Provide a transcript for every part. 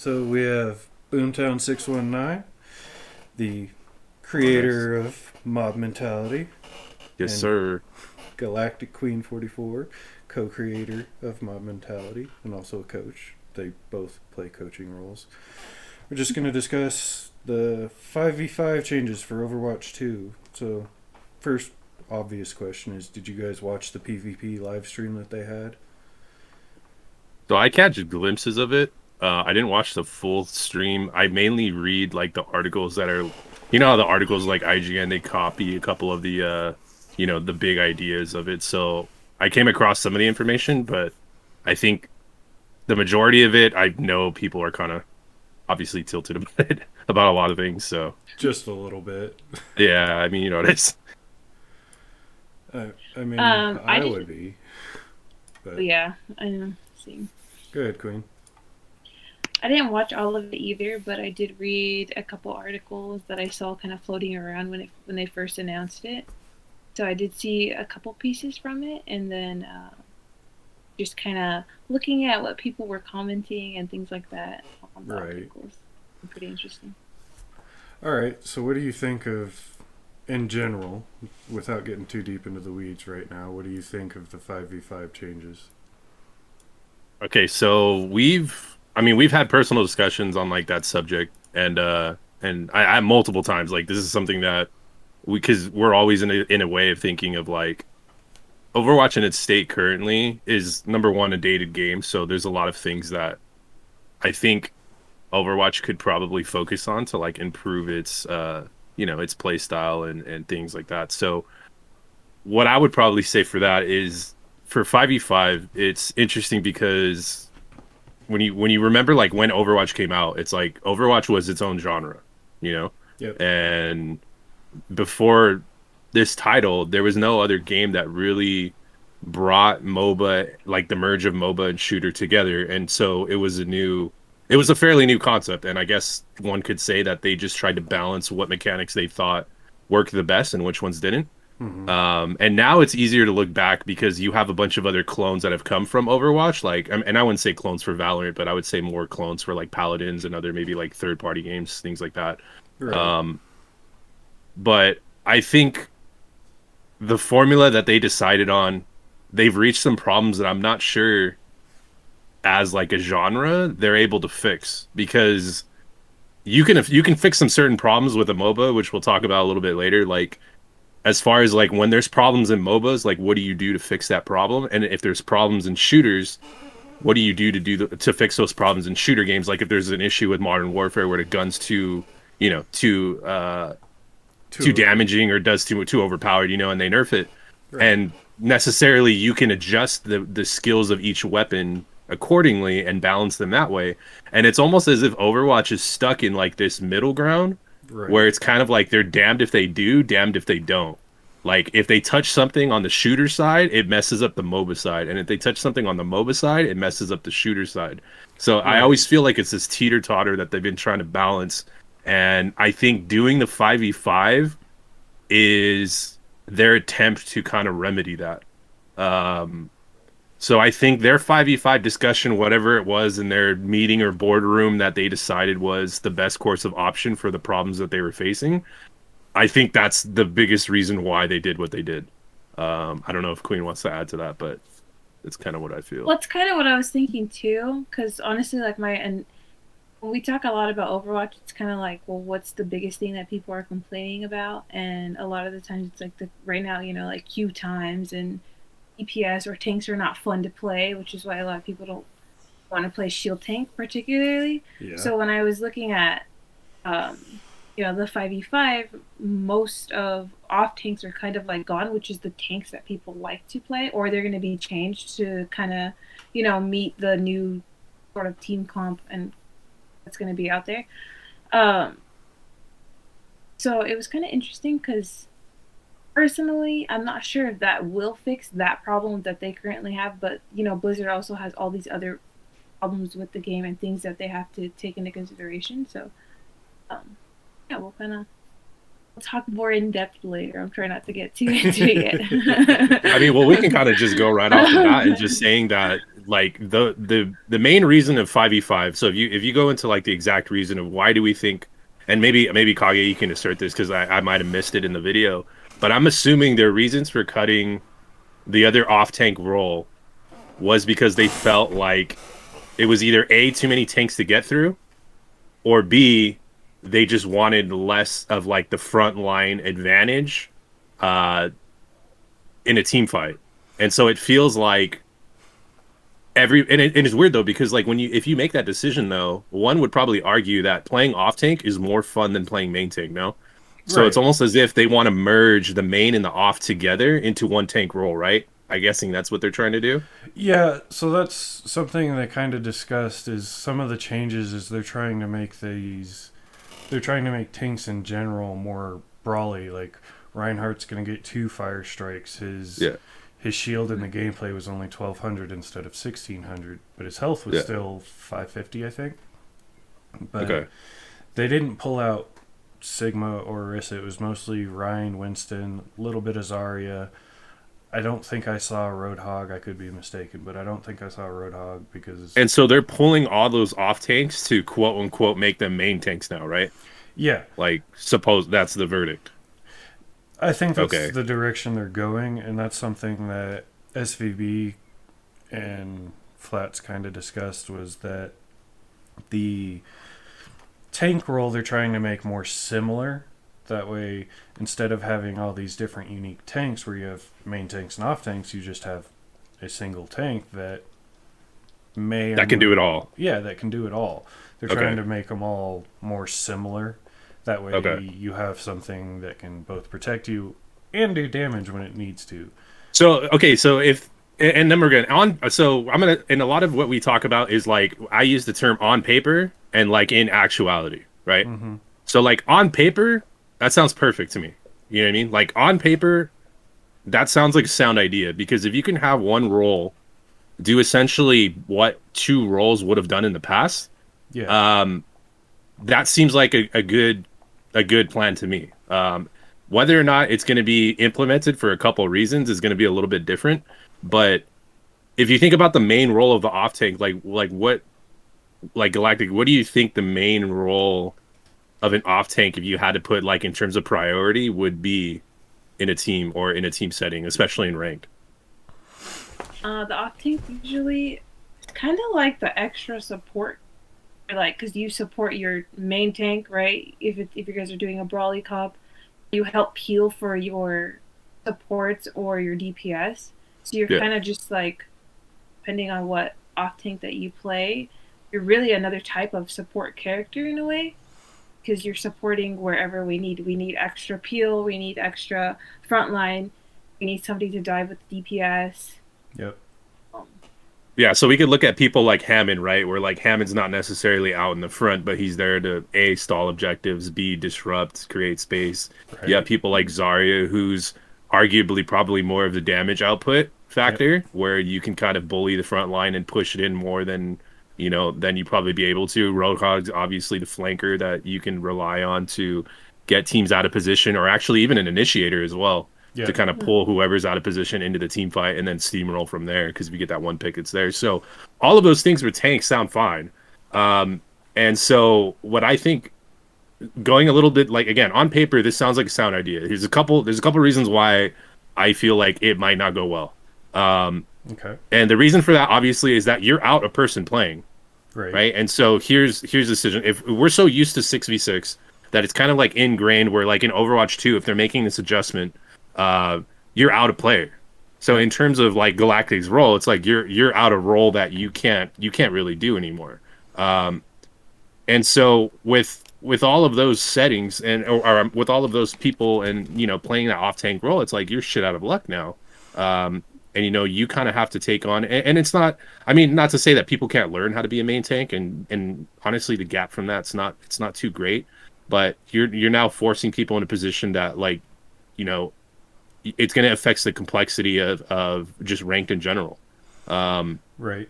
So we have Boomtown619, the Oh, nice. creator of Mob Mentality, Yes, and sir. GalacticQUEEN44, co-creator of Mob Mentality, and also a coach. They both play coaching roles. We're just going to discuss the 5v5 changes for Overwatch 2. So, first obvious question is, did you guys watch the PvP live stream that they had? So I catch glimpses of it. I didn't watch the full stream. I mainly read like the articles that are, how the articles like IGN, they copy a couple of the, the big ideas of it. So I came across some of the information, but I think the majority of it, I know people are kind of obviously tilted about it, about a lot of things. So Just a little bit. yeah, I mean, you know, it's I mean, I I would didn't. be, but Yeah, I know. Same. go ahead, Queen. I didn't watch all of it either, but I did read a couple articles that I saw kind of floating around when they first announced it. So I did see a couple pieces from it, and then just kind of looking at what people were commenting and things like that on the Right. articles. Pretty interesting. All right. So, what do you think of, in general, without getting too deep into the weeds right now? What do you think of the 5v5 changes? okay. So we've had personal discussions on like that subject, and I multiple times like this is something that because we're always in a way of thinking of like Overwatch in its state currently is number one a dated game, so there's a lot of things that I think Overwatch could probably focus on to like improve its its play style and things like that. So what I would probably say for that is for 5v5 it's interesting because when you remember like when Overwatch came out, it's like Overwatch was its own genre, you know? Yep. And before this title, there was no other game that really brought MOBA, like the merge of MOBA and shooter together. And so it was a fairly new concept. And I guess one could say that they just tried to balance what mechanics they thought worked the best and which ones didn't. Mm-hmm. And now it's easier to look back because you have a bunch of other clones that have come from Overwatch, like, and I wouldn't say clones for Valorant, but I would say more clones for like Paladins and other maybe like third party games, things like that. Right. Um, but I think the formula that they decided on, they've reached some problems that I'm not sure as like a genre they're able to fix because you can fix some certain problems with a MOBA, which we'll talk about a little bit later. Like as far as like when there's problems in MOBAs, like what do you do to fix that problem? And if there's problems in shooters, what do you to fix those problems in shooter games? Like if there's an issue with Modern Warfare where the gun's too Two over. damaging or does too overpowered, and they nerf it. Right. And necessarily you can adjust the skills of each weapon accordingly and balance them that way. And it's almost as if Overwatch is stuck in like this middle ground where Right. it's kind of like they're damned if they do, damned if they don't. Like if they touch something on the shooter side, it messes up the MOBA side, and if they touch something on the MOBA side, it messes up the shooter side. So I Right. always feel like it's this teeter totter that they've been trying to balance, and I think doing the 5v5 is their attempt to kind of remedy that. Um, so I think their 5v5 discussion, whatever it was in their meeting or boardroom that they decided was the best course of option for the problems that they were facing, I think that's the biggest reason why they did what they did. I don't know if Queen wants to add to that, but it's kind of what I feel. Well, it's kind of what I was thinking too, because honestly, like and when we talk a lot about Overwatch, it's kind of like, well, what's the biggest thing that people are complaining about? And a lot of the times, it's like the right now, like queue times and EPS or tanks are not fun to play, which is why a lot of people don't want to play shield tank particularly. Yeah. So when I was looking at the 5v5, most of off tanks are kind of like gone, which is the tanks that people like to play, or they're going to be changed to kind of, meet the new sort of team comp and that's going to be out there. Um, so it was kind of interesting because personally, I'm not sure if that will fix that problem that they currently have, but Blizzard also has all these other problems with the game and things that they have to take into consideration. So, um, yeah, we'll kind of talk more in depth later. I'm trying not to get too into it I mean, well, we can kind of just go right off the bat and just saying that like the main reason of 5v5. So if you go into like the exact reason of why do we think, and maybe Kage, you can assert this because I might have missed it in the video, but I'm assuming their reasons for cutting the other off tank role was because they felt like it was either A, too many tanks to get through, or B, they just wanted less of like the front line advantage uh, in a team fight. And so it feels like and it's weird though because like if you make that decision though, one would probably argue that playing off tank is more fun than playing main tank, no? So Right. it's almost as if they want to merge the main and the off together into one tank role, right? I guessing that's what they're trying to do. Yeah, so that's something they kind of discussed is some of the changes is they're trying to make tanks in general more brawly. Like Reinhardt's going to get 2 fire strikes. Yeah. His shield in the gameplay was only 1200 instead of 1600, but his health was Yeah. still 550, I think. But Okay. they didn't pull out Sigma or Orisa. It was mostly Ryan, Winston, a little bit of Zarya. I don't think I saw a Roadhog. I could be mistaken, but I don't think I saw a Roadhog because And so they're pulling all those off tanks to quote unquote make them main tanks now, right? yeah, Like suppose that's the verdict. I think that's Okay. the direction they're going, and that's something that SVB and Flats kind of discussed was that the tank role they're trying to make more similar. That way, instead of having all these different unique tanks where you have main tanks and off tanks, you just have a single tank that That can do it all. Yeah, that can do it all. They're Okay. trying to make them all more similar. That way, Okay. you have something that can both protect you and do damage when it needs to. So okay, so if and then we're gonna on. So I'm gonna and a lot of what we talk about is like I use the term on paper and like in actuality, right? Mm-hmm. So like on paper, that sounds perfect to me. You know what I mean? Like on paper, that sounds like a sound idea because if you can have one role do essentially what two roles would have done in the past, Yeah. that seems like a good plan to me. Whether or not it's going to be implemented for a couple of reasons is going to be a little bit different. But if you think about the main role of the off tank, like what, like Galactic, what do you think the main role of an off tank, if you had to put like in terms of priority, would be in a team or in a team setting, especially in ranked? The off tank usually it's kind of like the extra support, like because you support your main tank, right? If you guys are doing a brawly comp, you help heal for your supports or your DPS. So you're Yeah. kind of just like, depending on what off tank that you play, you're really another type of support character in a way because you're supporting wherever we need. We need extra peel. We need extra frontline. We need somebody to dive with DPS. Yep. Um, Yeah, so we could look at people like Hammond, right? Where like Hammond's not necessarily out in the front, but he's there to A, stall objectives, B, disrupt, create space. Right. Yeah, people like Zarya, who's arguably probably more of the damage output factor, where you can kind of bully the front line and push it in more than than you probably be able to. Roadhog's obviously the flanker that you can rely on to get teams out of position, or actually even an initiator as well Yeah. to kind of pull whoever's out of position into the team fight and then steamroll from there because if you get that one pick, it's there. So all of those things with tanks sound fine. And so what I think going a little bit like again on paper, this sounds like a sound idea. There's a couple reasons why I feel like it might not go well. Okay. And the reason for that obviously is that you're out a person playing, Right. right? And so here's the decision. If we're so used to 6v6 that it's kind of like ingrained where like in Overwatch 2, if they're making this adjustment, you're out a player. So in terms of like Galactic's role, it's like you're out a role that you can't really do anymore. And so with all of those settings or with all of those people and playing that off tank role, it's like you're shit out of luck now. And you kind of have to take on and it's not, I mean, not to say that people can't learn how to be a main tank and honestly the gap from that's not, it's not too great, but you're now forcing people in a position that like it's going to affect the complexity of just ranked in general. Right.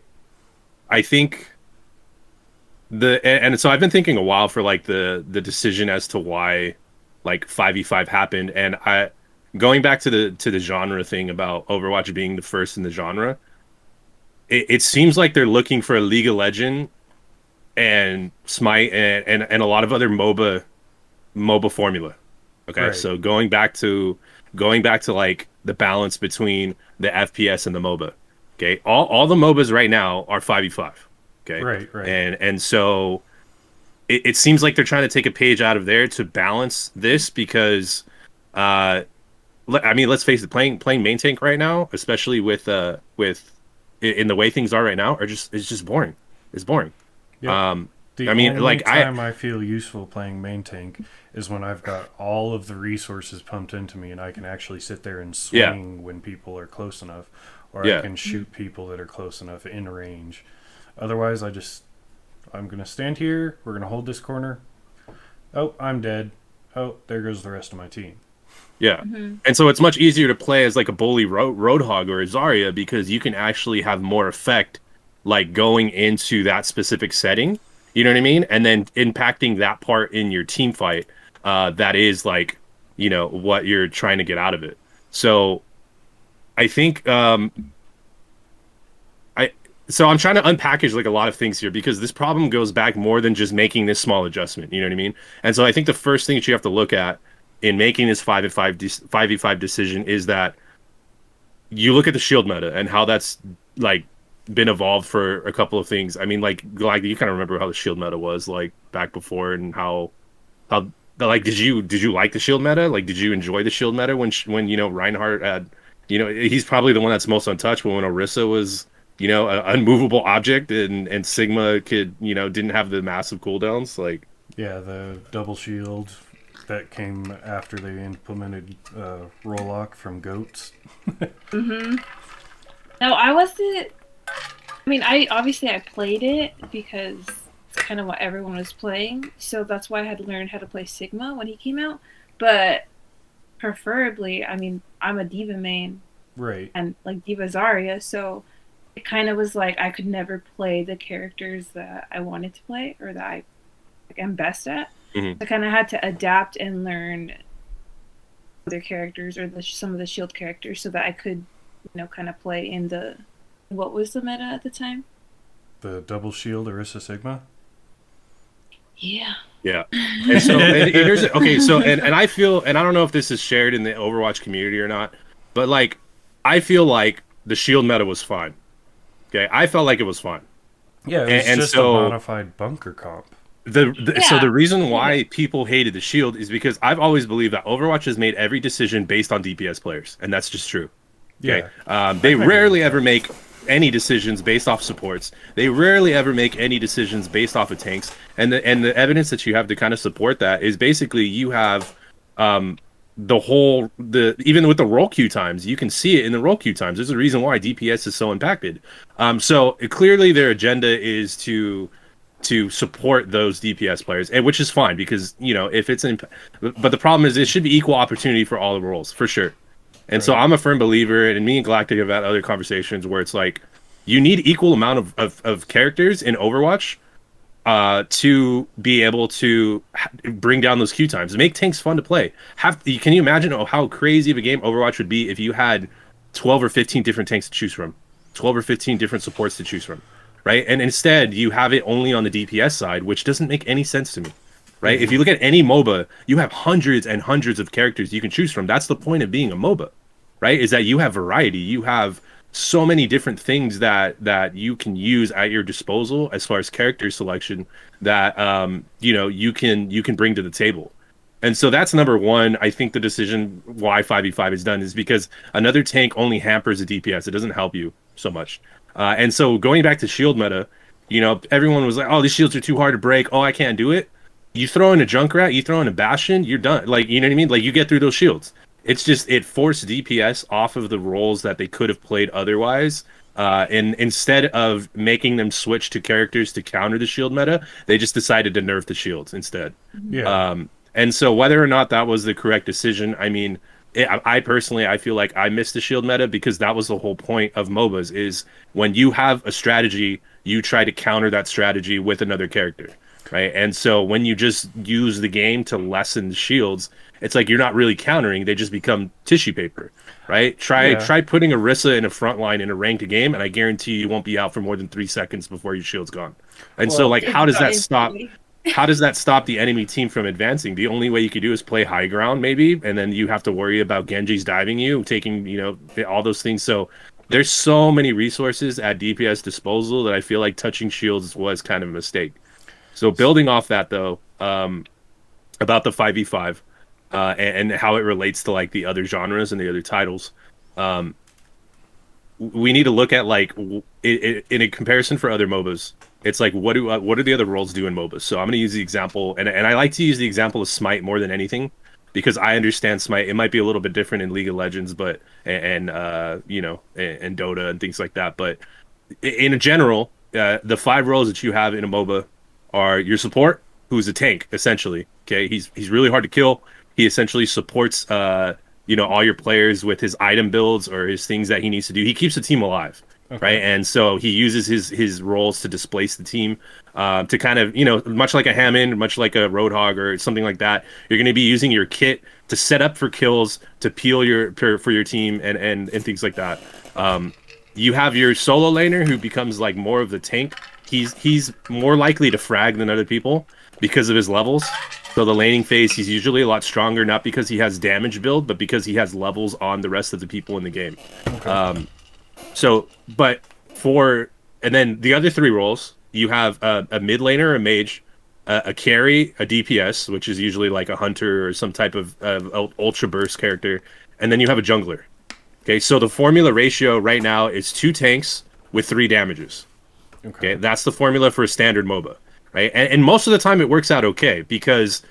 I think and so I've been thinking a while for like the decision as to why like 5v5 happened. And going back to the genre thing about Overwatch being the first in the genre, it seems like they're looking for a League of Legend and Smite and a lot of other MOBA formula. Okay, Right. so going back to like the balance between the FPS and the MOBA. Okay, all the MOBAs right now are 5v5. Okay, Right. and so it seems like they're trying to take a page out of there to balance this because, I mean, let's face it, playing main tank right now, especially with in the way things are right now, it's just boring. It's boring. Yep. The I mean, only like time I feel useful playing main tank is when I've got all of the resources pumped into me and I can actually sit there and swing when people are close enough, or I can shoot people that are close enough in range. Otherwise, I'm going to stand here. We're going to hold this corner. Oh, I'm dead. Oh, there goes the rest of my team. Yeah. And so it's much easier to play as like a bully Roadhog or a Zarya because you can actually have more effect like going into that specific setting. You know what I mean? And then impacting that part in your team fight that is like, you know, what you're trying to get out of it. So I think so I'm trying to unpackage like a lot of things here because this problem goes back more than just making this small adjustment. You know what I mean? And so I think the first thing that you have to look at in making this 5v5 decision is that you look at the shield meta and how that's like been evolved for a couple of things. I mean, like you kind of remember how the shield meta was like back before and how like did you like the shield meta? Like did you enjoy the shield meta when you know Reinhardt had, you know, he's probably the one that's most untouched, but when Orisa was, you know, an unmovable object and Sigma didn't have the massive cooldowns, like Yeah, the double shield that came after they implemented roll-lock from goats. No, I wasn't. I mean, I played it because it's kind of what everyone was playing, so that's why I had to learn how to play Sigma when he came out. But preferably, I mean, I'm a D.Va main, Right. and like D.Va Zarya, so it kind of was like I could never play the characters that I wanted to play or that I am best at. Mhm. I kind of had to adapt and learn other characters or some of the shield characters so that I could, you know, kind of play in the what was the meta at the time? The double shield Orisa Sigma. Yeah. Yeah. And so and here's okay, so and I feel, and I don't know if this is shared in the Overwatch community or not, but like I feel like the shield meta was fine. Okay, I felt like it was fine. Yeah, it was just a modified bunker comp. So the reason why people hated the shield is because I've always believed that Overwatch has made every decision based on DPS players, and that's just true. Okay, they rarely ever make any decisions based off supports. They rarely ever make any decisions based off of tanks, and the evidence that you have to kind of support that is basically you have even with the roll queue times, you can see it in the roll queue times. There's a reason why DPS is so impacted. So clearly their agenda is to support those DPS players, and which is fine because, you know, if it's but the problem is it should be equal opportunity for all the roles for sure. And so I'm a firm believer, and me and Galactic have had other conversations where it's like you need equal amount of characters in Overwatch to be able to bring down those queue times, make tanks fun to play. Can you imagine how crazy of a game Overwatch would be if you had 12 or 15 different tanks to choose from, 12 or 15 different supports to choose from, right? And instead you have it only on the DPS side, which doesn't make any sense to me, right? If you look at any MOBA, you have hundreds and hundreds of characters you can choose from. That's the point of being a MOBA, right? Is that you have variety. You have so many different things that you can use at your disposal as far as character selection that you can bring to the table. And so that's number one. I think the decision why 5v5 is done is because another tank only hampers the DPS. It doesn't help you so much. And so going back to shield meta, you know, everyone was like, oh, these shields are too hard to break. Oh, I can't do it. You throw in a Junkrat, you throw in a Bastion, you're done. Like, you know what I mean? Like, you get through those shields. It's just, it forced DPS off of the roles that they could have played otherwise. And instead of making them switch to characters to counter the shield meta, they just decided to nerf the shields instead. Yeah. And so whether or not that was the correct decision, I mean, I personally, I feel like I missed the shield meta because that was the whole point of MOBAs is when you have a strategy, you try to counter that strategy with another character. right? And so when you just use the game to lessen the shields, it's like you're not really countering; they just become tissue paper, right? Yeah. Try putting Orisa in a front line in a ranked game, and I guarantee you won't be out for more than 3 seconds before your shield's gone. And so, Well, like, It's how does gone that stop? instantly. How does that stop the enemy team from advancing? The only way you could do is play high ground, maybe, and then you have to worry about Genji's diving you, taking, all those things. So there's so many resources at DPS disposal that I feel like touching shields was kind of a mistake. So building off that though, about the 5v5 and how it relates to like the other genres and the other titles, um, we need to look at like in a comparison for other MOBAs. It's like what do the other roles do in MOBAs? So I'm going to use the example, and I like to use the example of Smite more than anything because I understand Smite. It might be a little bit different in League of Legends, but and Dota and things like that. But in general, the five roles that you have in a MOBA are your support, who's a tank essentially. Okay, he's really hard to kill. He essentially supports all your players with his item builds or his things that he needs to do. He keeps the team alive, okay. right? And so he uses his roles to displace the team, to kind of much like a Hammond, much like a Roadhog or something like that. You're going to be using your kit to set up for kills, to peel for your team, and things like that. You have your solo laner who becomes like more of the tank. He's more likely to frag than other people because of his levels. So the laning phase, he's usually a lot stronger, not because he has damage build, but because he has levels on the rest of the people in the game. Okay. But and then the other three roles, you have a mid laner, a mage, a carry, a DPS, which is usually like a hunter or some type of ultra burst character, and then you have a jungler. Okay, so the formula ratio right now is 2 tanks with 3 damages. Okay, that's the formula for a standard MOBA, right? And most of the time it works out okay because,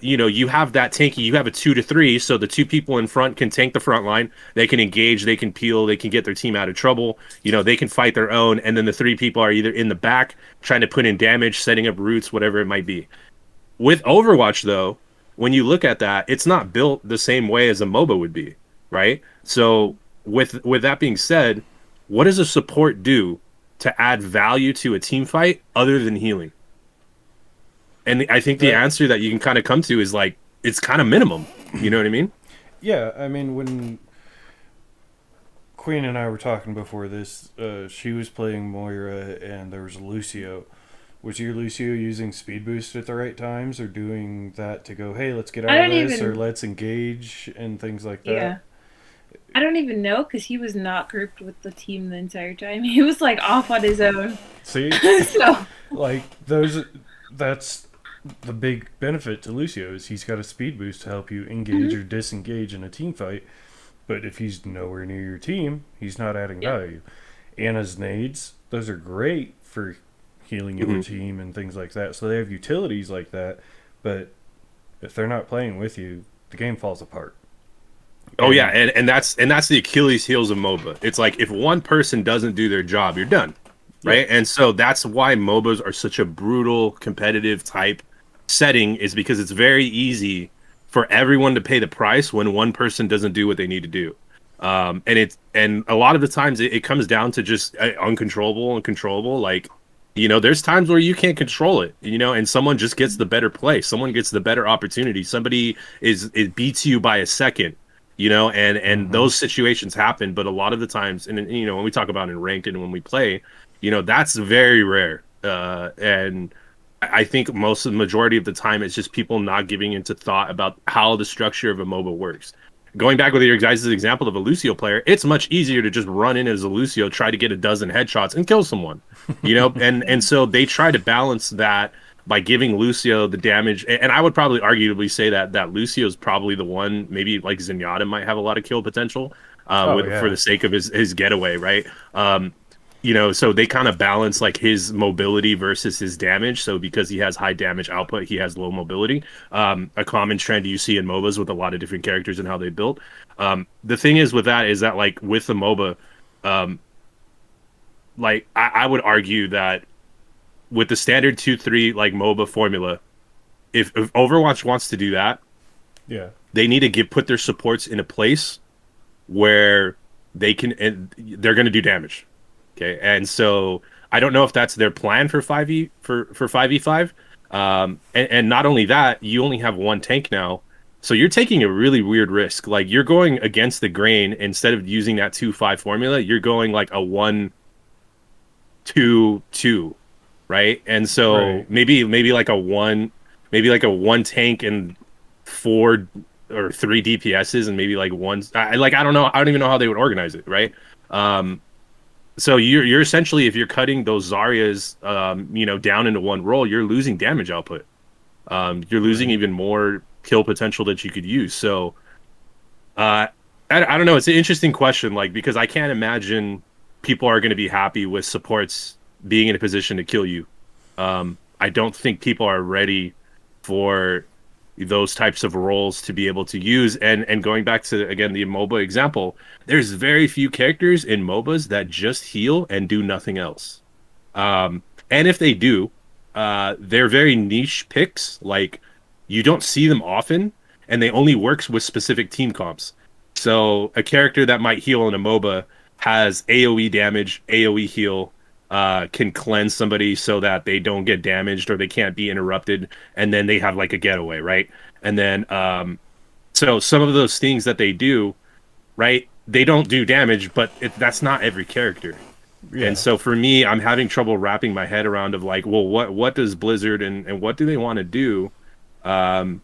you have that tanky, you have a 2 to 3, so the 2 people in front can tank the front line, they can engage, they can peel, they can get their team out of trouble, they can fight their own, and then the 3 people are either in the back trying to put in damage, setting up roots, whatever it might be. With Overwatch, though, when you look at that, it's not built the same way as a MOBA would be, right? So with that being said, what does a support do to add value to a team fight other than healing? And I think the answer that you can kind of come to is like it's kind of minimum. You know what I mean? Yeah, I mean when Queen and I were talking before this, she was playing Moira and there was Lucio. Was your Lucio using speed boost at the right times or doing that to go, hey, let's get out of this or let's engage and things like that? Yeah. I don't even know because he was not grouped with the team the entire time. He was like off on his own. See? So like that's the big benefit to Lucio is he's got a speed boost to help you engage or disengage in a team fight. But if he's nowhere near your team, he's not adding value. Anna's nades, those are great for healing your team and things like that. So they have utilities like that. But if they're not playing with you, the game falls apart. Oh yeah, and that's the Achilles heels of MOBA. It's like if one person doesn't do their job, you're done, right? And so that's why MOBAs are such a brutal, competitive type setting, is because it's very easy for everyone to pay the price when one person doesn't do what they need to do. And a lot of the times it comes down to just uncontrollable and controllable. Like, there's times where you can't control it, and someone just gets the better play. Someone gets the better opportunity. Somebody it beats you by a second. And those situations happen, but a lot of the times, and when we talk about in ranked and when we play, that's very rare. And I think the majority of the time, it's just people not giving into thought about how the structure of a MOBA works. Going back with your guys' example of a Lucio player, it's much easier to just run in as a Lucio, try to get a dozen headshots and kill someone, and so they try to balance that by giving Lucio the damage. And I would probably arguably say that Lucio is probably the one, maybe like Zenyatta might have a lot of kill potential for the sake of his getaway, right? So they kind of balance like his mobility versus his damage. So because he has high damage output, he has low mobility. A common trend you see in MOBAs with a lot of different characters and how they build. The thing is with that is that like with the MOBA, like I would argue that with the standard 2-3 like MOBA formula, if Overwatch wants to do that, they need to put their supports in a place where they're going to do damage. Okay, and so I don't know if that's their plan for 5v5, And not only that, you only have one tank now. So you're taking a really weird risk. Like you're going against the grain instead of using that 2-5 formula, you're going like a 1-2-2, right? And so Right. maybe like a one tank and 4 or 3 DPSs and maybe like one I don't know. I don't even know how they would organize it, right? Um so you're essentially, if you're cutting those Zaryas down into one roll, you're losing damage output. You're losing Right. even more kill potential that you could use. So uh, I don't know. It's an interesting question, like because I can't imagine people are going to be happy with supports being in a position to kill you. I don't think people are ready for those types of roles to be able to use. And going back to again the MOBA example, there's very few characters in MOBAs that just heal and do nothing else. And if they do, they're very niche picks. Like you don't see them often, and they only works with specific team comps. So a character that might heal in a MOBA has AOE damage, AOE heal, can cleanse somebody so that they don't get damaged or they can't be interrupted, and then they have like a getaway, right? And then so some of those things that they do, right? They don't do damage, but that's not every character. And Yeah. so for me, I'm having trouble wrapping my head around of like, well, what does Blizzard and what do they want to do um,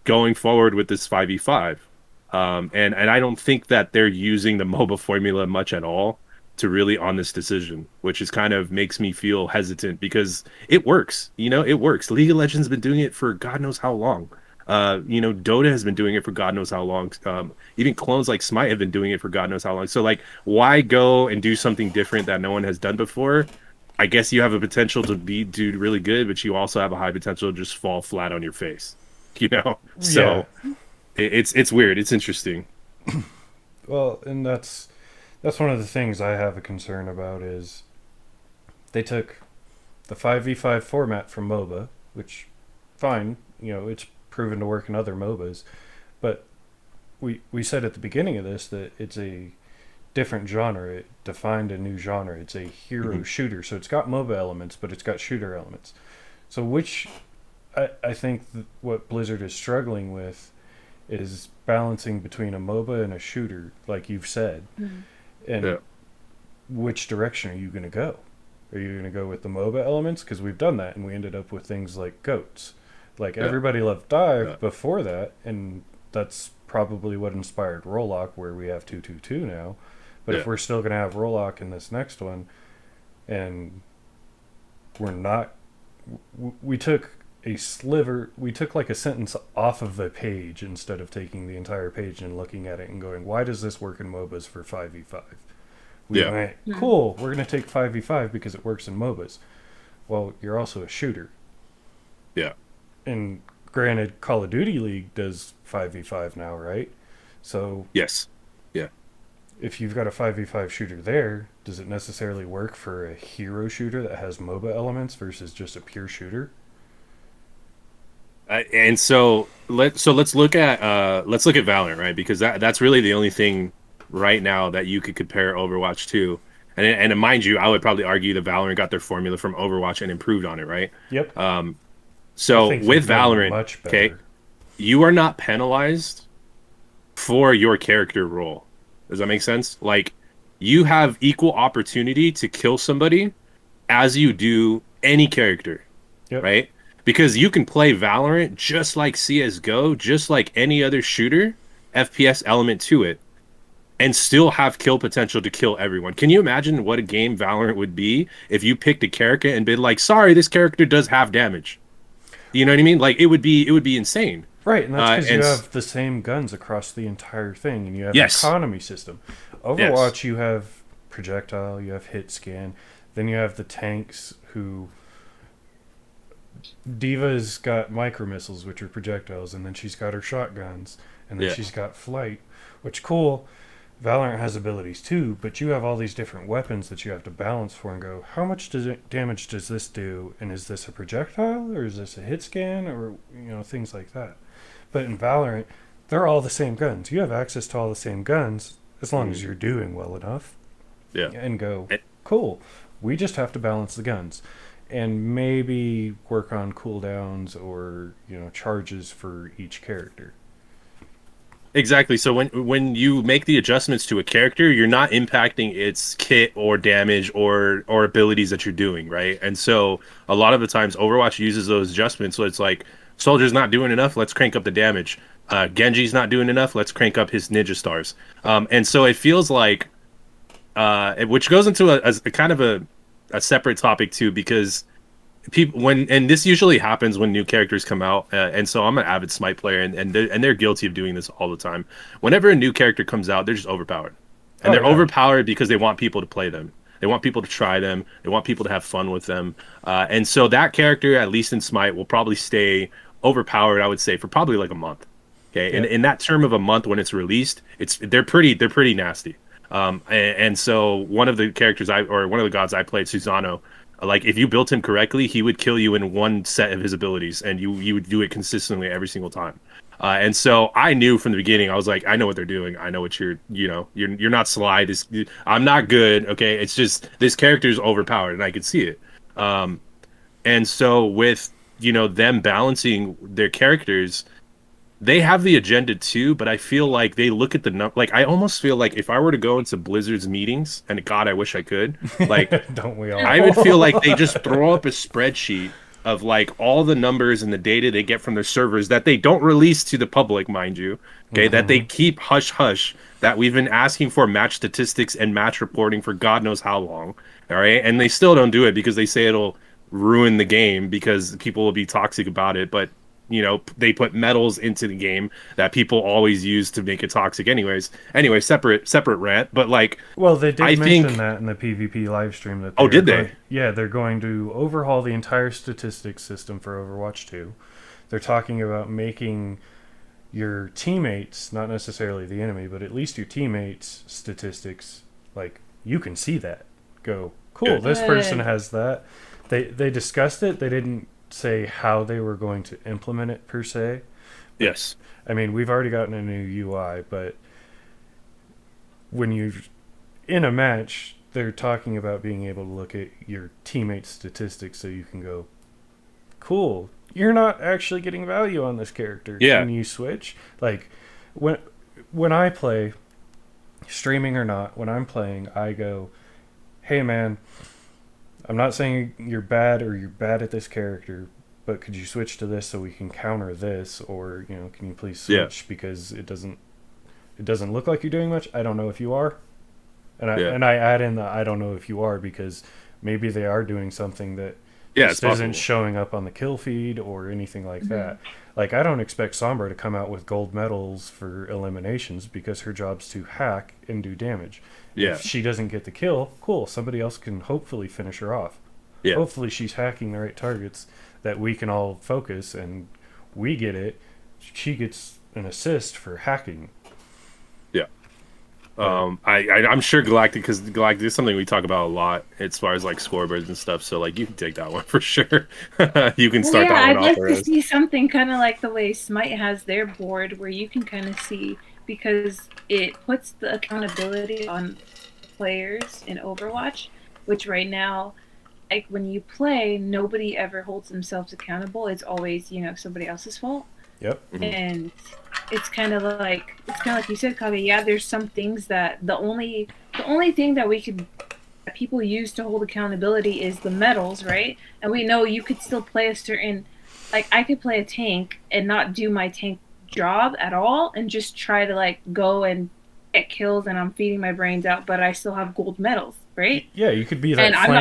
going forward with this 5v5? And I don't think that they're using the MOBA formula much at all to really on this decision, which is kind of makes me feel hesitant because it works. It works. League of Legends has been doing it for God knows how long. Dota has been doing it for God knows how long. Even clones like Smite have been doing it for God knows how long. So like, why go and do something different that no one has done before? I guess you have a potential to be do really good, but you also have a high potential to just fall flat on your face. Yeah. So it's weird. It's interesting. Well, and that's one of the things I have a concern about is they took the 5v5 format from MOBA, which fine, it's proven to work in other MOBAs, but we said at the beginning of this that it's a different genre. It defined a new genre. It's a hero Mhm. shooter. So it's got MOBA elements, but it's got shooter elements. So which I think what Blizzard is struggling with is balancing between a MOBA and a shooter, like you've said. Mm-hmm. And Yeah. which direction are you going to go? Are you going to go with the MOBA elements? Because we've done that, and we ended up with things like goats. Like Yeah. everybody loved dive Yeah. before that, and that's probably what inspired Rollock, where we have 222 now. But Yeah. if we're still going to have Rollock in this next one, and we're not, we took a sliver, we took like a sentence off of a page instead of taking the entire page and looking at it and going, why does this work in MOBAs for 5v5? We Yeah. went, Hmm. cool, we're going to take 5v5 because it works in MOBAs. Well, you're also a shooter. Yeah. And granted, Call of Duty League does 5v5 now, right? So Yes. Yeah. if you've got a 5v5 shooter there, does it necessarily work for a hero shooter that has MOBA elements versus just a pure shooter? And so let's look at Valorant, right? Because that's really the only thing right now that you could compare Overwatch to. And mind you, I would probably argue that Valorant got their formula from Overwatch and improved on it, right? Yep. I So think with they've done Valorant, much okay, better. you are not penalized for your character role. Does that make sense? Like you have equal opportunity to kill somebody as you do any character, Yep. right? Because you can play Valorant just like CS:GO, just like any other shooter, FPS element to it, and still have kill potential to kill everyone. Can you imagine what a game Valorant would be if you picked a character and been like, "Sorry, this character does half damage." You know what I mean? Like it would be insane. Right, and that's because you And have the same guns across the entire thing, and you have an yes, economy system. yes, Overwatch, you have projectile, you have hit scan, then you have the tanks who. Diva's got micro missiles, which are projectiles, and then she's got her shotguns, and then yeah, she's got flight, which cool. Valorant has abilities too, but you have all these different weapons that you have to balance for and go, how much damage does this do? And is this a projectile or is this a hit scan or things like that. But in Valorant, they're all the same guns. You have access to all the same guns as long as you're doing well enough yeah. and go, Eh, cool. We just have to balance the guns. and maybe work on cooldowns or charges for each character. Exactly. So when you make the adjustments to a character, you're not impacting its kit or damage or abilities that you're doing, right? And so a lot of the times Overwatch uses those adjustments. So it's like Soldier's not doing enough, let's crank up the damage. Genji's not doing enough, let's crank up his ninja stars. And so it feels like, which goes into a kind of a separate topic too, because people and this usually happens when new characters come out, and so I'm an avid Smite player, and they're guilty of doing this all the time. Whenever a new character comes out, they're just overpowered, and they're overpowered because they want people to play them, they want people to try them, they want people to have fun with them, and so that character, at least in Smite, will probably stay overpowered, I would say, for probably like a month. Okay, and in that term of a month when it's released, they're pretty nasty. And so one of the gods I played, Susano, like if you built him correctly, he would kill you in one set of his abilities, and you would do it consistently every single time. And so I knew from the beginning, I was like, I know what they're doing. I know what you're not sly. I'm not good. Okay, it's just this character is overpowered, and I could see it. And so with them balancing their characters, they have the agenda too, but I feel like they look at the number. Like I almost feel like if I were to go into Blizzard's meetings, and God, I wish I could. Like, don't we all? I would feel like they just throw up a spreadsheet of like all the numbers and the data they get from their servers that they don't release to the public, mind you. Okay, that they keep hush hush. That we've been asking for match statistics and match reporting for God knows how long. All right, and they still don't do it because they say it'll ruin the game because people will be toxic about it, but they put medals into the game that people always use to make it toxic anyways. Anyway, separate rant, but like... Well, they did mention that in the PvP live stream. That did they? Yeah, they're going to overhaul the entire statistics system for Overwatch 2. They're talking about making your teammates, not necessarily the enemy, but at least your teammates' statistics, like, you can see that. Go, cool, Good. This person has that. They discussed it. They didn't say how they were going to implement it per se. Yes. I mean, we've already gotten a new UI, but when you're in a match, they're talking about being able to look at your teammates' statistics so you can go, cool, you're not actually getting value on this character. Yeah. Can you switch? Like, when I play, streaming or not, when I'm playing, I go, hey man, I'm not saying you're bad or you're bad at this character, but could you switch to this so we can counter this? Or, can you please switch because it doesn't look like you're doing much. I don't know if you are. And I add in the I don't know if you are because maybe they are doing something that just isn't showing up on the kill feed or anything like that. Like, I don't expect Sombra to come out with gold medals for eliminations because her job's to hack and do damage. Yeah. If she doesn't get the kill, cool, somebody else can hopefully finish her off. Yeah. Hopefully she's hacking the right targets that we can all focus and we get it. She gets an assist for hacking. Yeah. I'm sure Galactic, because Galactic is something we talk about a lot as far as like scoreboards and stuff. So like you can take that one for sure. You can start that one off. I'd like to see something kind of like the way Smite has their board, where you can kind of see, because it puts the accountability on players in Overwatch, which right now, like when you play, nobody ever holds themselves accountable. It's always somebody else's fault. Yep. And it's kind of like you said, Kage. Yeah, there's some things that the only thing that people use to hold accountability is the medals, right? And we know you could still play a certain, like I could play a tank and not do my tank job at all and just try to like go and get kills and I'm feeding my brains out, but I still have gold medals, right? Yeah, you could be that. And I'm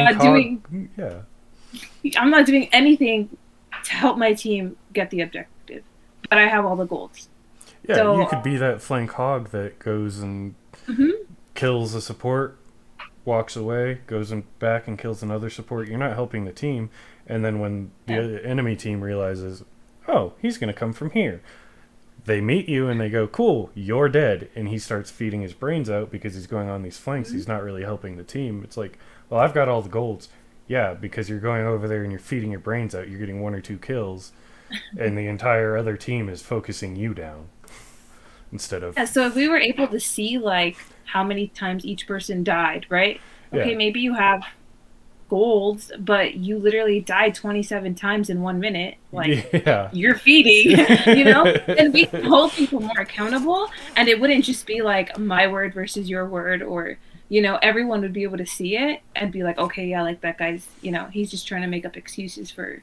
not doing anything to help my team get the objective, but I have all the golds. Yeah, so, you could be that flank hog that goes and kills a support, walks away, goes back and kills another support. You're not helping the team, and then when the enemy team realizes, oh, he's going to come from here, they meet you and they go, cool, you're dead, and he starts feeding his brains out because he's going on these flanks. He's not really helping the team. It's like, well, I've got all the golds. Yeah, because you're going over there and you're feeding your brains out. You're getting 1 or 2 kills, and the entire other team is focusing you down instead of... Yeah, so if we were able to see, like, how many times each person died, right? Okay, maybe you have golds, but you literally died 27 times in 1 minute. Like, Yeah. you're feeding, you know? And we can hold people more accountable, and it wouldn't just be like my word versus your word, or, you know, everyone would be able to see it and be like, okay, yeah, like that guy's, you know, he's just trying to make up excuses for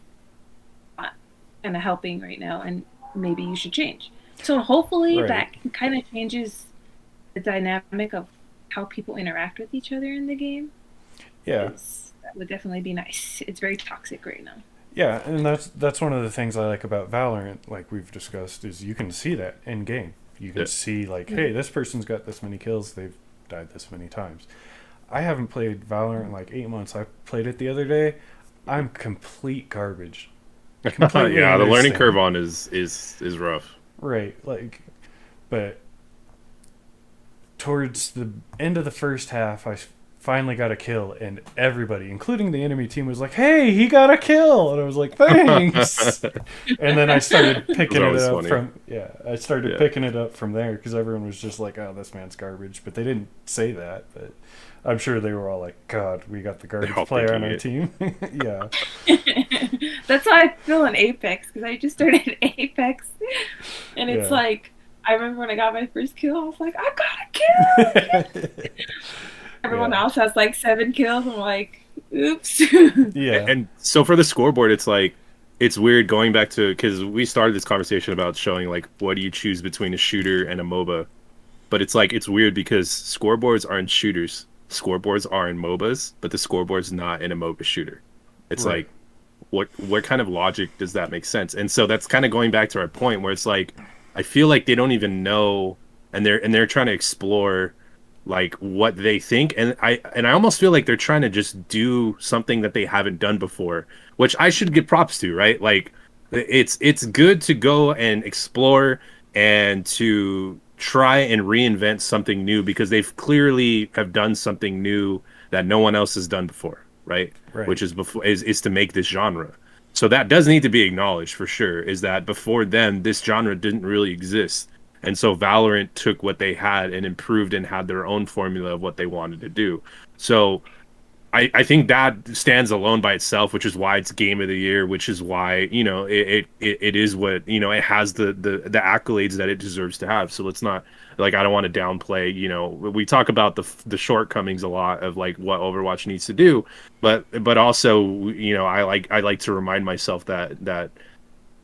kind of helping right now, and maybe you should change. So hopefully Right. that kind of changes the dynamic of how people interact with each other in the game. Yeah. That would definitely be nice. It's very toxic right now. Yeah, and that's one of the things I like about Valorant, like we've discussed, is you can see that in game. You can Yeah. see like, hey, this person's got this many kills, they've died this many times. I haven't played Valorant in like 8 months. I played it the other day. I'm complete garbage. Completely Yeah, the learning understand. curve on is rough. Right, like, but towards the end of the first half, I finally got a kill, and everybody, including the enemy team, was like, "Hey, he got a kill!" And I was like, "Thanks." And then I started picking it always up funny. from I started Yeah. picking it up from there because everyone was just like, "Oh, this man's garbage," but they didn't say that. But I'm sure they were all like, "God, we got the garbage all player on thinking our team." Yeah, That's how I feel in Apex, because I just started Apex, and it's Yeah. like, I remember when I got my first kill, I was like, I got a kill! Everyone Yeah. else has like 7 kills. I'm like, oops. Yeah. And so for the scoreboard, it's like it's weird going back to because we started this conversation about showing like what do you choose between a shooter and a MOBA, but it's like it's weird because scoreboards aren't shooters, scoreboards are in MOBAs, but the scoreboard's not in a MOBA shooter. It's Right. like what kind of logic does that make sense? And so that's kind of going back to our point where it's like I feel like they don't even know, and they're trying to explore like what they think, and I almost feel like they're trying to just do something that they haven't done before, which I should give props to, right? Like it's good to go and explore and to try and reinvent something new because they've clearly have done something new that no one else has done before, right? Right. Which is before is to make this genre. So that does need to be acknowledged for sure, is that before then this genre didn't really exist. And so Valorant took what they had and improved and had their own formula of what they wanted to do. So I think that stands alone by itself, which is why it's game of the year, which is why, you know, it is what, you know, it has the accolades that it deserves to have. So let's not like, I don't want to downplay, you know, we talk about the shortcomings a lot of like what Overwatch needs to do, but also, you know, I like to remind myself that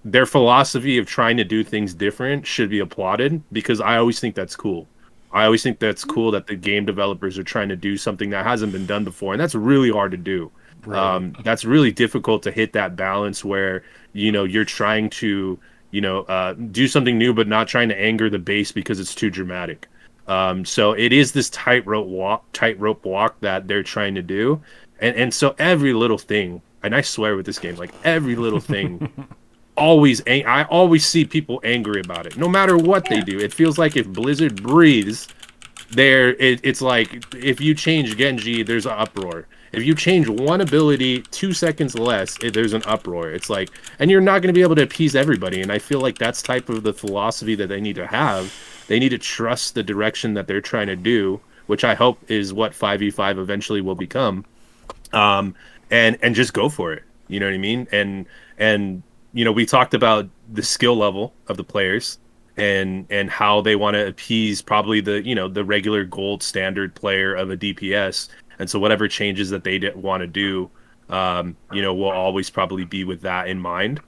their philosophy of trying to do things different should be applauded because I always think that's cool. I always think that's cool that the game developers are trying to do something that hasn't been done before, and that's really hard to do. Right. That's really difficult to hit that balance where you know you're trying to do something new, but not trying to anger the base because it's too dramatic. So it is this tightrope walk that they're trying to do, and so every little thing, and I swear with this game, like every little thing I always see people angry about it no matter what they Yeah. do. It feels like if Blizzard breathes it's like if you change Genji there's an uproar. If you change one ability 2 seconds less there's an uproar. It's like, and you're not going to be able to appease everybody, and I feel like that's type of the philosophy that they need to have. They need to trust the direction that they're trying to do, which I hope is what 5v5 eventually will become. um and just go for it, you know what I mean? And you know, we talked about the skill level of the players and how they want to appease probably the, you know, the regular gold standard player of a DPS, and so whatever changes that they want to do, you know, will always probably be with that in mind.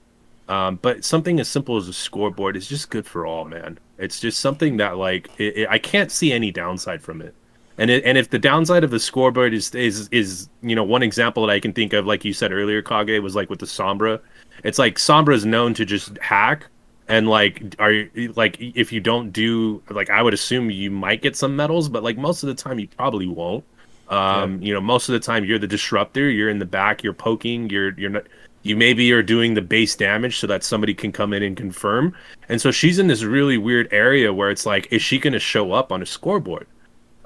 But something as simple as a scoreboard is just good for all, man. It's just something that like I can't see any downside from it. And if the downside of the scoreboard is you know, one example that I can think of, like you said earlier, Kage, was like with the Sombra. It's like Sombra is known to just hack, and like are you, like if you don't do, like, I would assume you might get some medals, but like most of the time you probably won't. Yeah. You know, most of the time you're the disruptor, you're in the back, you're poking, you're not, you maybe are doing the base damage so that somebody can come in and confirm. And so she's in this really weird area where it's like, is she going to show up on a scoreboard?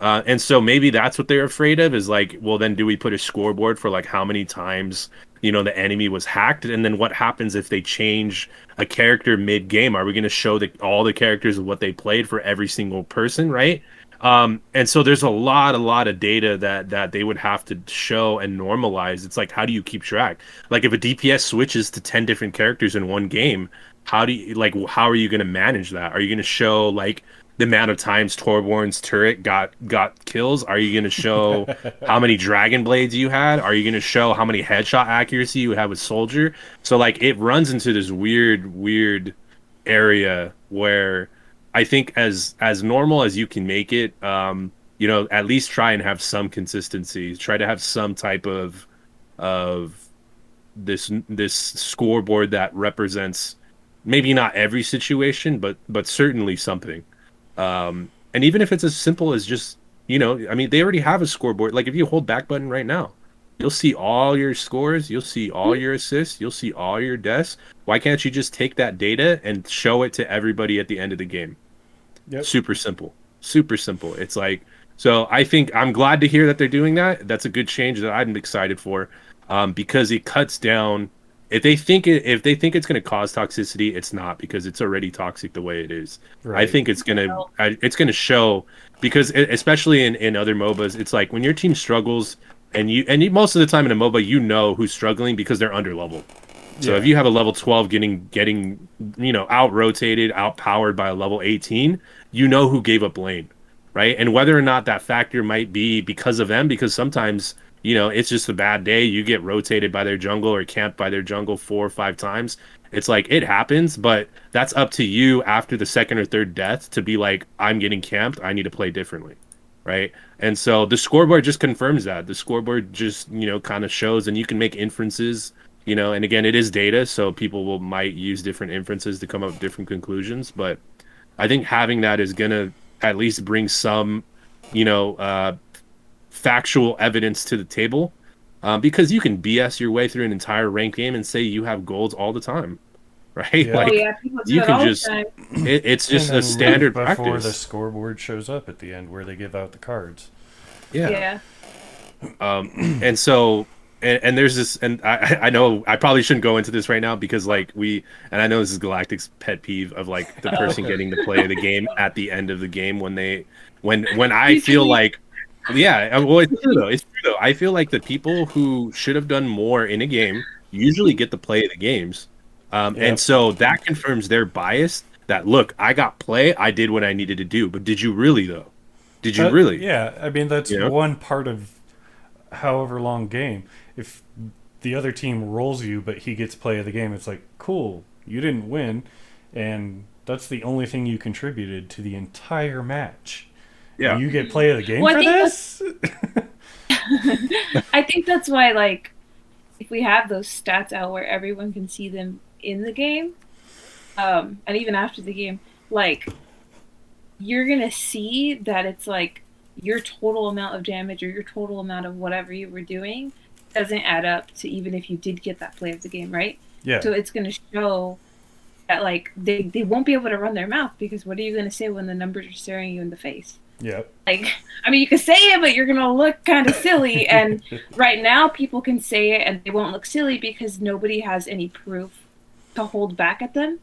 And so maybe that's what they're afraid of, is like, well, then do we put a scoreboard for like how many times, you know, the enemy was hacked? And then what happens if they change a character mid game? Are we going to show all the characters of what they played for every single person, right? And so there's a lot of data that they would have to show and normalize. It's like, how do you keep track? Like if a DPS switches to 10 different characters in one game, how are you going to manage that? Are you going to show like the amount of times Torbjorn's turret got kills? Are you going to show how many dragon blades you had? Are you going to show how many headshot accuracy you had with soldier? So like it runs into this weird area where I think as normal as you can make it, at least try and have some consistency. Try to have some type of this scoreboard that represents maybe not every situation, but certainly something. And even if it's as simple as just, I mean, they already have a scoreboard. Like if you hold back button right now, you'll see all your scores, you'll see all your assists, you'll see all your deaths. Why can't you just take that data and show it to everybody at the end of the game? Yep. Super simple. Super simple. It's like, so I think I'm glad to hear that they're doing that. That's a good change that I'm excited for, because it cuts down. If they think it's going to cause toxicity, it's not, because it's already toxic the way it is. Right. I think it's going to show, because especially in other MOBAs, it's like when your team struggles and you most of the time in a MOBA, who's struggling because they're under level. So if you have a level 12 getting out rotated, out powered by a level 18, who gave up lane, right? And whether or not that factor might be because of them, because sometimes it's just a bad day. You get rotated by their jungle or camped by their jungle 4 or 5 times. It's like it happens, but that's up to you after the second or third death to be like, I'm getting camped. I need to play differently, right? And so the scoreboard just confirms that. The scoreboard just kind of shows, and you can make inferences. And again, it is data, so people might use different inferences to come up with different conclusions. But I think having that is gonna at least bring some, factual evidence to the table, because you can BS your way through an entire ranked game and say you have golds all the time, right? Yeah. Like people do you it can all just, the time. it's just And a then standard right before practice. the scoreboard shows up at the end where they give out the cards. Yeah. And so. And there's this, and I know I probably shouldn't go into this right now because like and I know this is Galactic's pet peeve of like the person getting to play the game at the end of the game when I feel like, well, it's true though. It's true though. I feel like the people who should have done more in a game usually get to play the games, and so that confirms their bias. That look, I got play, I did what I needed to do, but did you really though? Did you really? Yeah, I mean that's one part of however long game. If the other team rolls you but he gets play of the game, it's like, cool, you didn't win, and that's the only thing you contributed to the entire match. Yeah, you get play of the game for this. I think that's why, like, if we have those stats out where everyone can see them in the game, and even after the game, like, you're gonna see that it's like your total amount of damage or your total amount of whatever you were doing doesn't add up to even if you did get that play of the game, right? Yeah. So it's going to show that like they won't be able to run their mouth, because what are you going to say when the numbers are staring you in the face? Yeah. Like, I mean, you can say it, but you're going to look kind of silly. And right now people can say it and they won't look silly because nobody has any proof to hold back at them,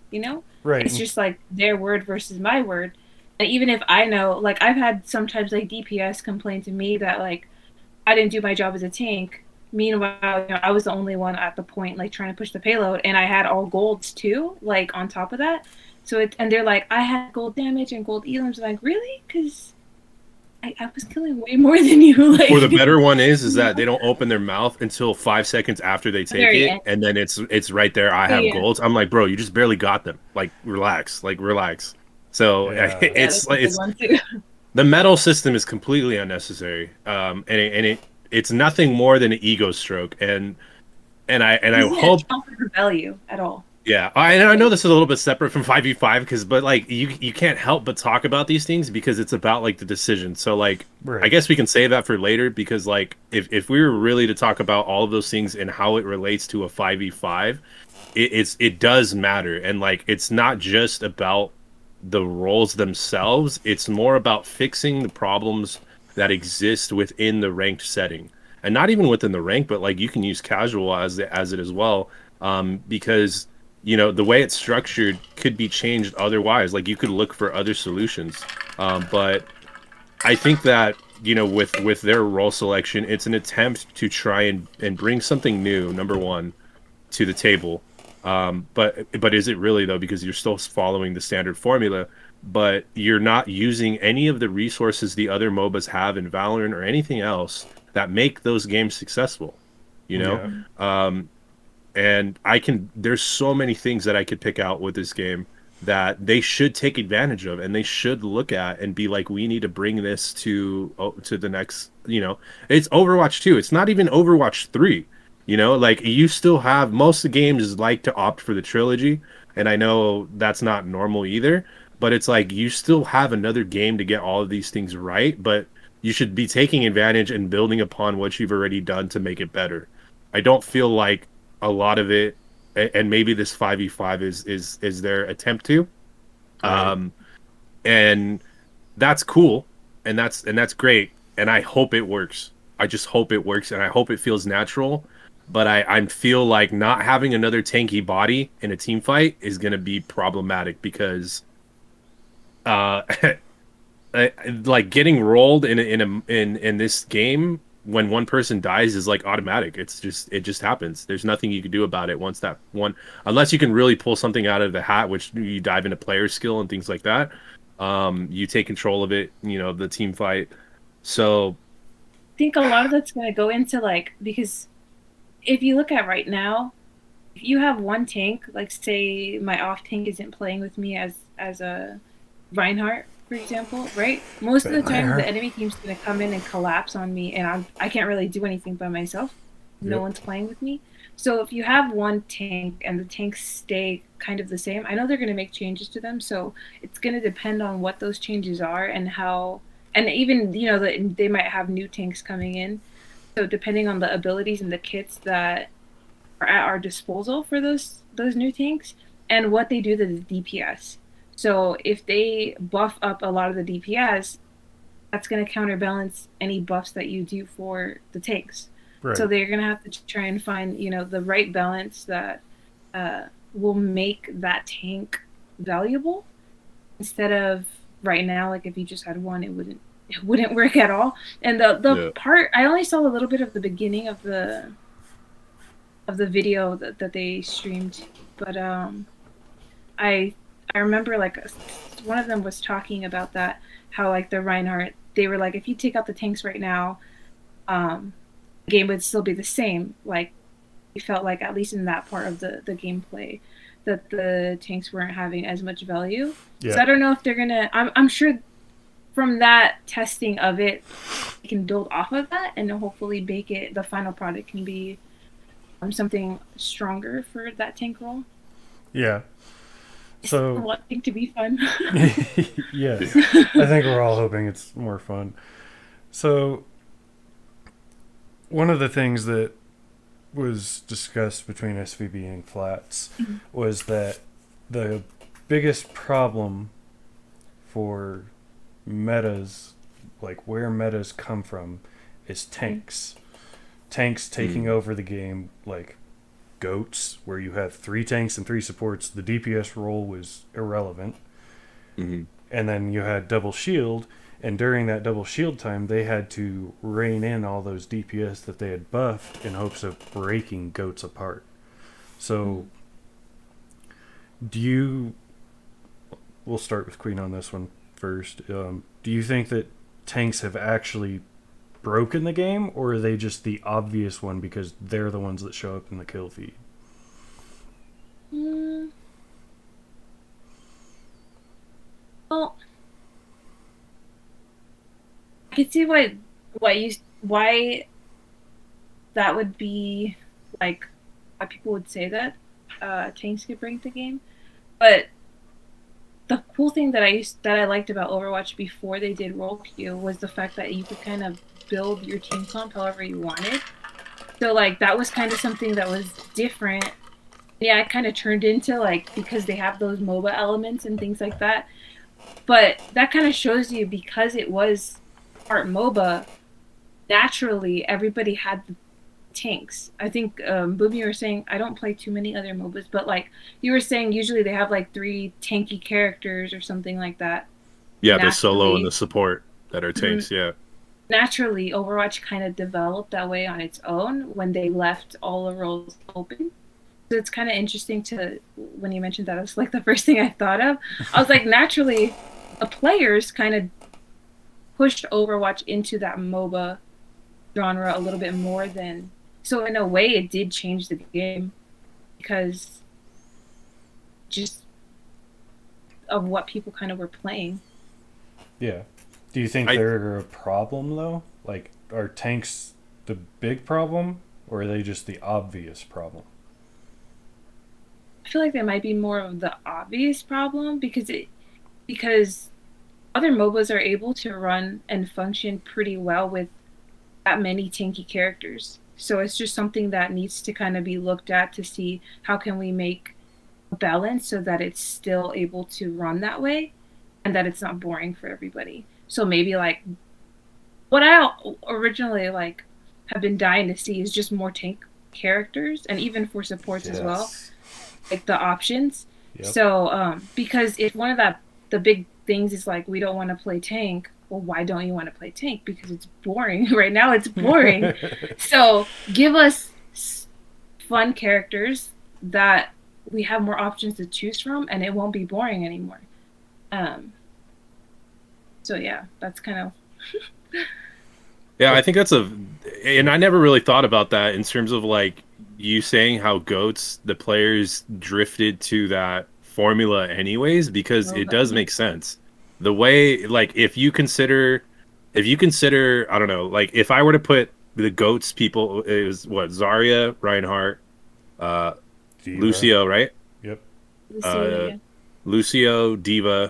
Right. It's just like their word versus my word. And even if I know, like, I've had sometimes like DPS complain to me that like I didn't do my job as a tank. Meanwhile, I was the only one at the point like trying to push the payload, and I had all golds too, like on top of that. So and they're like, I had gold damage and gold elims. I'm like, really? Because I was killing way more than you. Like, or the better one is that they don't open their mouth until 5 seconds after they take it, end. And then it's right there. I have golds. I'm like, bro, you just barely got them. Like, relax. So it's the medal system is completely unnecessary, and it's nothing more than an ego stroke, and I hope value at all. Yeah, I know this is a little bit separate from 5v5 but like you can't help but talk about these things because it's about like the decision. So like I guess we can save that for later, because like if we were really to talk about all of those things and how it relates to a 5v5, it does matter, and like it's not just about the roles themselves, it's more about fixing the problems that exist within the ranked setting, and not even within the rank, but like you can use casual as it as well, because the way it's structured could be changed otherwise. Like you could look for other solutions, but I think that, with their role selection, it's an attempt to try and bring something new, number one, to the table. But is it really though? Because you're still following the standard formula, but you're not using any of the resources the other MOBAs have in Valorant or anything else that make those games successful. You know, Yeah. and there's so many things that I could pick out with this game that they should take advantage of, and they should look at and be like, we need to bring this to the next, it's Overwatch 2. It's not even Overwatch 3. Like, you still have, most of the games like to opt for the trilogy, and I know that's not normal either, but it's like you still have another game to get all of these things right, but you should be taking advantage and building upon what you've already done to make it better. I don't feel like a lot of it, and maybe this 5v5 is their attempt to, Right. and that's cool, and that's great, and I hope it works. I just hope it works, and I hope it feels natural. But I feel like not having another tanky body in a team fight is going to be problematic, because uh like getting rolled in this game when one person dies is like automatic. It just happens. There's nothing you can do about it once that one, unless you can really pull something out of the hat, which you dive into player skill and things like that. You take control of it, the team fight. So I think a lot of that's going to go into like, because if you look at right now, if you have one tank, like say my off tank isn't playing with me as a Reinhardt, for example, right? Most of the time, the enemy team's going to come in and collapse on me, and I can't really do anything by myself. No Yep. one's playing with me. So if you have one tank and the tanks stay kind of the same, I know they're going to make changes to them. So it's going to depend on what those changes are and how, and even they might have new tanks coming in. So depending on the abilities and the kits that are at our disposal for those new tanks and what they do to the DPS. So if they buff up a lot of the DPS, that's going to counterbalance any buffs that you do for the tanks. Right. So they're going to have to try and find the right balance that will make that tank valuable, instead of right now, like if you just had one, it wouldn't work at all. And the part, I only saw a little bit of the beginning of the video that they streamed, but I remember like one of them was talking about that, how like the Reinhardt, they were like, if you take out the tanks right now, the game would still be the same. Like, we felt like, at least in that part of the gameplay, that the tanks weren't having as much value. Yeah. So I don't know if they're gonna. I'm sure from that testing of it, you can build off of that and hopefully make it, the final product can be something stronger for that tank role. Yeah. So wanting to be fun. yes, I think we're all hoping it's more fun. So one of the things that was discussed between SVB and Flats was that the biggest problem for metas, like where metas come from, is tanks. Tanks taking over the game, like goats, where you have 3 tanks and 3 supports. The DPS role was irrelevant. And then you had double shield, and during that double shield time, they had to rein in all those DPS that they had buffed in hopes of breaking goats apart. So we'll start with Queen on this one first. Do you think that tanks have actually broken the game, or are they just the obvious one because they're the ones that show up in the kill feed? Well, I could see why that would be, like, why people would say that tanks could break the game. But the cool thing that I liked about Overwatch before they did role queue was the fact that you could kind of build your team comp however you wanted. So like that was kind of something that was different. Yeah, it kind of turned into, like, because they have those MOBA elements and things like that. But that kind of shows you, because it was part MOBA, naturally everybody had the tanks. I think Boom, you were saying, I don't play too many other MOBAs, but like you were saying, usually they have like 3 tanky characters or something like that. Yeah, the solo and the support. that are tanks. Yeah. Naturally, Overwatch kind of developed that way on its own when they left all the roles open. So it's kind of interesting to, when you mentioned that, it's like the first thing I thought of. I was like, naturally, the players kind of pushed Overwatch into that MOBA genre a little bit more than. So in a way, it did change the game because just of what people kind of were playing. Yeah. Do you think they're a problem though? Like, are tanks the big problem, or are they just the obvious problem? I feel like they might be more of the obvious problem because other MOBAs are able to run and function pretty well with that many tanky characters. So it's just something that needs to kind of be looked at to see how can we make a balance so that it's still able to run that way and that it's not boring for everybody. So maybe like what I originally like have been dying to see is just more tank characters and even for supports as well, like the options. Yep. So because if one of the big things is like we don't want to play tank, well, why don't you want to play tank? Because it's boring. Right now it's boring. So give us fun characters that we have more options to choose from and it won't be boring anymore. So yeah, that's kind of yeah, I think that's and I never really thought about that in terms of like you saying how goats, the players drifted to that formula anyways, because it does make sense. The way, like, if you consider, I don't know, like if I were to put the goats people, it was what, Zarya, Reinhardt, Lucio, right? Yep. Lucio, Diva,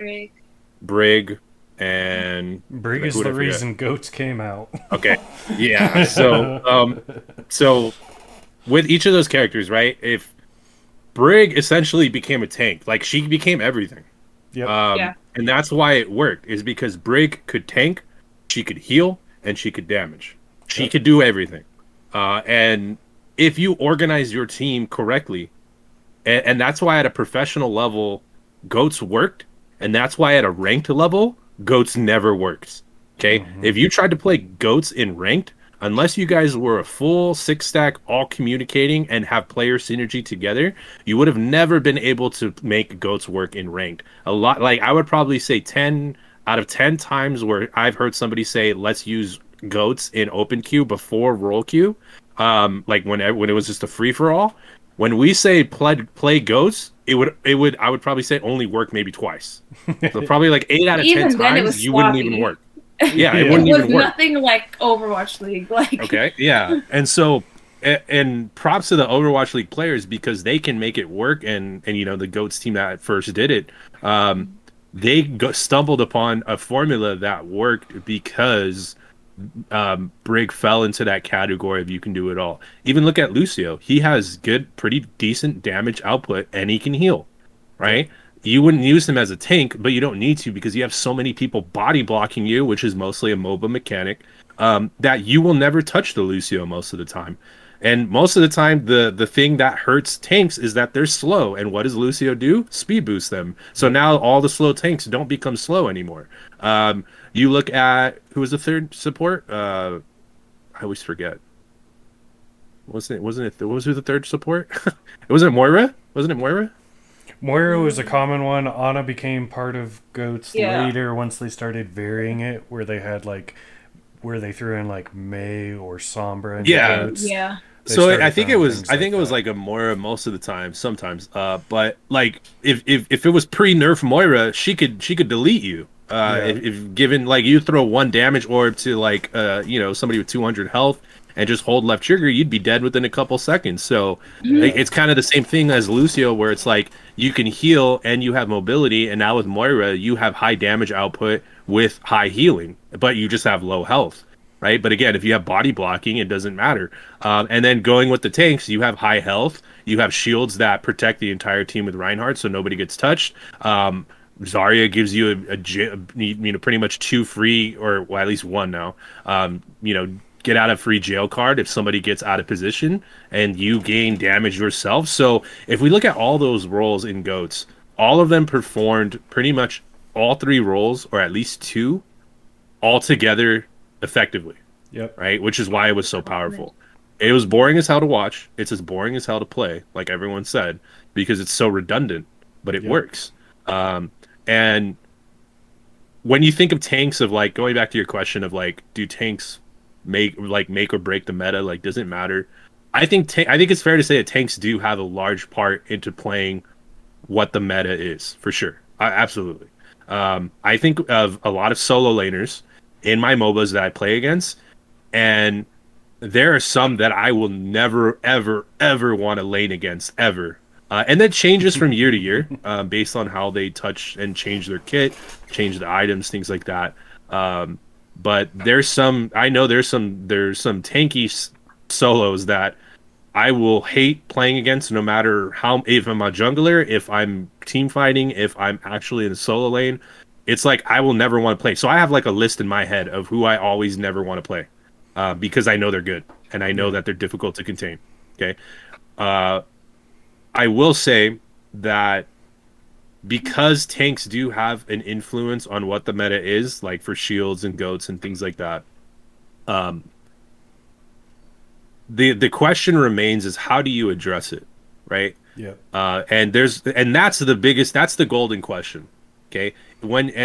Brig, and Brig is the reason goats came out. Okay, yeah. So with each of those characters, right? If Brig essentially became a tank, like she became everything. Yep. Yeah. And that's why it worked, is because Brig could tank, she could heal, and she could damage. She could do everything. And if you organize your team correctly, and that's why at a professional level, goats worked, and that's why at a ranked level, goats never worked. Okay? Mm-hmm. If you tried to play goats in ranked, unless you guys were a full 6-stack, all communicating and have player synergy together, you would have never been able to make goats work in ranked. A lot, like I would probably say 10 out of 10 times where I've heard somebody say, let's use goats in open queue before roll queue. Like when it was just a free for all. When we say play goats, it would I would probably say only work maybe twice. So probably like 8 out of 10 times you wouldn't even work. Yeah, it wouldn't even work. Nothing like Overwatch League. Like okay, yeah, and so and props to the Overwatch League players because they can make it work. And you know the Goats team that first did it, they stumbled upon a formula that worked because Brig fell into that category of you can do it all. Even look at Lucio; he has good, pretty decent damage output, and he can heal, right? You wouldn't use him as a tank, but you don't need to because you have so many people body blocking you, which is mostly a MOBA mechanic, that you will never touch the Lucio most of the time. And most of the time, the thing that hurts tanks is that they're slow. And what does Lucio do? Speed boost them. So now all the slow tanks don't become slow anymore. You look at, who was the third support? I always forget. Wasn't it? What was who the third support? Wasn't it Moira? Wasn't it Moira? Moira was a common one. Ana became part of Goats later once they started varying it, where they had where they threw in like May or Sombra and Goats. Yeah. So I think it was like a Moira most of the time, sometimes. But like if it was pre-nerf Moira, she could delete you. If given like you throw one damage orb to like somebody with 200 health and just hold left trigger, you'd be dead within a couple seconds. So it's kind of the same thing as Lucio, where it's like you can heal and you have mobility, and now with Moira, you have high damage output with high healing, but you just have low health, right? But again, if you have body blocking, it doesn't matter. And then going with the tanks, you have high health, you have shields that protect the entire team with Reinhardt, so nobody gets touched. Zarya gives you pretty much 2 free, or well, at least 1 now. Get out of free jail card if somebody gets out of position, and you gain damage yourself. So if we look at all those roles in Goats, all of them performed pretty much all 3 roles, or at least 2, all together effectively. Yep. Right? Which is why it was so powerful. It was boring as hell to watch. It's as boring as hell to play, like everyone said, because it's so redundant, but it works. And when you think of tanks, of like going back to your question of like, do tanks make or break the meta? Like, does it matter? I think it's fair to say that tanks do have a large part into playing what the meta is, for sure. Absolutely. I think of a lot of solo laners in my MOBAs that I play against, and there are some that I will never, ever, ever want to lane against, ever. And that changes from year to year, based on how they touch and change their kit, change the items, things like that. But there's some tanky solos that I will hate playing against, no matter how, if I'm a jungler, if I'm team fighting, if I'm actually in a solo lane. It's like I will never want to play. So I have like a list in my head of who I always never want to play. Because I know they're good and I know that they're difficult to contain. Okay. I will say that because tanks do have an influence on what the meta is, like for shields and goats and things like that, the question remains is, how do you address it? Right. Yeah. And that's the golden question. Okay.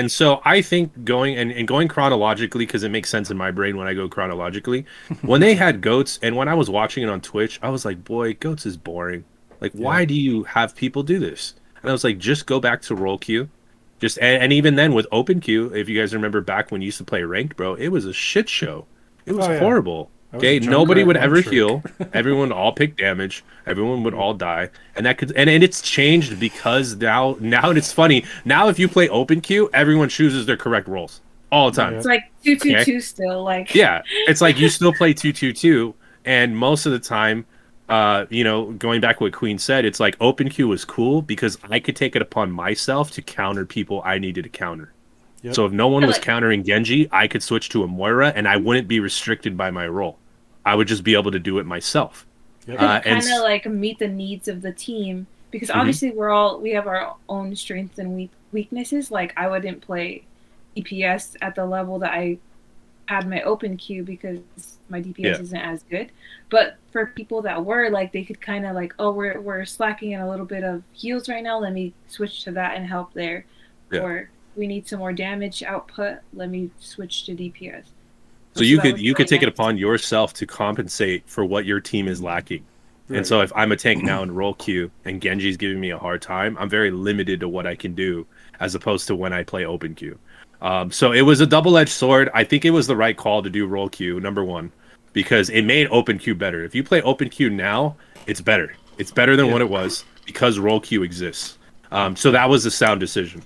So I think going chronologically, because it makes sense in my brain when I go chronologically, when they had goats and when I was watching it on Twitch, I was like, boy, goats is boring. Like, why do you have people do this? And I was like, just go back to roll queue. And even then with open queue, if you guys remember back when you used to play ranked, bro, it was a shit show. It was horrible. Okay, nobody would ever heal. Everyone would all pick damage. Everyone would all die, and it's changed because now it's funny. Now if you play open queue, everyone chooses their correct roles all the time. It's like 2-2-2 still. Like it's like you still play 2-2-2, and most of the time, going back to what Queen said, it's like open queue was cool because I could take it upon myself to counter people I needed to counter. Yep. So if no one was countering Genji, I could switch to a Moira, and I wouldn't be restricted by my role. I would just be able to do it myself. Yep. Kind of like meet the needs of the team, because obviously we have our own strengths and weaknesses. Like I wouldn't play DPS at the level that I had my open queue because my DPS isn't as good. But for people that were, like, they could kind of like, oh, we're slacking in a little bit of heals right now. Let me switch to that and help there. Yeah. Or we need some more damage output. Let me switch to DPS. So you could take it upon yourself to compensate for what your team is lacking. Right. And so if I'm a tank now in roll queue and Genji's giving me a hard time, I'm very limited to what I can do as opposed to when I play open queue. So it was a double-edged sword. I think it was the right call to do roll queue, number one, because it made open queue better. If you play open queue now, it's better. It's better than what it was because roll queue exists. So that was a sound decision.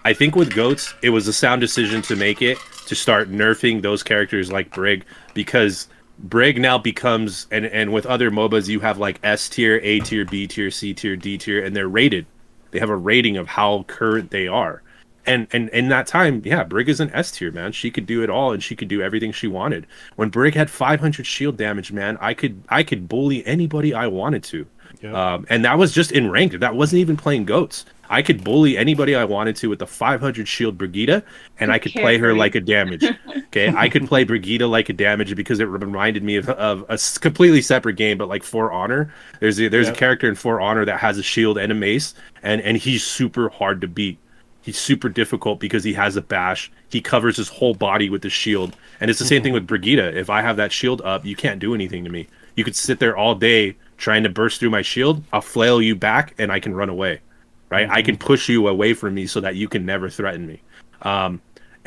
I think with goats, it was a sound decision to make it, to start nerfing those characters like Brig, because Brig now becomes, and with other MOBAs, you have like S tier, A tier, B tier, C tier, D tier, and they're rated. They have a rating of how current they are. And in that time, Brig is an S tier, man. She could do it all, and she could do everything she wanted. When Brig had 500 shield damage, man, I could bully anybody I wanted to. Yep. And that was just in ranked. That wasn't even playing goats. I could bully anybody I wanted to with the 500 shield Brigitte, and I could play her like a damage. Okay, I could play Brigitte like a damage because it reminded me of a completely separate game, but like For Honor. There's a character in For Honor that has a shield and a mace, and he's super hard to beat. He's super difficult because he has a bash. He covers his whole body with the shield, and it's the same thing with Brigitte. If I have that shield up, you can't do anything to me. You could sit there all day trying to burst through my shield. I'll flail you back, and I can run away. Right, I can push you away from me so that you can never threaten me. And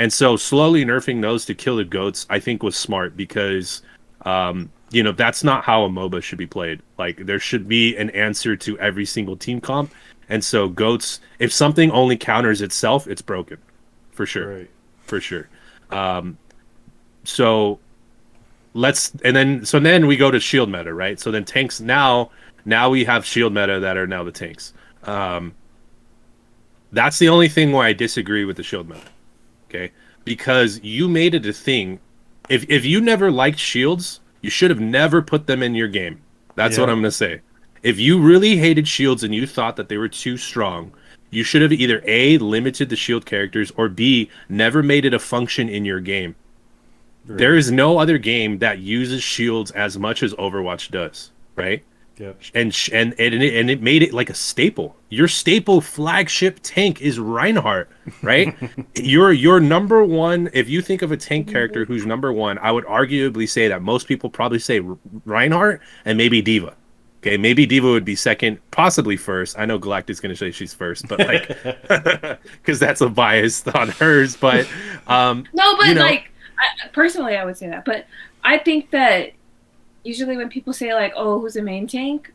so slowly nerfing those to kill the goats, I think, was smart because, that's not how a MOBA should be played. Like, there should be an answer to every single team comp. And so goats, if something only counters itself, it's broken, for sure, for sure. So then we go to shield meta, right? So then tanks now we have shield meta that are now the tanks. That's the only thing where I disagree with the shield meta, okay? Because you made it a thing. If you never liked shields, you should have never put them in your game. That's what I'm going to say. If you really hated shields and you thought that they were too strong, you should have either A, limited the shield characters, or B, never made it a function in your game. Right. There is no other game that uses shields as much as Overwatch does, right? Yep. And it made it like a staple. Your staple flagship tank is Reinhardt, right? Your number one. If you think of a tank character who's number one, I would arguably say that most people probably say Reinhardt and maybe Diva. Okay, maybe Diva would be second, possibly first. I know Galactic's going to say she's first, but like, because that's a bias on hers. But No, but you know, like personally, I would say that. But I think that usually when people say like, "Oh, who's a main tank?"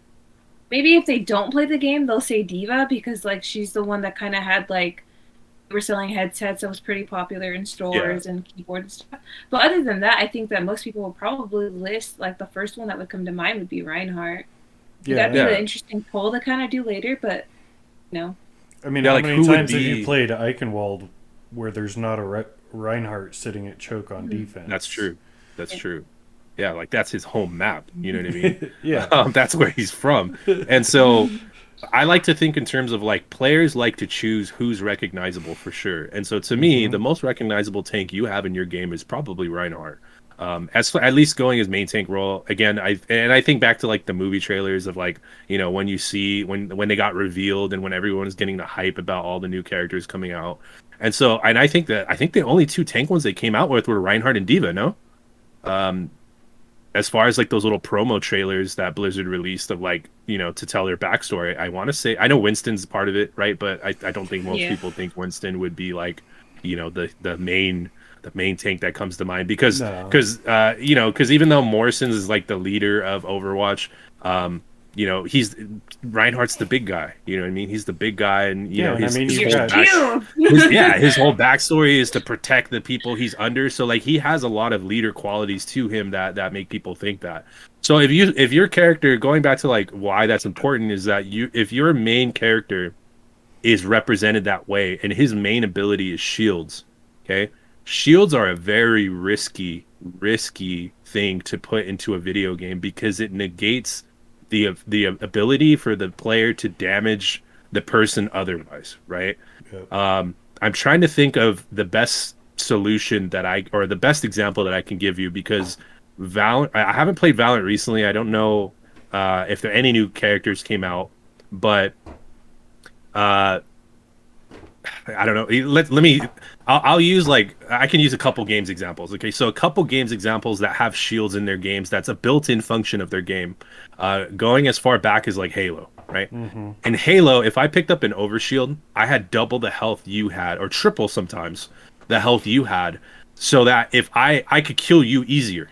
Maybe if they don't play the game, they'll say Diva because like she's the one that kind of had like we're selling headsets that was pretty popular in stores and keyboard and stuff. But other than that, I think that most people will probably list like the first one that would come to mind would be Reinhardt. That'd be an interesting poll to kind of do later, but you know. I mean, how many times have you played Eichenwald where there's not a Reinhardt sitting at choke on defense? That's true. That's true. Yeah, like that's his home map. You know what I mean? Yeah. That's where he's from. And so I like to think in terms of like players like to choose who's recognizable for sure. And so to me, the most recognizable tank you have in your game is probably Reinhardt. As at least going as main tank role again. I think back to like the movie trailers of like, you know, when you see when they got revealed and when everyone was getting the hype about all the new characters coming out. And so I think the only two tank ones they came out with were Reinhardt and Diva. No, as far as like those little promo trailers that Blizzard released of like, you know, to tell their backstory, I want to say I know Winston's part of it, right? But I don't think most people think Winston would be like, you know, the main tank that comes to mind because you know, because even though Morrison's is like the leader of Overwatch, you know, Reinhardt's the big guy. You know what I mean? He's the big guy, and you know his whole backstory is to protect the people he's under. So like he has a lot of leader qualities to him that make people think that. So if your character, going back to like why that's important, is that if your main character is represented that way and his main ability is shields, okay? Shields are a very risky thing to put into a video game because it negates the ability for the player to damage the person otherwise, right? Yep. I'm trying to think of the best solution or the best example that I can give you because I haven't played Valorant recently. I don't know if there any new characters came out, but I don't know. I'll use I can use a couple games examples. Okay, so a couple games examples that have shields in their games. That's a built-in function of their game. Going as far back as like Halo, right? Mm-hmm. In Halo, if I picked up an overshield, I had double the health you had, or triple sometimes the health you had, so that if I could kill you easier.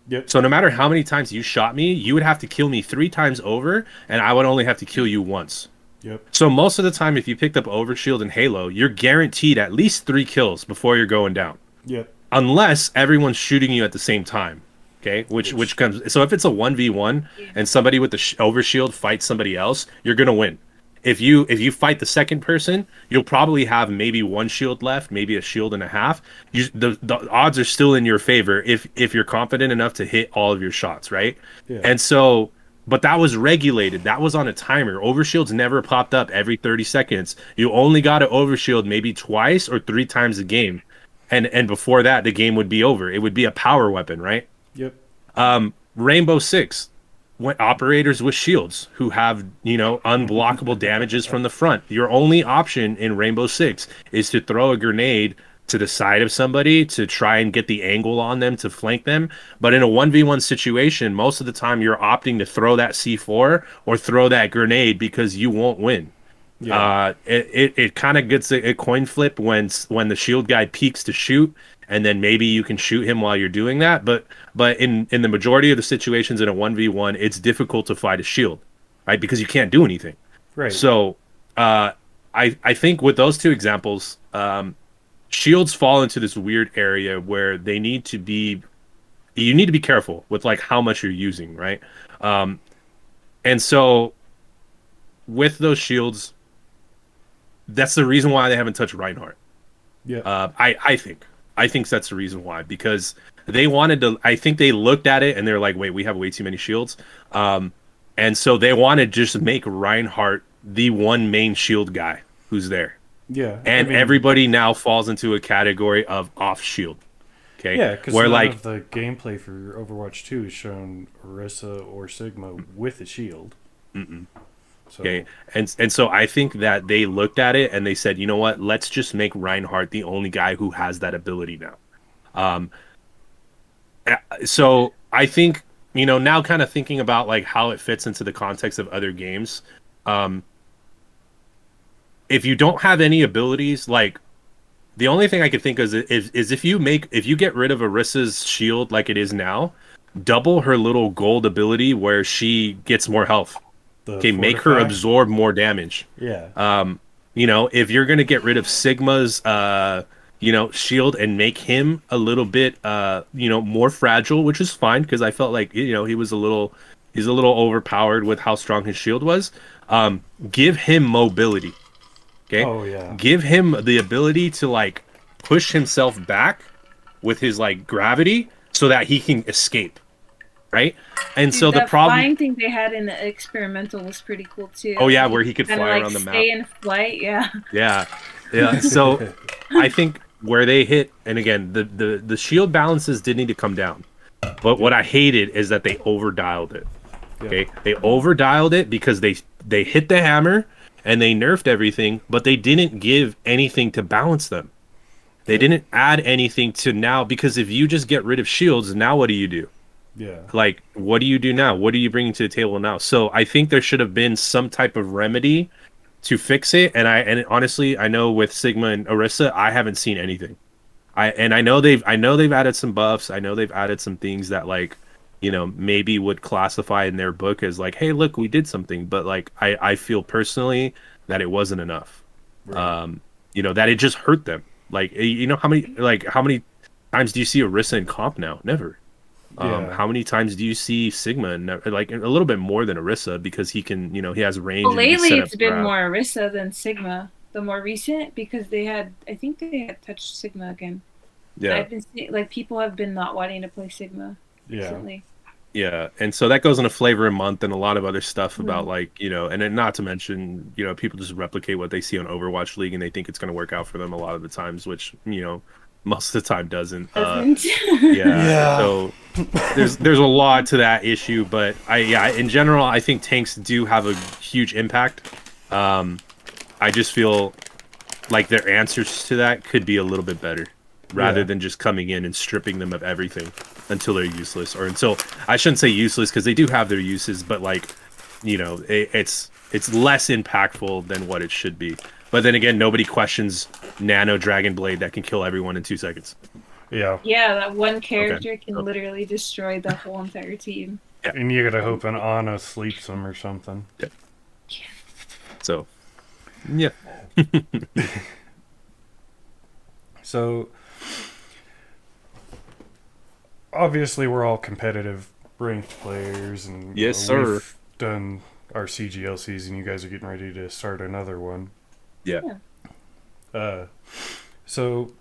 Yep. So no matter how many times you shot me, you would have to kill me 3 times over, and I would only have to kill you once. Yep. So most of the time, if you picked up Overshield in Halo, you're guaranteed at least 3 kills before you're going down. Yep. Unless everyone's shooting you at the same time. Okay. Which comes. So if it's a 1v1 and somebody with the Overshield fights somebody else, you're gonna win. If you fight the second person, you'll probably have maybe 1 shield left, maybe a shield and a half. The odds are still in your favor if you're confident enough to hit all of your shots, right? Yeah. And so. But that was regulated. That was on a timer. Overshields never popped up every 30 seconds. You only got to overshield maybe twice or 3 times a game. And before that, the game would be over. It would be a power weapon, right? Yep. Rainbow Six, operators with shields who have, you know, unblockable damages from the front. Your only option in Rainbow Six is to throw a grenade to the side of somebody to try and get the angle on them to flank them. But in a 1v1 situation, most of the time you're opting to throw that C4 or throw that grenade because you won't win. Yeah. It kind of gets a coin flip when the shield guy peeks to shoot, and then maybe you can shoot him while you're doing that. But in the majority of the situations in a 1v1, it's difficult to fight a shield, right? Because you can't do anything. Right. So I think with those two examples, shields fall into this weird area where you need to be careful with like how much you're using, right? And so with those shields, that's the reason why they haven't touched Reinhardt. Yeah. I think that's the reason why, because they wanted to. I think they looked at it and they're like, wait, we have way too many shields, and so they want to just make Reinhardt the one main shield guy who's there. Yeah, and everybody now falls into a category of off shield. Okay, Yeah, because where none like of the gameplay for Overwatch 2 is shown Orisa or Sigma with a shield. mm-mm. So, Okay, and so I think that they looked at it and they said, you know what, let's just make Reinhardt the only guy who has that ability now. Um, so I think, now kind of thinking about like how it fits into the context of other games. Um, if you don't have any abilities, like the only thing I could think of is if you get rid of Orissa's shield like it is now, double her little gold ability where she gets more health. the Okay, make her Fortify? absorb more damage. Yeah. If you're gonna get rid of Sigma's shield and make him a little bit more fragile, which is fine because I felt like he's a little overpowered with how strong his shield was. Give him mobility. Okay. Oh, yeah. Give him the ability to like push himself back with his like gravity so that he can escape. Right? And Dude, so the that problem flying thing they had in the experimental was pretty cool too. Oh yeah, where he could kind of fly like around the map. stay in flight, yeah. Yeah. Yeah. So I think where they hit, and again, the shield balances did need to come down. But what I hated is that they overdialed it. Okay? They overdialed it because they hit the hammer and they nerfed everything, but they didn't give anything to balance them. They didn't add anything to now, because if you just get rid of shields, now what do you do? Yeah. Like, what do you do now? What are you bringing to the table now? So I think there should have been some type of remedy to fix it. And honestly, I know with Sigma and Orisa, I haven't seen anything. I know they've added some buffs. I know they've added some things that like, maybe would classify in their book as like, hey, look, we did something. But like, I feel personally that it wasn't enough. Right. That it just hurt them. Like, how many times do you see Orisa in comp now? Never. Yeah. How many times do you see Sigma and like a little bit more than Orisa because he can, he has range. Well, And he can lately set it's up been grab. more Orisa than Sigma, the more recent, because I think they had touched Sigma again. Yeah, I've been seeing, like, people have been not wanting to play Sigma Yeah. recently. yeah, and so that goes into flavor a month and a lot of other stuff about like and then not to mention people just replicate what they see on Overwatch League and they think it's going to work out for them a lot of the times, which most of the time doesn't. Doesn't. Yeah. So there's a lot to that issue, but in general I think tanks do have a huge impact. I just feel like their answers to that could be a little bit better rather than just coming in and stripping them of everything until they're useless, or until, I shouldn't say useless because they do have their uses, but like it's less impactful than what it should be. But then again, nobody questions Nano Dragon Blade that can kill everyone in 2 seconds. Yeah. Yeah, that one character can literally destroy the whole entire team. Yeah. And you gotta hope an Ana sleeps him or something. Yeah. So, yeah. So, obviously, we're all competitive ranked players, and Yes, sir. we've done our CGLCs, and you guys are getting ready to start another one. Yeah. So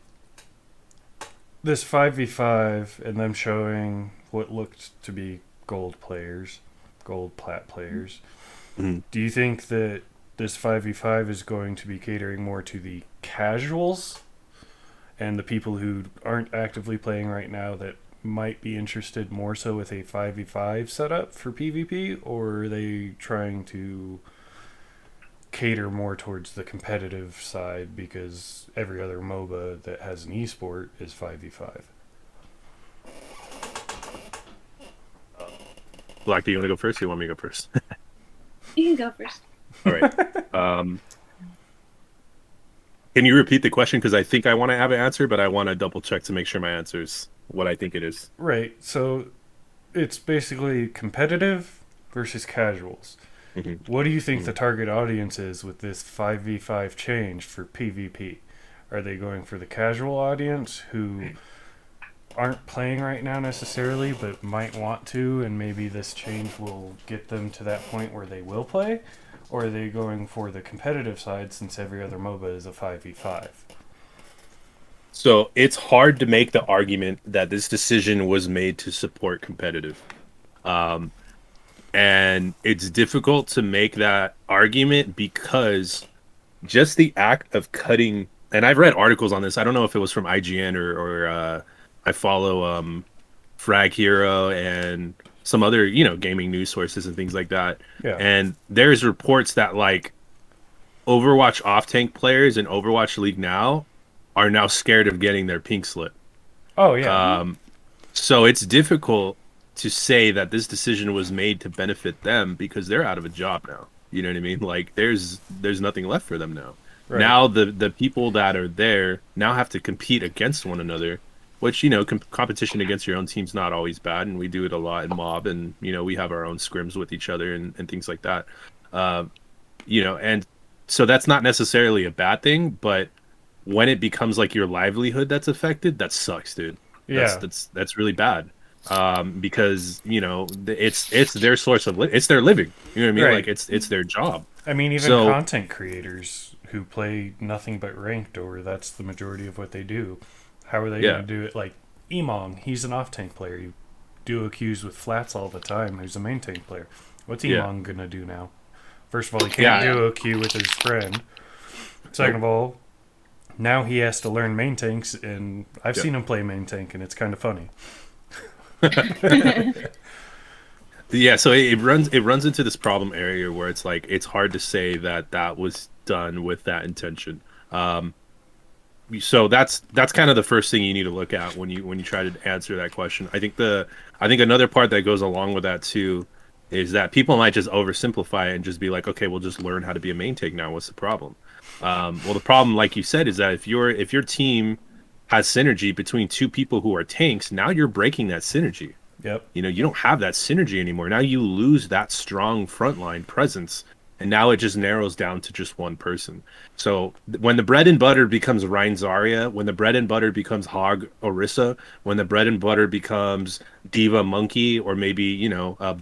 this 5v5 and them showing what looked to be gold plat players. Mm-hmm. Do you think that this 5v5 is going to be catering more to the casuals and the people who aren't actively playing right now that might be interested more so with a 5v5 setup for PvP, or are they trying to cater more towards the competitive side because every other MOBA that has an esport is 5v5? Black, do you want to go first or you want me to go first? You can go first. All right. Can you repeat the question? Because I think I want to have an answer, but I want to double check to make sure my answer is what I think it is. Right, so it's basically competitive versus casuals. Mm-hmm. What do you think the target audience is with this 5v5 change for PvP? Are they going for the casual audience who aren't playing right now necessarily but might want to, and maybe this change will get them to that point where they will play? Or are they going for the competitive side since every other MOBA is a 5v5? So it's hard to make the argument that this decision was made to support competitive. And it's difficult to make that argument because just the act of cutting, and I've read articles on this, I don't know if it was from IGN or I follow Frag Hero and some other, gaming news sources and things like that. Yeah. And there's reports that like Overwatch off tank players in Overwatch League now are now scared of getting their pink slip. Oh yeah. So it's difficult to say that this decision was made to benefit them because they're out of a job now. You know what I mean? Like there's nothing left for them now. Right. Now the people that are there now have to compete against one another, which competition against your own team's not always bad, and we do it a lot in mob, and we have our own scrims with each other and things like that. And so that's not necessarily a bad thing, but when it becomes like your livelihood that's affected, that sucks, dude. Yeah. That's really bad. Because it's their source of it's their living. You know what I mean? Right. Like it's their job. I mean, even So- content creators who play nothing but ranked, or that's the majority of what they do. How are they Yeah. going to do it? Like Emong, he's an off tank player. You duo queues with flats all the time. Who's a main tank player? What's Yeah. Emong gonna do now? First of all, he can't Yeah. duo queue with his friend. Second of all, now he has to learn main tanks, and I've seen him play main tank, and it's kind of funny. Yeah, so it runs into this problem area where it's like it's hard to say that was done with that intention. So that's kind of the first thing you need to look at when you try to answer that question. I think another part that goes along with that too is that people might just oversimplify it and just be like, okay, we'll just learn how to be a main tank now. What's the problem? Well, the problem, like you said, is that if your team has synergy between two people who are tanks, now you're breaking that synergy. Yep. You don't have that synergy anymore. Now you lose that strong frontline presence, and now it just narrows down to just one person. So when the bread and butter becomes Rein Zarya, when the bread and butter becomes Hog Orisa, when the bread and butter becomes Diva Monkey, or maybe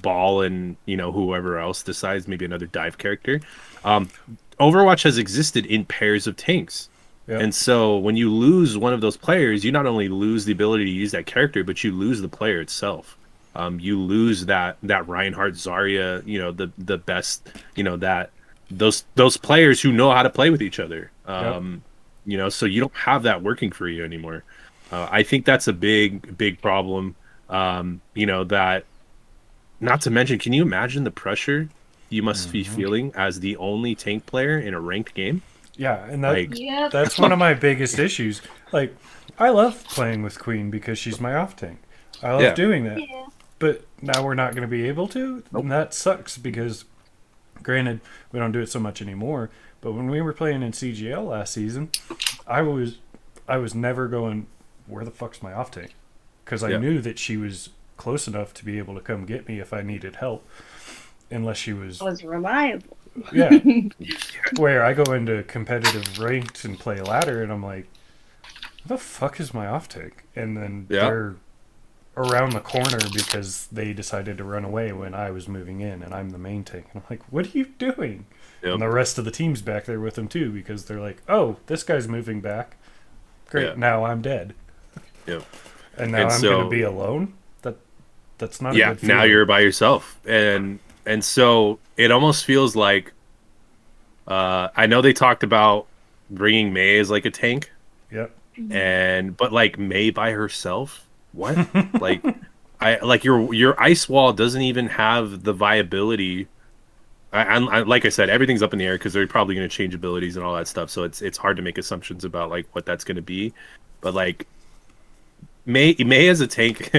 Ball and whoever else decides, maybe another dive character. Overwatch has existed in pairs of tanks. Yep. And so when you lose one of those players, you not only lose the ability to use that character, but you lose the player itself. You lose that Reinhardt, Zarya, the best, that those players who know how to play with each other. So you don't have that working for you anymore. I think that's a big problem. That, not to mention, can you imagine the pressure you must be feeling as the only tank player in a ranked game? Yeah, and that Yep. that's one of my biggest issues. Like, I love playing with Queen because she's my off tank. I love doing that. Yeah. But now we're not going to be able to? Nope. And that sucks because, granted, we don't do it so much anymore, but when we were playing in CGL last season, I was never going, where the fuck's my off tank? Because I knew that she was close enough to be able to come get me if I needed help. Unless she was reliable. Yeah. Where I go into competitive ranked and play ladder, and I'm like, what the fuck is my off tank? And then they're around the corner because they decided to run away when I was moving in, and I'm the main tank. And I'm like, what are you doing? Yep. And the rest of the team's back there with them too, because they're like, oh, this guy's moving back. Great, now I'm dead. Yep. And now I'm going to be alone? That's not a good feeling. Now you're by yourself. And so it almost feels like I know they talked about bringing Mei as like a tank. Yep. But like Mei by herself? What? Your ice wall doesn't even have the viability. I like I said, everything's up in the air because they're probably going to change abilities and all that stuff. So it's hard to make assumptions about like what that's going to be. But like Mei as a tank,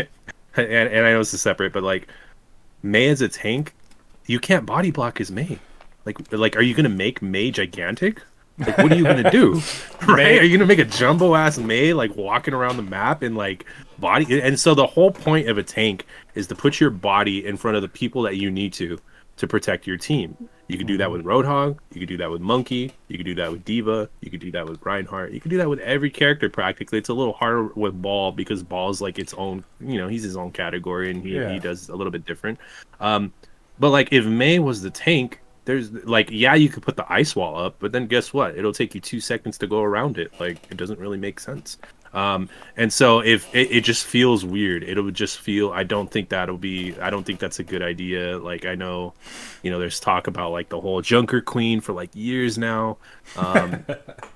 and I know this is separate, but like Mei as a tank, you can't body block as Mei. Like are you going to make Mei gigantic? Like, what are you gonna do? Right? Are you gonna make a jumbo ass Mei like walking around the map and like body? And so the whole point of a tank is to put your body in front of the people that you need to protect your team. You could do that with Roadhog. You could do that with Monkey. You could do that with Diva. You could do that with Reinhardt. You could do that with every character practically. It's a little harder with Ball because Ball's like its own. He's his own category and he does a little bit different. But like if Mei was the tank. There's like, you could put the ice wall up, but then guess what? It'll take you 2 seconds to go around it. Like, it doesn't really make sense. And so if it just feels weird, it'll just feel, I don't think that's a good idea. Like, I know, there's talk about like the whole Junker Queen for like years now.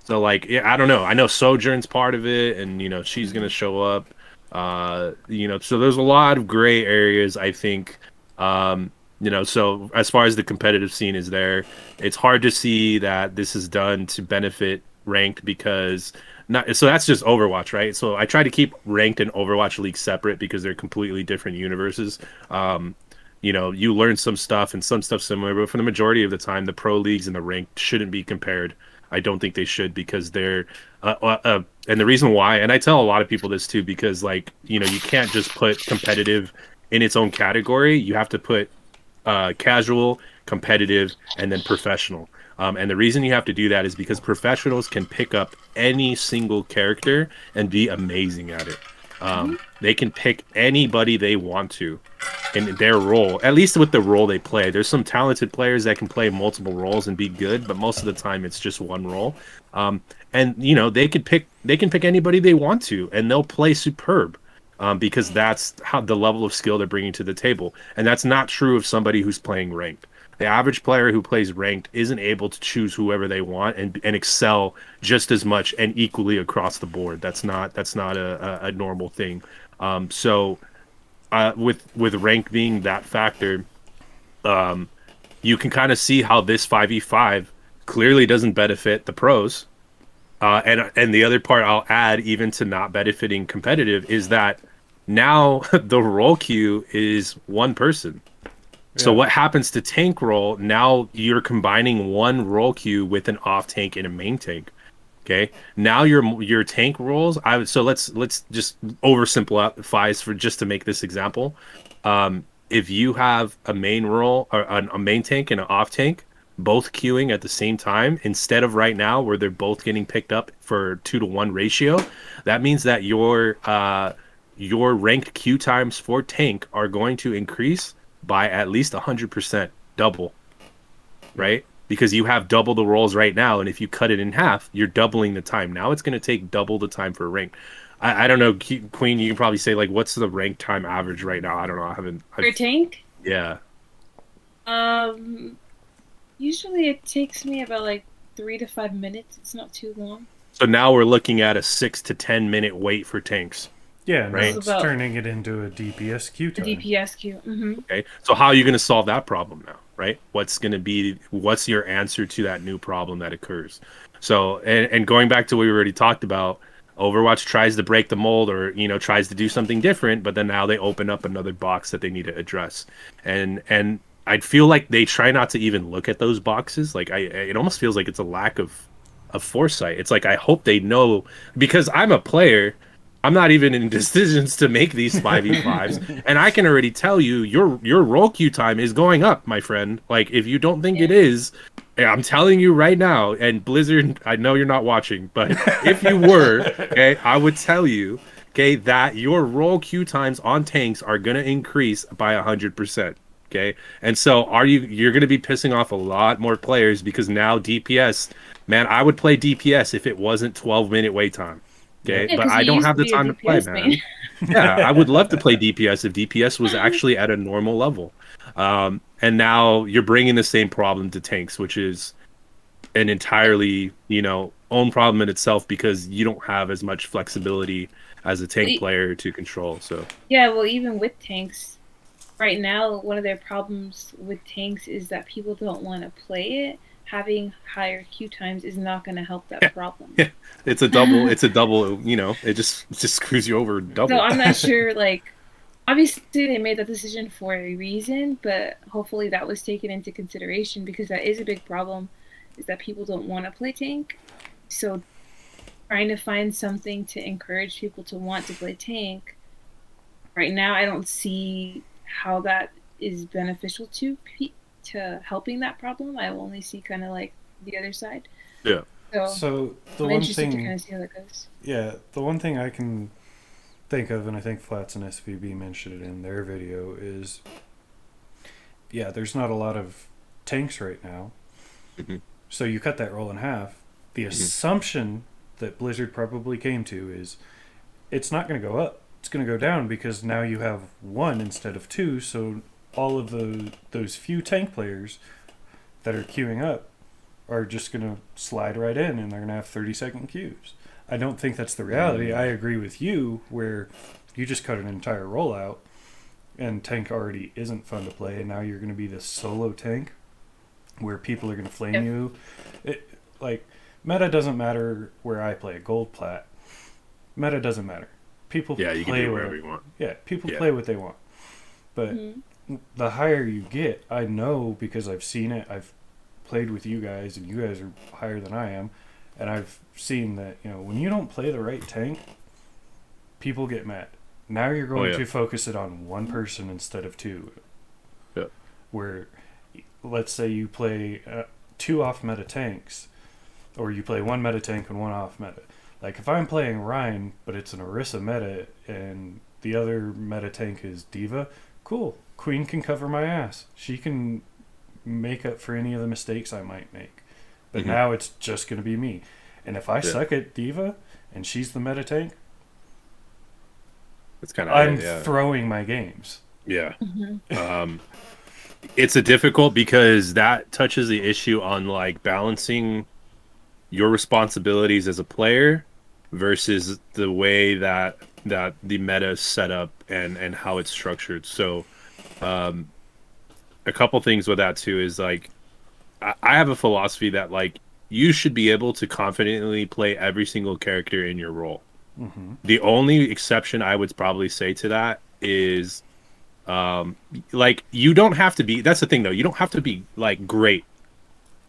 So like, I don't know. I know Sojourn's part of it and, she's going to show up. So there's a lot of gray areas, I think. So as far as the competitive scene is there, it's hard to see that this is done to benefit ranked because not so that's just Overwatch, right? So I try to keep ranked and Overwatch League separate because they're completely different universes. You learn some stuff and some stuff similar, but for the majority of the time, the pro leagues and the ranked shouldn't be compared. I don't think they should because and the reason why, and I tell a lot of people this too, because you can't just put competitive in its own category. You have to put casual, competitive, and then professional. And the reason you have to do that is because professionals can pick up any single character and be amazing at it. They can pick anybody they want to in their role, at least with the role they play. There's some talented players that can play multiple roles and be good, but most of the time it's just one role. And they can pick anybody they want to, and they'll play superb. Because that's how the level of skill they're bringing to the table. And that's not true of somebody who's playing ranked. The average player who plays ranked isn't able to choose whoever they want and excel just as much and equally across the board. That's not a normal thing. With rank being that factor, you can kind of see how this 5v5 clearly doesn't benefit the pros. And the other part I'll add, even to not benefiting competitive, is that now the role queue is one person. Yeah. So what happens to tank role? Now you're combining one role queue with an off tank and a main tank. Okay. Now your tank roles. So let's just oversimplify for just to make this example. If you have a main role or a main tank and an off tank, both queuing at the same time, instead of right now where they're both getting picked up for 2-to-1 ratio, that means that your ranked queue times for tank are going to increase by at least 100%, double, right? Because you have double the roles right now, and if you cut it in half, you're doubling the time. Now it's going to take double the time for ranked. I don't know, Queen, you can probably say, what's the ranked time average right now? I don't know. For tank? Yeah. Usually it takes me about 3 to 5 minutes. It's not too long. So now we're looking at a 6 to 10 minute wait for tanks. Yeah, right. It's turning it into a DPS queue time. A DPS queue. Mm-hmm. Okay. So how are you going to solve that problem now, right? What's your answer to that new problem that occurs? So, and going back to what we already talked about, Overwatch tries to break the mold or, tries to do something different, but then now they open up another box that they need to address. And I feel like they try not to even look at those boxes. It almost feels like it's a lack of foresight. It's I hope they know, because I'm a player. I'm not even in decisions to make these 5v5s, and I can already tell you your role queue time is going up, my friend. If you don't think it is, I'm telling you right now. And Blizzard, I know you're not watching, but if you were, okay, I would tell you, okay, that your role queue times on tanks are gonna increase by 100%. Okay, and so you're going to be pissing off a lot more players, because now DPS, man, I would play DPS if it wasn't 12-minute wait time. Okay, yeah, but I don't have the time to play, man. Yeah, I would love to play DPS if DPS was actually at a normal level. And now you're bringing the same problem to tanks, which is an entirely, own problem in itself, because you don't have as much flexibility as a tank player to control. So yeah, well, even with tanks, right now, one of their problems with tanks is that people don't want to play it. Having higher queue times is not going to help that problem. Yeah, it's a double. It just screws you over double. So I'm not sure. Obviously, they made that decision for a reason, but hopefully that was taken into consideration, because that is a big problem. Is that people don't want to play tank. So trying to find something to encourage people to want to play tank. Right now, I don't see how that is beneficial to helping that problem. I only see kind of the other side. Yeah. So I'm interested to kind of see how that goes. Yeah, the one thing I can think of, and I think Flats and SVB mentioned it in their video, is there's not a lot of tanks right now. Mm-hmm. So you cut that roll in half. The assumption that Blizzard probably came to is it's not going to go up. It's going to go down, because now you have one instead of two, so all of those few tank players that are queuing up are just going to slide right in, and they're going to have 30-second queues. I don't think that's the reality. I agree with you, where you just cut an entire rollout, and tank already isn't fun to play, and now you're going to be this solo tank where people are going to flame you. Like, meta doesn't matter where I play, gold, plat. Meta doesn't matter. People you can do whatever you want. Yeah, people play what they want. But the higher you get, I know because I've seen it. I've played with you guys, and you guys are higher than I am, and I've seen that, you know, when you don't play the right tank, people get mad. Now you're going to focus it on one person instead of two. Yeah. Where, let's say you play 2 off meta tanks, or you play 1 meta tank and 1 off meta. Like, if I'm playing Rhine, but it's an Orisa meta, and the other meta tank is Diva, cool. Queen can cover my ass. She can make up for any of the mistakes I might make. But now it's just going to be me. And if I suck at Diva, and she's the meta tank, it's kind of I'm throwing my games. Yeah. It's a difficult, because that touches the issue on like balancing your responsibilities as a player versus the way that the meta is set up and how it's structured. So a couple things with that too is like, I have a philosophy that like you should be able to confidently play every single character in your role. The only exception I would probably say to that is like, you don't have to be, that's the thing though, you don't have to be like great.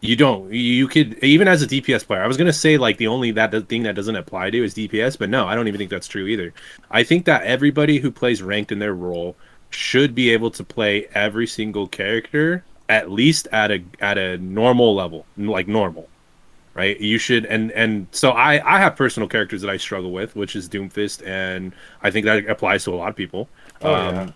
You could, even as a DPS player, I was going to say like the only thing that doesn't apply to is DPS, but no, I don't even think that's true either. I think that everybody who plays ranked in their role should be able to play every single character at least at a normal level, like normal. Right, you should, and so I have personal characters that I struggle with, which is Doomfist, and I think that applies to a lot of people.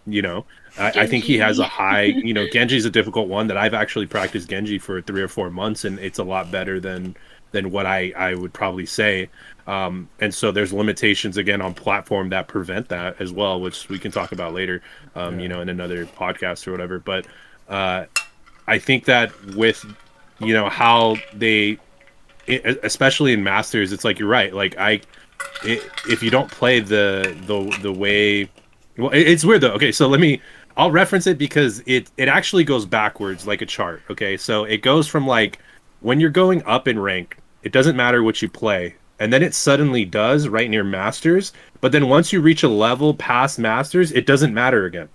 You know, I think he has a high, you know, Genji's a difficult one that I've actually practiced Genji for 3 or 4 months, and it's a lot better than what I would probably say. And so there's limitations again on platform that prevent that as well, which we can talk about later, you know, in another podcast or whatever. But I think that with, you know, how they, especially in Masters, it's like, you're right. Like if you don't play the way, well, it's weird though. Okay, so I'll reference it because it actually goes backwards like a chart. Okay, so it goes from like when you're going up in rank, it doesn't matter what you play, and then it suddenly does right near Masters. But then once you reach a level past Masters, it doesn't matter again.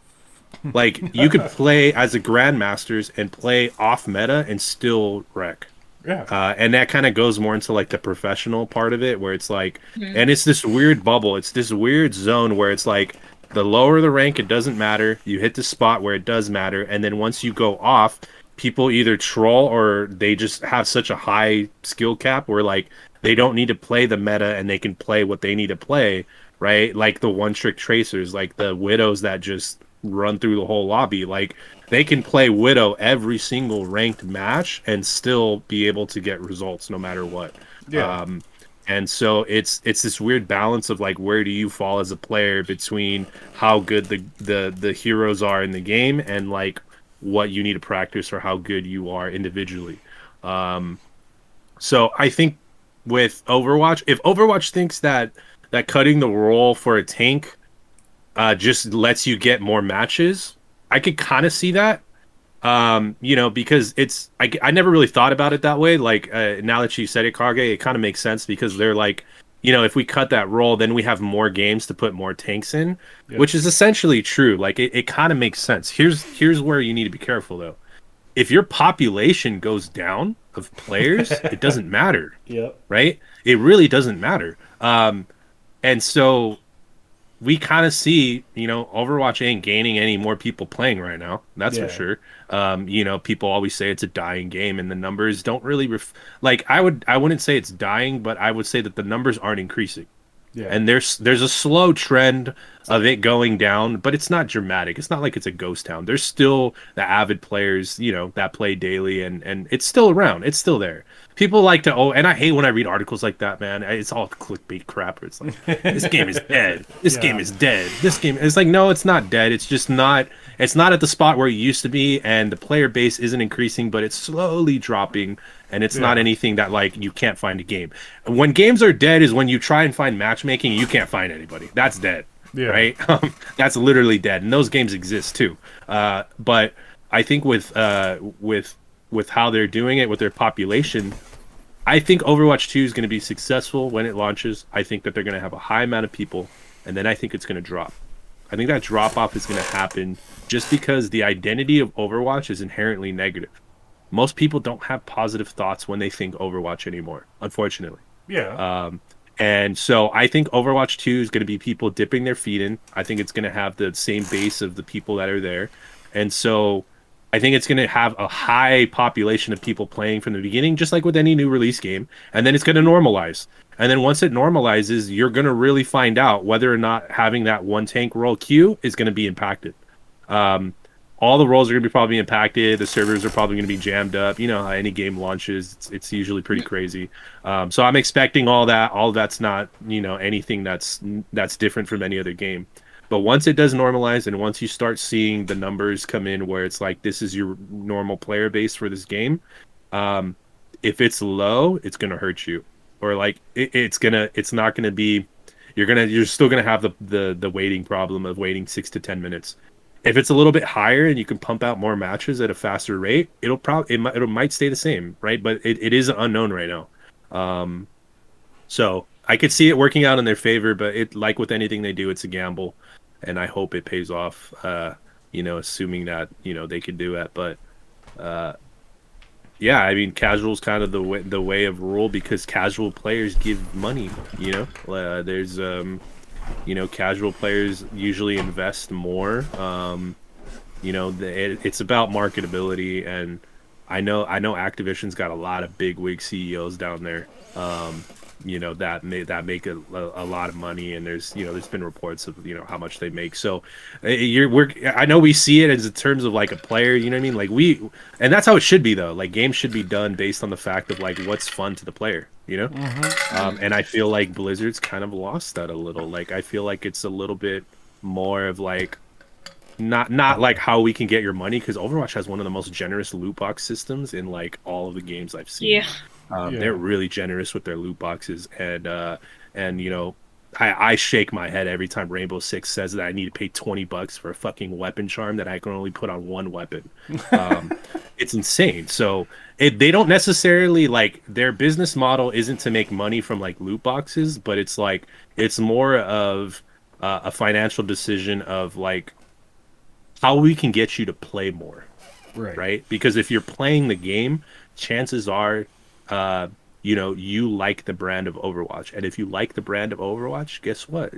Like you could play as a Grandmasters and play off meta and still wreck. Yeah. And that kind of goes more into like the professional part of it, where it's like, and it's this weird bubble. It's this weird zone where it's like, the lower the rank, it doesn't matter. You hit the spot where it does matter. And then once you go off, people either troll or they just have such a high skill cap where like they don't need to play the meta and they can play what they need to play, right? Like the one-trick tracers, like the Widows that just run through the whole lobby. Like they can play Widow every single ranked match and still be able to get results no matter what. Yeah. And so it's this weird balance of like, where do you fall as a player between how good the heroes are in the game and like what you need to practice or how good you are individually. So I think with Overwatch, if Overwatch thinks that cutting the role for a tank just lets you get more matches, I could kind of see that. You know, because it's I never really thought about it that way. Like now that you said it, Kage, it kind of makes sense, because they're like, you know, if we cut that role, then we have more games to put more tanks in, which is essentially true. Like it kind of makes sense. Here's where you need to be careful though. If your population goes down of players, it doesn't matter. Yep. Right? It really doesn't matter. And so we kind of see, you know, Overwatch ain't gaining any more people playing right now. That's for sure. You know, people always say it's a dying game, and the numbers don't really I wouldn't say it's dying, but I would say that the numbers aren't increasing. Yeah. And there's a slow trend of it going down, but it's not dramatic. It's not like it's a ghost town. There's still the avid players, you know, that play daily, and it's still around. It's still there. People like to, and I hate when I read articles like that, man. It's all clickbait crap. It's like, this game is dead. This game is dead. This game is like, no, it's not dead. It's just not, it's not at the spot where it used to be, and the player base isn't increasing, but it's slowly dropping, and it's not anything that, like, you can't find a game. When games are dead is when you try and find matchmaking, you can't find anybody. That's dead. Yeah. right? That's literally dead, and those games exist too. But I think with how they're doing it with their population, I think Overwatch 2 is going to be successful when it launches. I think that they're going to have a high amount of people, and then I think it's going to drop. I think that drop off is going to happen just because the identity of Overwatch is inherently negative. Most people don't have positive thoughts when they think Overwatch anymore, unfortunately. Yeah. And so I think Overwatch 2 is going to be people dipping their feet in. I think it's going to have the same base of the people that are there. And so I think it's going to have a high population of people playing from the beginning, just like with any new release game. And then it's going to normalize. And then once it normalizes, you're going to really find out whether or not having that one tank role queue is going to be impacted. All the roles are going to be probably impacted. The servers are probably going to be jammed up. You know how any game launches, it's usually pretty crazy. So I'm expecting all that. All of that's not, anything that's different from any other game. But once it does normalize, and once you start seeing the numbers come in where it's like this is your normal player base for this game, if it's low, it's going to hurt you, or like it's not going to be. You're still going to have the waiting problem of waiting 6 to 10 minutes. If it's a little bit higher and you can pump out more matches at a faster rate, it might stay the same, right? But it is unknown right now. So I could see it working out in their favor, but like with anything they do, it's a gamble, and I hope it pays off. Assuming that they could do it, but yeah, I mean, casual's kind of the way of rule because casual players give money. There's casual players usually invest more. It's about marketability, and I know Activision's got a lot of big wig CEOs down there. That make a lot of money, and there's been reports of how much they make. So I know we see it as in terms of like a player, you know what I mean? And that's how it should be though. Like games should be done based on the fact of like what's fun to the player, and I feel like Blizzard's kind of lost that a little. Like I feel like it's a little bit more of like not like how we can get your money, because Overwatch has one of the most generous loot box systems in like all of the games I've seen. Yeah. They're really generous with their loot boxes, and I shake my head every time Rainbow Six says that I need to pay $20 for a fucking weapon charm that I can only put on one weapon. It's insane. So they don't necessarily like their business model isn't to make money from like loot boxes, but it's like it's more of a financial decision of like how we can get you to play more, right? Because if you're playing the game, chances are you like the brand of Overwatch. And if you like the brand of Overwatch, guess what?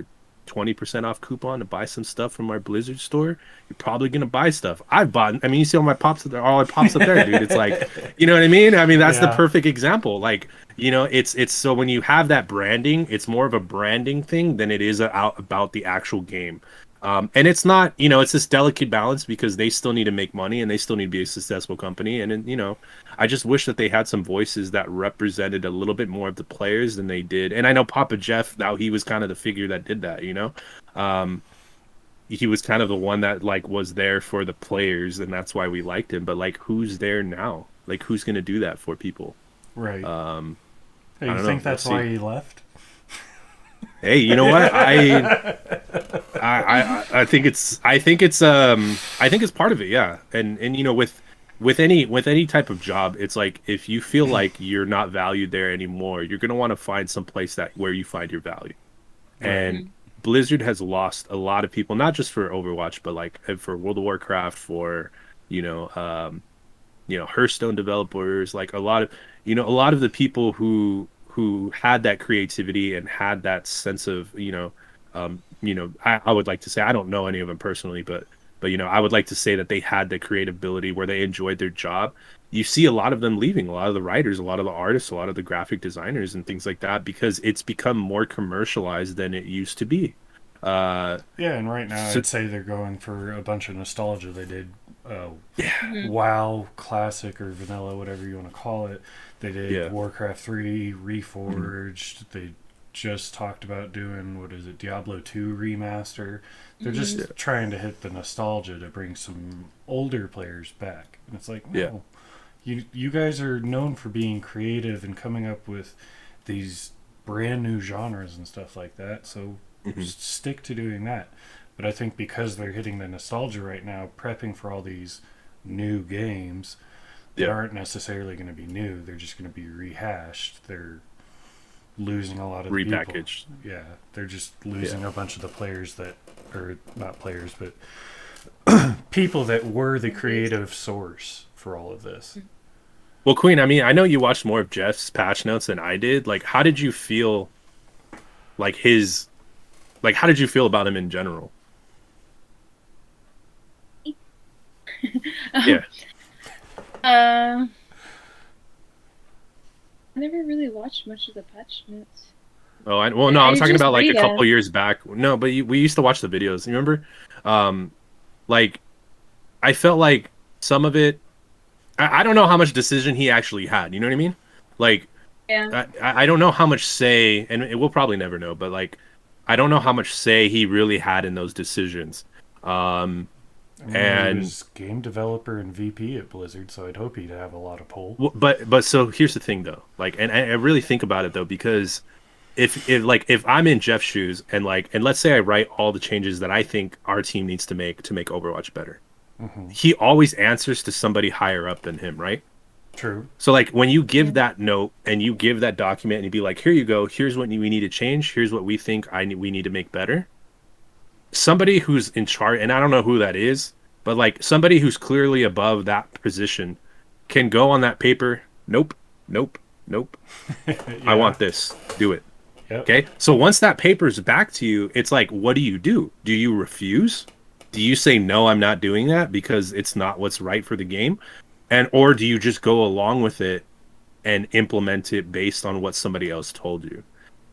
20% off coupon to buy some stuff from our Blizzard store. You're probably going to buy stuff. I've bought, I mean, you see all my pops up there, all it pops up there, dude. It's like, you know what I mean? I mean, that's the perfect example. Like, it's so when you have that branding, it's more of a branding thing than it is about the actual game. And it's not, it's this delicate balance because they still need to make money and they still need to be a successful company. And then, I just wish that they had some voices that represented a little bit more of the players than they did. And I know Papa Jeff, now he was kind of the figure that did that, he was kind of the one that like was there for the players, and that's why we liked him. But like, who's there now? Like, who's going to do that for people? Right. Hey, you I don't think know. that's why he left? Hey, you know what? I think it's part of it, yeah. And with any type of job, it's like if you feel like you're not valued there anymore, you're gonna want to find some place where you find your value. And Blizzard has lost a lot of people, not just for Overwatch, but like for World of Warcraft, for Hearthstone developers, like a lot of the people who had that creativity and had that sense of I would like to say, I don't know any of them personally, but I would like to say that they had the creative ability where they enjoyed their job. You see a lot of them leaving, a lot of the writers, a lot of the artists, a lot of the graphic designers and things like that, because it's become more commercialized than it used to be. And right now I'd say they're going for a bunch of nostalgia. They did WoW Classic or Vanilla, whatever you want to call it. They did Warcraft 3 Reforged. They just talked about doing, Diablo 2 remaster. They're just trying to hit the nostalgia to bring some older players back. And it's like, no, you guys are known for being creative and coming up with these brand new genres and stuff like that. So stick to doing that. But I think because they're hitting the nostalgia right now, prepping for all these new games that aren't necessarily going to be new, they're just going to be rehashed. They're losing a lot of the Repackaged. people. Yeah, they're just losing a bunch of the players that, or not players, but people that were the creative source for all of this. Well, Queen, I mean, I know you watched more of Jeff's patch notes than I did. Like, how did you feel? Like how did you feel about him in general? Yeah. I never really watched much of the patch notes. Oh, no, I'm talking about like a couple them. years back. No, but we used to watch the videos. You remember? Like, I felt like some of it. I don't know how much decision he actually had. You know what I mean? Like, Yeah. I don't know how much say, and we'll probably never know. But like, I don't know how much say he really had in those decisions. I mean, And he was game developer and VP at Blizzard, so I'd hope he'd have a lot of pull. but so here's the thing though. Like, and I really think about it though, because if I'm in Jeff's shoes and let's say I write all the changes that I think our team needs to make Overwatch better, he always answers to somebody higher up than him, right? True. So like when you give that note and you give that document and you be like, here you go, here's what we need to change, here's what we think we need to make better. Somebody who's in charge, and I don't know who that is, but like somebody who's clearly above that position can go on that paper. Nope, nope, nope. I want this. Do it. Yep. Okay. So once that paper's back to you, it's like, what do? Do you refuse? Do you say, no, I'm not doing that because it's not what's right for the game? Or do you just go along with it and implement it based on what somebody else told you?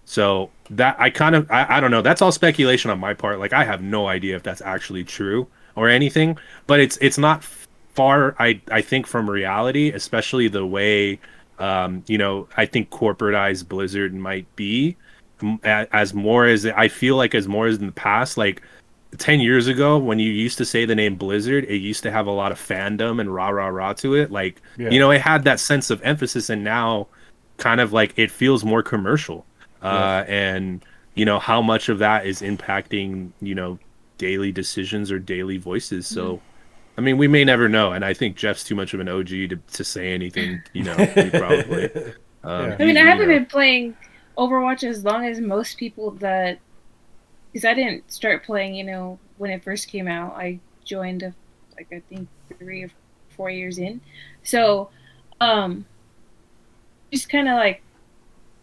So that I don't know. That's all speculation on my part. Like I have no idea if that's actually true or anything, but it's not far, I think, from reality, especially the way, I think corporatized Blizzard might be as more as I feel like as more as in the past, like 10 years ago when you used to say the name Blizzard, it used to have a lot of fandom and rah rah rah to it. Like, it had that sense of emphasis, and now kind of like it feels more commercial. And how much of that is impacting daily decisions or daily voices. So I mean, we may never know, and I think Jeff's too much of an OG to say anything. He probably I mean, I haven't been playing Overwatch as long as most people, that because I didn't start playing when it first came out. I joined I think 3 or 4 years in, so just kind of like,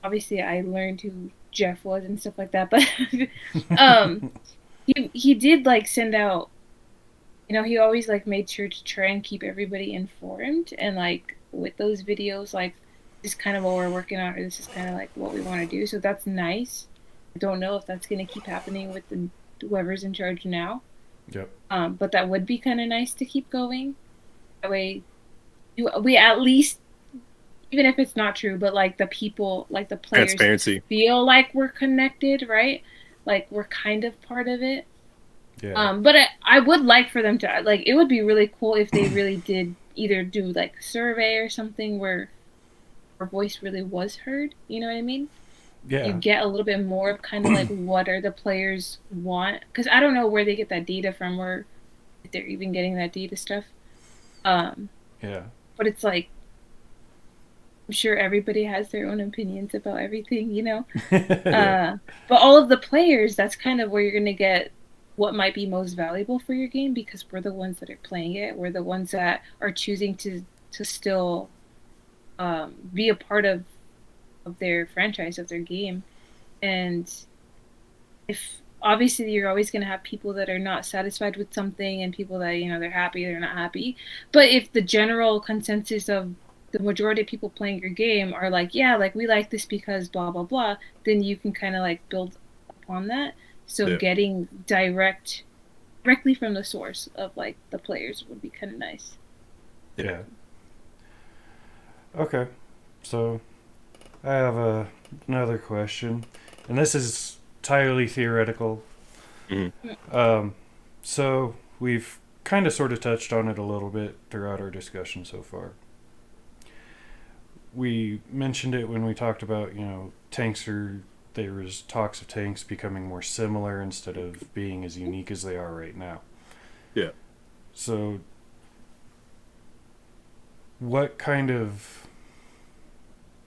obviously I learned who Jeff was and stuff like that, but he did like send out, he always like made sure to try and keep everybody informed, and like with those videos, like this is kind of what we're working on, or this is kind of like what we want to do. So that's nice. I don't know if that's going to keep happening with whoever's in charge now. Yep. But that would be kind of nice to keep going. That way, we at least, even if it's not true, but like the people, like the players, transparency, feel like we're connected, right? Like we're kind of part of it. Yeah. But I would like for them to, like, it would be really cool if they really did either do like a survey or something where our voice really was heard. You know what I mean? Yeah. You get a little bit more of kind of like what are the players want, because I don't know where they get that data from, or if they're even getting that data stuff. Yeah. But it's like, I'm sure everybody has their own opinions about everything, Yeah. But all of the players, that's kind of where you're going to get what might be most valuable for your game, because we're the ones that are playing it. We're the ones that are choosing to still be a part of their franchise, of their game. And if obviously you're always going to have people that are not satisfied with something, and people that they're happy, they're not happy. But if the general consensus of the majority of people playing your game are like, yeah, like we like this because blah blah blah, then you can kind of like build upon that. So getting directly from the source of like the players would be kind of nice. Yeah. Okay, so I have another question, and this is entirely theoretical. So we've kind of sort of touched on it a little bit throughout our discussion so far. We mentioned it when we talked about, tanks are there was talks of tanks becoming more similar instead of being as unique as they are right now. Yeah. So, what kind of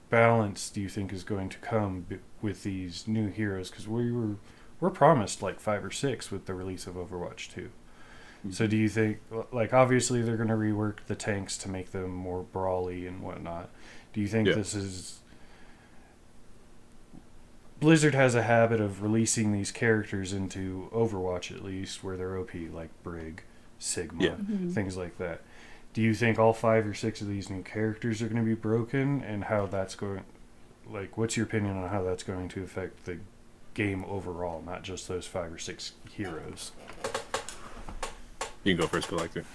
balance do you think is going to come with these new heroes? Because we're promised like 5 or 6 with the release of Overwatch 2. Mm-hmm. So do you think, like, obviously they're going to rework the tanks to make them more brawly and whatnot. Do you think this is... Blizzard has a habit of releasing these characters into Overwatch, at least, where they're OP, like Brig, Sigma, things like that. Do you think all 5 or 6 of these new characters are going to be broken, and how that's going... Like, what's your opinion on how that's going to affect the game overall, not just those 5 or 6 heroes? You can go first, Galactic.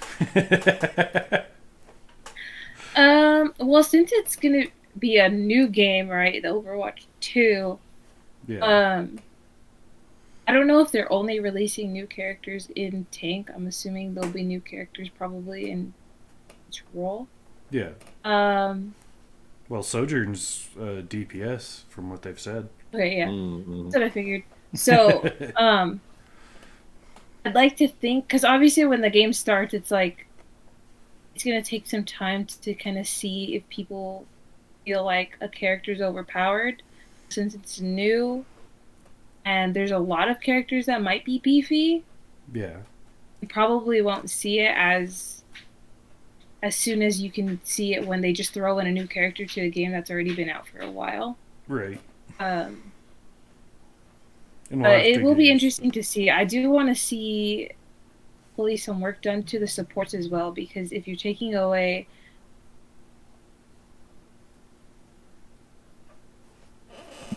Well, since it's going to be a new game, right, the Overwatch 2... Yeah. I don't know if they're only releasing new characters in tank. I'm assuming there'll be new characters probably in each role. Yeah. Well, Sojourn's DPS from what they've said. Okay, yeah. That's what I figured. So, I'd like to think, because obviously when the game starts, it's like, it's going to take some time to kind of see if people feel like a character's overpowered. Since it's new, and there's a lot of characters that might be beefy, yeah, you probably won't see it as soon as you can see it when they just throw in a new character to a game that's already been out for a while. Right. But it will be interesting to see. I do want to see hopefully some work done to the supports as well, because if you're taking away...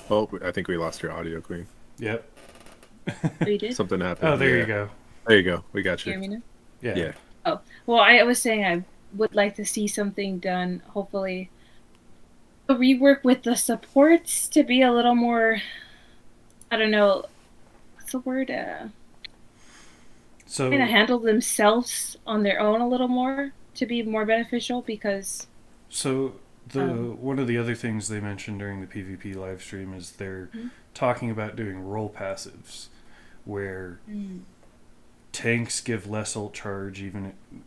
Oh, I think we lost your audio, Queen. Yep. Oh, you did? Something happened. Oh, there you go. There you go. We got you. Can you hear me now? Yeah. Oh, well, I was saying I would like to see something done, hopefully, a rework with the supports to be a little more, I don't know, what's the word? So kind of handle themselves on their own a little more to be more beneficial, because... So... one of the other things they mentioned during the PvP live stream is they're talking about doing role passives, where tanks give less ult charge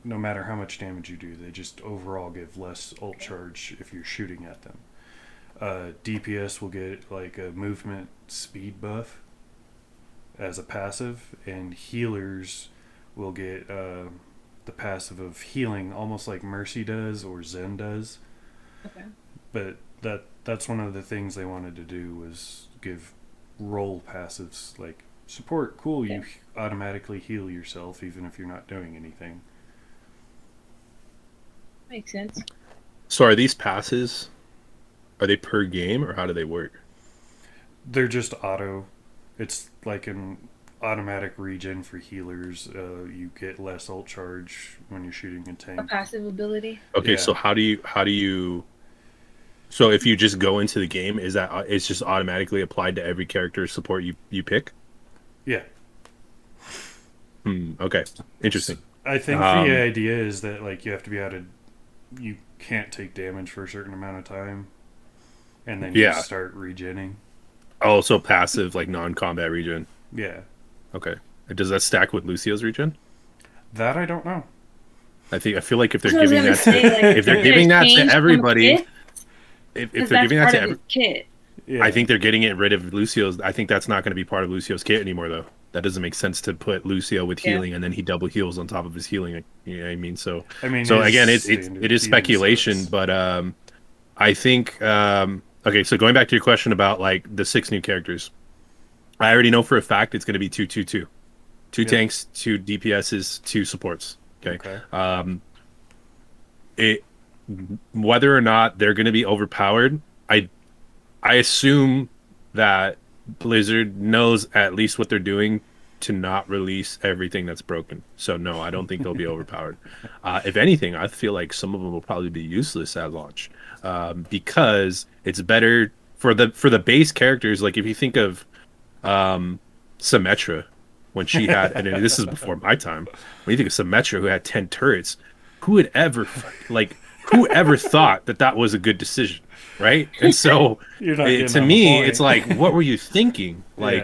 no matter how much damage you do. They just overall give less ult charge if you're shooting at them. DPS will get like a movement speed buff as a passive, and healers will get the passive of healing, almost like Mercy does or Zen does. Okay. But that's one of the things they wanted to do, was give role passives, like support. Cool, you automatically heal yourself even if you're not doing anything. Makes sense. So are these passes, are they per game, or how do they work? They're just auto. It's like an automatic regen for healers. You get less ult charge when you're shooting a tank. A passive ability. Okay, so how do you so if you just go into the game, is that it's just automatically applied to every character support you pick? Yeah. Okay. Interesting. So I think the idea is that like you have to be able to, you can't take damage for a certain amount of time, and then you start regenning. Oh, so passive, like non-combat regen. Yeah. Okay. Does that stack with Lucio's regen? That I don't know. I feel like if they're giving that to, if they're giving that to everybody, if they're giving that to every kit, I think they're getting it rid of Lucio's. I think that's not going to be part of Lucio's kit anymore, though. That doesn't make sense to put Lucio with healing and then he double heals on top of his healing. You know what I mean? So again, it is speculation, but I think okay. So going back to your question about like the 6 new characters, I already know for a fact it's going to be 2-2-2. 2 tanks, 2 DPSs, 2 supports. Okay. Whether or not they're going to be overpowered, I assume that Blizzard knows at least what they're doing to not release everything that's broken. So no, I don't think they'll be overpowered. If anything, I feel like some of them will probably be useless at launch, because it's better for the base characters. Like if you think of Symmetra, when she had, and this is before my time, when you think of Symmetra, who had 10 turrets, who ever thought that was a good decision? right? And so You're not getting to on the me, point. it's like, what were you thinking? Like,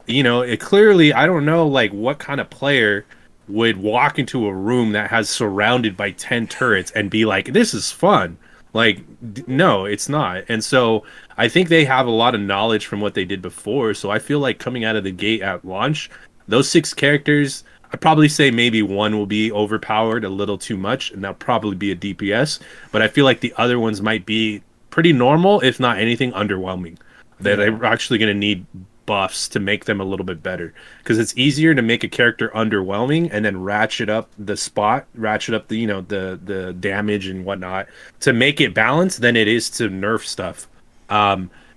Yeah. it clearly, I don't know, like what kind of player would walk into a room that has surrounded by 10 turrets and be like, this is fun. Like, no, it's not. And so I think they have a lot of knowledge from what they did before. So I feel like coming out of the gate at launch, those 6 characters, I'd probably say maybe one will be overpowered a little too much, and that'll probably be a DPS. But I feel like the other ones might be pretty normal, if not anything, underwhelming. That Yeah. they're actually going to need buffs to make them a little bit better, because it's easier to make a character underwhelming and then ratchet up the the damage and whatnot to make it balanced than it is to nerf stuff.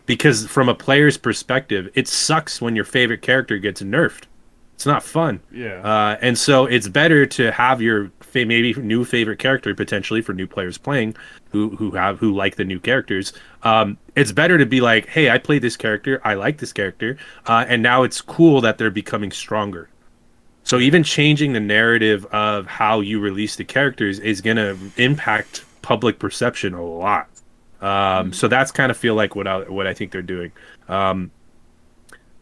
Because from a player's perspective, it sucks when your favorite character gets nerfed. It's not fun. Yeah. And so it's better to have your maybe new favorite character potentially for new players playing who like the new characters. It's better to be like, hey, I played this character, I like this character, and now it's cool that they're becoming stronger. So even changing the narrative of how you release the characters is going to impact public perception a lot. So that's kind of feel like what I think they're doing.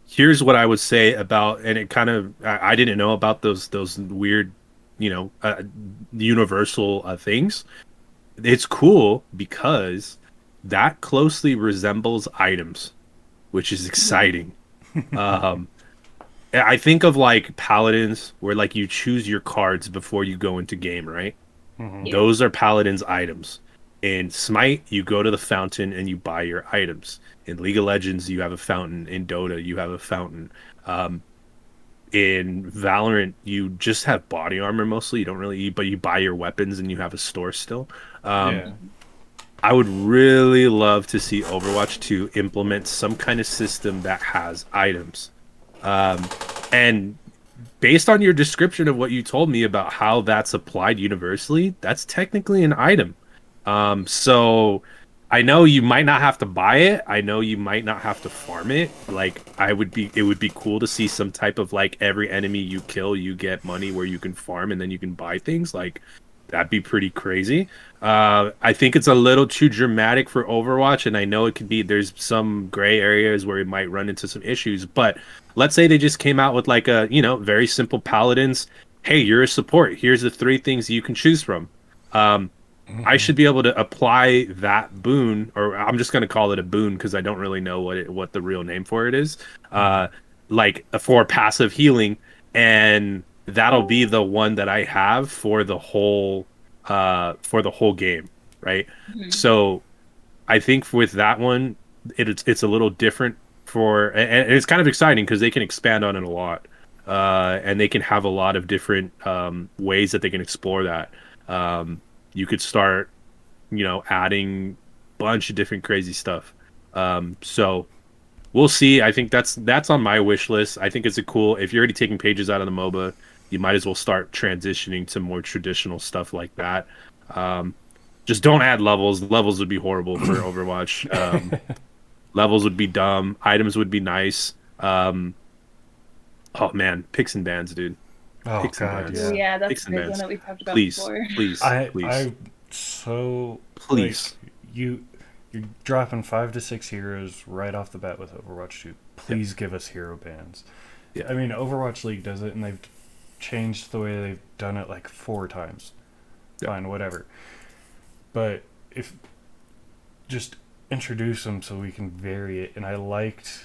Here's what I would say about, and it kind of, I didn't know about those weird, universal things. It's cool because that closely resembles items, which is exciting. um, I think of like paladins, where like you choose your cards before you go into game, right? Mm-hmm. Yeah. Those are paladins items. In Smite, you go to the fountain and you buy your items. In League of Legends, you have a fountain. In Dota, you have a fountain. In Valorant, you just have body armor mostly. You don't really, but you buy your weapons and you have a store still. Yeah. I would really love to see Overwatch 2 implement some kind of system that has items. And based on your description of what you told me about how that's applied universally, that's technically an item. So I know you might not have to buy it. I know you might not have to farm it. Like it would be cool to see some type of like every enemy you kill, you get money where you can farm and then you can buy things. Like that'd be pretty crazy. I think it's a little too dramatic for Overwatch, and I know it could be, there's some gray areas where it might run into some issues, but let's say they just came out with like a, very simple paladins. Hey, you're a support. Here's the 3 things you can choose from. I should be able to apply that boon, or I'm just going to call it a boon because I don't really know what the real name for it is. Like for passive healing, and that'll be the one that I have for the whole game, right? Mm-hmm. So I think with that one, it's a little different and it's kind of exciting because they can expand on it a lot, and they can have a lot of different ways that they can explore that. You could start, adding a bunch of different crazy stuff. So we'll see. I think that's on my wish list. I think it's a cool, if you're already taking pages out of the MOBA, you might as well start transitioning to more traditional stuff like that. Just don't add levels. Levels would be horrible for Overwatch. Levels would be dumb. Items would be nice. Oh man, picks and bans, dude. Oh Picks and god, bans. yeah. Yeah, that's Picks a and big one bans. that we talked about Please, before. please, please. I so Please. like, you're dropping 5 to 6 heroes right off the bat with Overwatch 2. Please give us hero bans. Yeah. I mean, Overwatch League does it, and they've changed the way they've done it like 4 times. Yeah. Fine, whatever. But if just introduce them so we can vary it, and I liked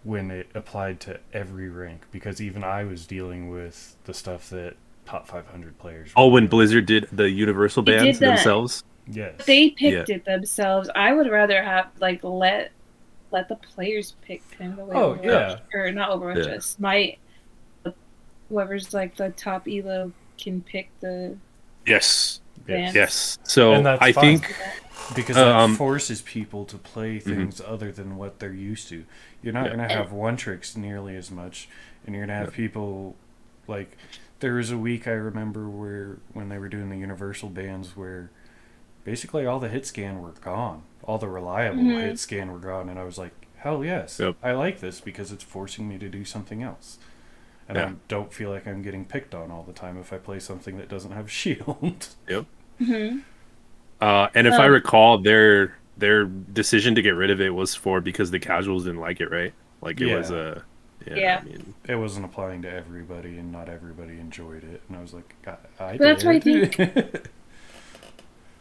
when it applied to every rank, because even I was dealing with the stuff that top 500 players. Oh, when Blizzard did the universal They bans did that. themselves. Yes. They picked it themselves. I would rather have like let the players pick kind of the way. Oh, Overwatch, yeah. or not Overwatch. Yeah. Smite. Whoever's like the top elo can pick the Yes. bans. Yes. So And that's I fine. think Because that Um, forces people to play things other than what they're used to. You're not Yeah. going to have one tricks nearly as much, and you're going to have people like, there was a week I remember where when they were doing the universal bans where basically all the hit scan were gone, all the reliable hit scan were gone, and I was like, hell yes, Yep. I like this because it's forcing me to do something else. And Yeah. I don't feel like I'm getting picked on all the time if I play something that doesn't have shield. Yep. Mm-hmm. And if I recall, their their decision to get rid of it was because the casuals didn't like it, right? Like it was a Yeah. I mean, it wasn't applying to everybody, and not everybody enjoyed it. And I was like, I did. That's why I think. I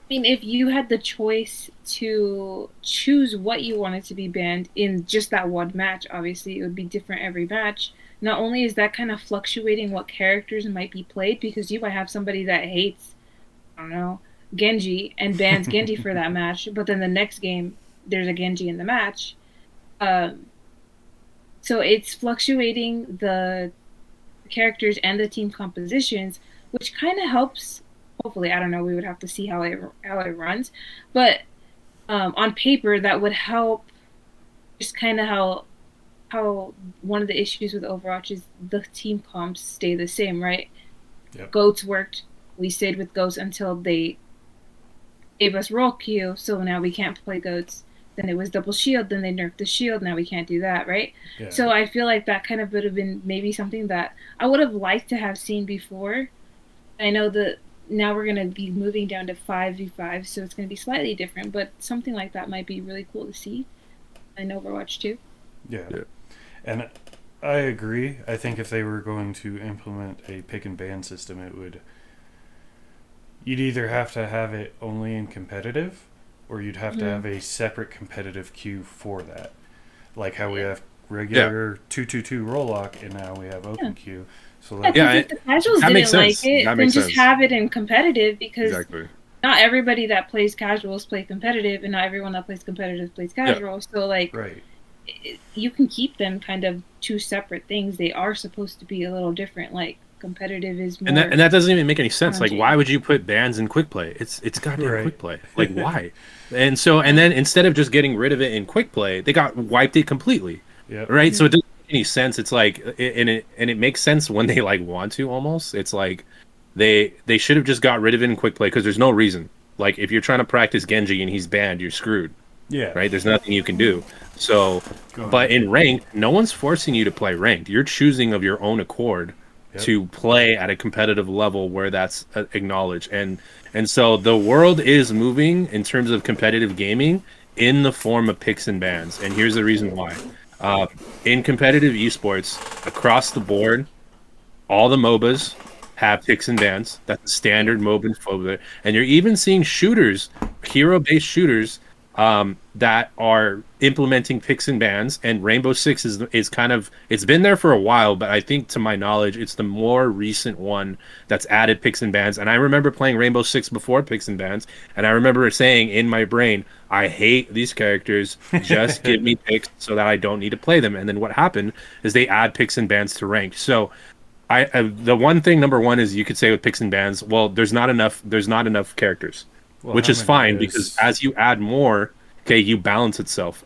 mean, if you had the choice to choose what you wanted to be banned in just that one match, obviously it would be different every match. Not only is that kind of fluctuating what characters might be played, because you might have somebody that hates, I don't know, Genji and bans Genji for that match, but then the next game there's a Genji in the match. So it's fluctuating the characters and the team compositions, which kind of helps. Hopefully, I don't know. We would have to see how it runs, but on paper that would help. Just kind of how one of the issues with Overwatch is the team comps stay the same, right? Yep. Goats worked. We stayed with Goats until they gave us roll queue, so now we can't play Goats. Then it was double shield, then they nerfed the shield, now we can't do that, right? Yeah. So I feel like that kind of would have been maybe something that I would have liked to have seen before. I know that now we're going to be moving down to 5v5, so it's going to be slightly different, but something like that might be really cool to see in Overwatch 2. Yeah. And I agree. I think if they were going to implement a pick and ban system, you'd either have to have it only in competitive, or you'd have to have a separate competitive queue for that. Like how we have regular 2-2-2 roll lock, and now we have open queue. So like, if the casuals didn't like it, then just have it in competitive, because not everybody that plays casuals play competitive, and not everyone that plays competitive plays casual. So like, you can keep them kind of two separate things. They are supposed to be a little different. Like competitive is more, and that doesn't even make any sense. Like, why would you put bans in quick play? It's goddamn quick play. Like, why? And then instead of just getting rid of it in quick play, they wiped it completely. Yep. Right. So it doesn't make any sense. It's like, and it makes sense when they like want to almost. It's like they should have just got rid of it in quick play, because there's no reason. Like, if you're trying to practice Genji and he's banned, you're screwed. Yeah. Right. There's nothing you can do. So, but in ranked, no one's forcing you to play ranked. You're choosing of your own accord to play at a competitive level where that's acknowledged. And so the world is moving in terms of competitive gaming in the form of picks and bans. And here's the reason why. In competitive esports, across the board, all the MOBAs have picks and bans. That's the standard MOBA. And you're even seeing shooters, hero-based shooters, that are implementing picks and bans, and Rainbow Six is kind of, it's been there for a while, but I think, to my knowledge, it's the more recent one that's added picks and bans. And I remember playing Rainbow Six before picks and bans, and I remember saying in my brain, I hate these characters, just give me picks so that I don't need to play them. And then what happened is they add picks and bans to ranked. So the one thing, number one, is you could say with picks and bans, well, there's not enough characters. Well, which is fine, because as you add more, you balance itself.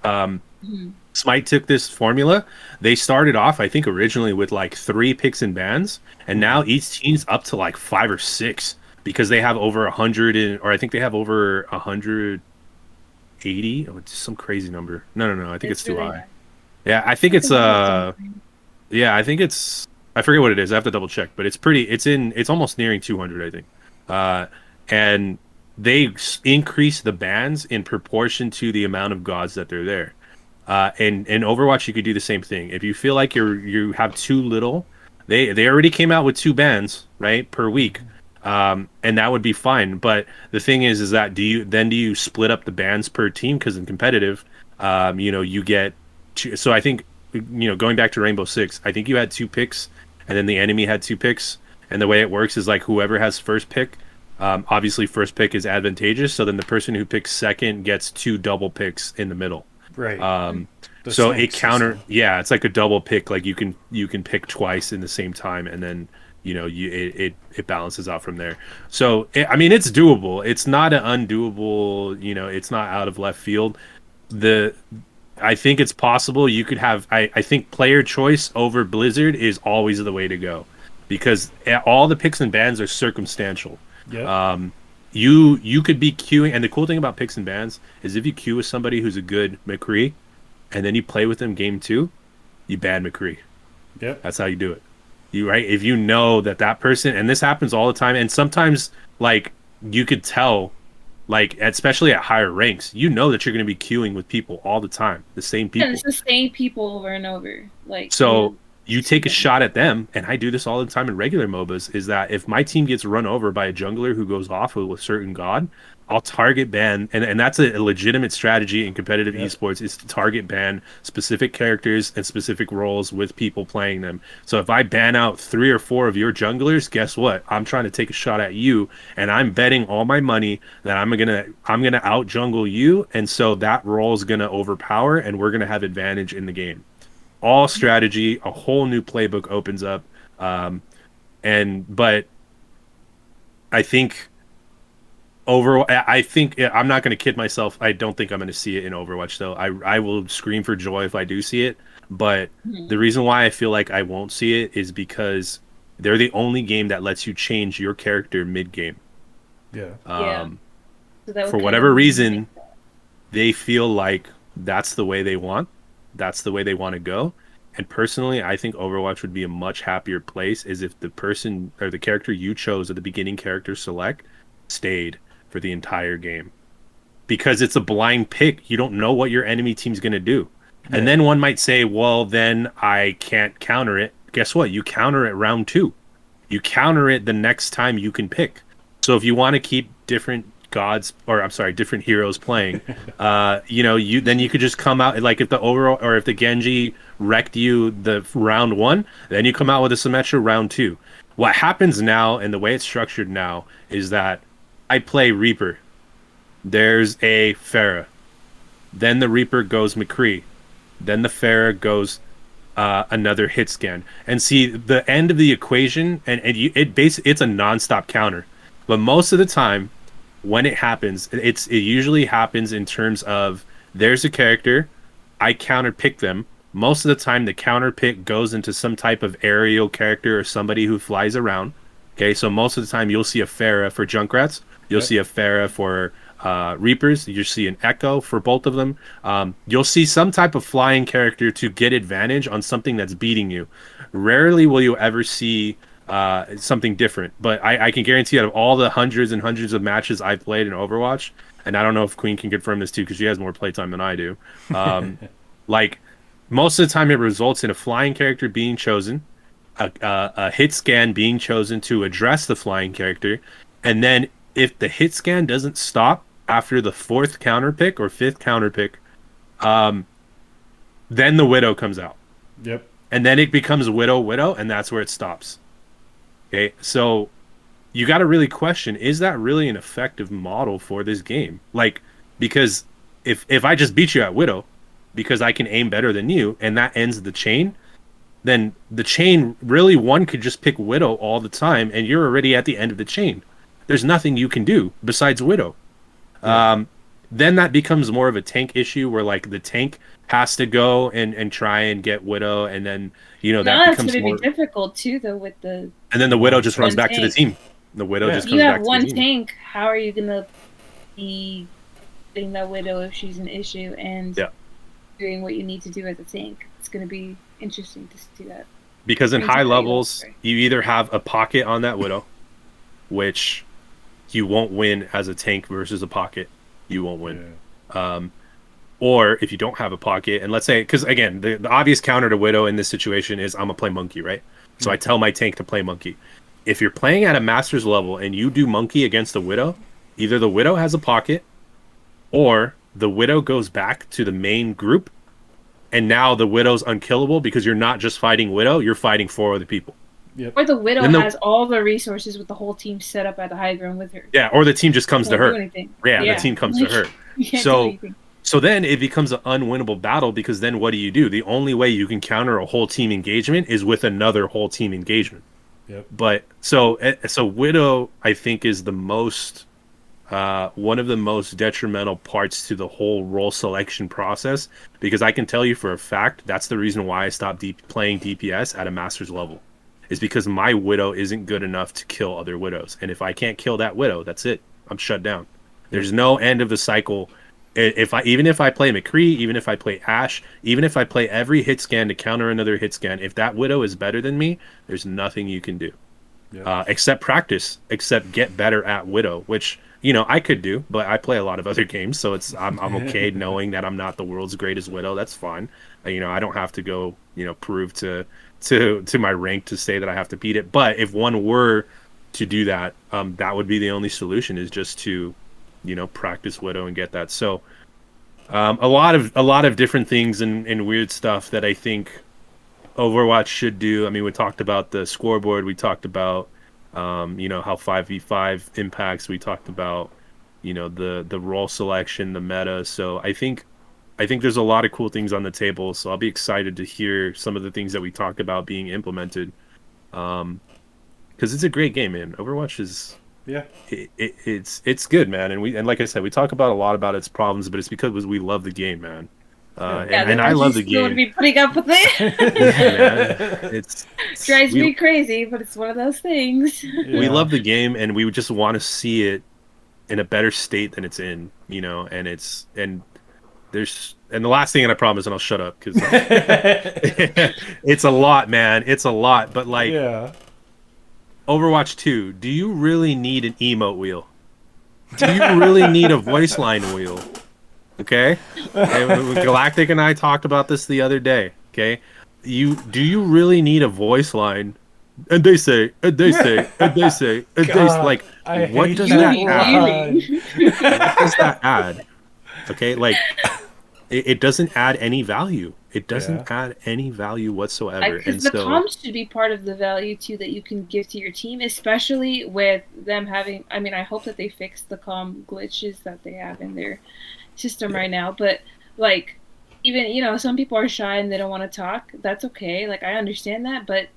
Smite took this formula. They started off, I think, originally with like 3 picks and bans, and now each team's up to like 5 or 6, because they have over 100, or I think they have over 180. Oh, it's some crazy number. No. I think it's too high. Yeah, I think it's I think it's, I forget what it is. I have to double check, but it's almost nearing 200, I think. And they increase the bans in proportion to the amount of gods that they're there. And in Overwatch, you could do the same thing. If you feel like you have too little, they already came out with 2 bans, right, per week, and that would be fine. But the thing is that do you split up the bans per team? Because in competitive, you get so I think, going back to Rainbow Six, I think you had 2 picks, and then the enemy had 2 picks, and the way it works is like whoever has first pick. Obviously, first pick is advantageous, so then the person who picks second gets 2 double picks in the middle. Right. So it it's like a double pick. Like you can pick twice in the same time, and then it balances out from there. So it's doable. It's not an undoable. It's not out of left field. I think it's possible. You could have. I think player choice over Blizzard is always the way to go, because all the picks and bans are circumstantial. Yeah. You could be queuing, and the cool thing about picks and bans is if you queue with somebody who's a good McCree, and then you play with them game 2, you ban McCree. Yep. That's how you do it. If you know that person, and this happens all the time, and sometimes like you could tell Like, especially at higher ranks, you know that you're going to be queuing with people all the time, the same people. And it's the same people over and over. Like, so you take a shot at them, and I do this all the time in regular MOBAs, is that if my team gets run over by a jungler who goes off with a certain god, I'll target ban, and that's a legitimate strategy in competitive esports, is to target ban specific characters and specific roles with people playing them. So if I ban out 3 or 4 of your junglers, guess what? I'm trying to take a shot at you, and I'm betting all my money that I'm gonna out jungle you, and so that role is gonna overpower, and we're gonna have advantage in the game. All strategy, a whole new playbook opens up, but I think I'm not going to kid myself. I don't think I'm going to see it in Overwatch, though. I will scream for joy if I do see it. But the reason why I feel like I won't see it is because they're the only game that lets you change your character mid-game. Yeah. So for whatever reason, they feel like that's the way they want. That's the way they want to go. And personally, I think Overwatch would be a much happier place is if the person or the character you chose at the beginning character select stayed for the entire game, because it's a blind pick. You don't know what your enemy team's going to do. And then one might say, well, then I can't counter it. Guess what? You counter it round 2. You counter it the next time you can pick. So if you want to keep different different heroes playing, then you could just come out, like if the overall, or if the Genji wrecked you the round 1, then you come out with a Symmetra round 2. What happens now, and the way it's structured now, is that I play Reaper. There's a Pharah. Then the Reaper goes McCree. Then the Pharah goes another hit scan. And see, the end of the equation, it's a non-stop counter. But most of the time, when it happens, it usually happens in terms of there's a character, I counter pick them. Most of the time, the counter pick goes into some type of aerial character or somebody who flies around. Okay, so most of the time, you'll see a Pharah for Junkrats. You'll see a Pharah for Reapers. You'll see an Echo for both of them. You'll see some type of flying character to get advantage on something that's beating you. Rarely will you ever see something different. But I can guarantee out of all the hundreds and hundreds of matches I've played in Overwatch, and I don't know if Queen can confirm this too because she has more playtime than I do, like most of the time it results in a flying character being chosen, a hit scan being chosen to address the flying character, and then if the hit scan doesn't stop after the 4th counter pick or 5th counter pick, then the Widow comes out. Yep. And then it becomes Widow, and that's where it stops. Okay, so you got to really question, is that really an effective model for this game? Like, because if I just beat you at Widow because I can aim better than you, and that ends the chain, then the chain, really, one could just pick Widow all the time, and you're already at the end of the chain. There's nothing you can do besides Widow. Yeah. Then that becomes more of a tank issue where, like, the tank has to go and try and get Widow, and then, that becomes going more... to be difficult, too, though, with the... And then the Widow just runs back to the team. The Widow just comes back to the team. You have one tank. How are you going to be getting that Widow if she's an issue and doing what you need to do as a tank? It's going to be interesting to see that. Because in high levels, you either have a pocket on that Widow, which you won't win as a tank versus a pocket. You won't win. Yeah. Or if you don't have a pocket, and let's say, because again, the obvious counter to Widow in this situation is I'm going to play Monkey, right? So I tell my tank to play Monkey. If you're playing at a Master's level and you do Monkey against the Widow, either the Widow has a pocket, or the Widow goes back to the main group, and now the Widow's unkillable because you're not just fighting Widow, you're fighting 4 other people. Yep. Or the Widow has all the resources with the whole team set up at the high ground with her. Yeah, or the team just comes to her. The team comes to her. So then it becomes an unwinnable battle, because then what do? The only way you can counter a whole team engagement is with another whole team engagement. Yep. But so Widow, I think, is the most one of the most detrimental parts to the whole role selection process, because I can tell you for a fact that's the reason why I stopped playing DPS at a Master's level. Is because my Widow isn't good enough to kill other Widows. And if I can't kill that Widow, that's it. I'm shut down. There's no end of the cycle. Even if I play McCree, even if I play Ashe, even if I play every hit scan to counter another hit scan, if that Widow is better than me, there's nothing you can do. Except practice, except get better at Widow, which I could do, but I play a lot of other games, so I'm okay knowing that I'm not the world's greatest widow. That's fine. I don't have to go, prove to my rank to say that I have to beat it. But if one were to do that, that would be the only solution, is just to, practice widow and get that. So a lot of different things and weird stuff that I think Overwatch should do. I mean, we talked about the scoreboard. We talked about, how 5v5 impacts. We talked about, the role selection, the meta. So I think there's a lot of cool things on the table. So I'll be excited to hear some of the things that we talked about being implemented. Because it's a great game, man. Overwatch is Yeah. it's good, man. And like I said, we talk about a lot about its problems, but it's because we love the game, man. And I love the Still to game. be putting up with it. Yeah, man. Drives me crazy, but it's one of those things. We Yeah. love the game, and we just want to see it in a better state than it's in, and the last thing, and I promise, and I'll shut up, because it's a lot, man. It's a lot, but like Yeah. Overwatch 2, do you really need an emote wheel? Do you really need a voice line wheel? Okay, and Galactic and I talked about this the other day. Okay, do you really need a voice line? And they say, and they say, and they say, and they God, like, I what hate does that that add? line. What does that add? Okay, like it doesn't add any value. It doesn't add any value whatsoever. Because And the so, comms should be part of the value too that you can give to your team, especially with them having. I mean, I hope that they fix the comm glitches that they have in their system right now. But like, even some people are shy and they don't want to talk. That's okay. Like, I understand that, but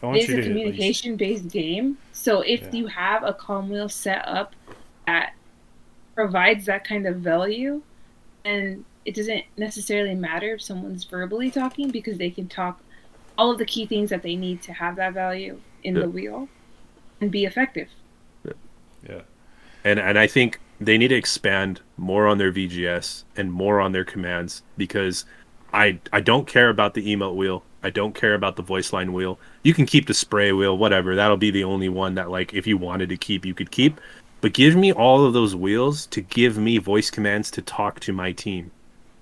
I it want is you a to at least. communication-based game. So if you have a comm wheel set up that provides that kind of value, and it doesn't necessarily matter if someone's verbally talking, because they can talk all of the key things that they need to have that value in the wheel and be effective. Yeah. and I think they need to expand more on their VGS and more on their commands, because I don't care about the emote wheel. I don't care about the voice line wheel. You can keep the spray wheel, whatever. That'll be the only one that, like, if you wanted to keep, you could keep. But give me all of those wheels to give me voice commands to talk to my team,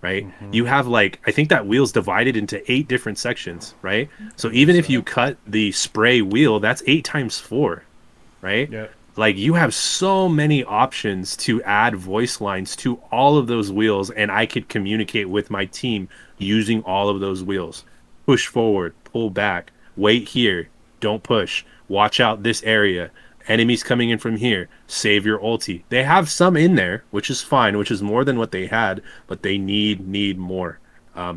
right? You have, like, I think that wheel's divided into 8 different sections, right? So even if you cut the spray wheel, that's 8 times 4, right? Yeah. Like, you have so many options to add voice lines to all of those wheels, and I could communicate with my team using all of those wheels. Push forward, pull back, wait here, don't push, watch out this area, enemies coming in from here, save your ulti. They have some in there, which is fine, which is more than what they had, but they need more.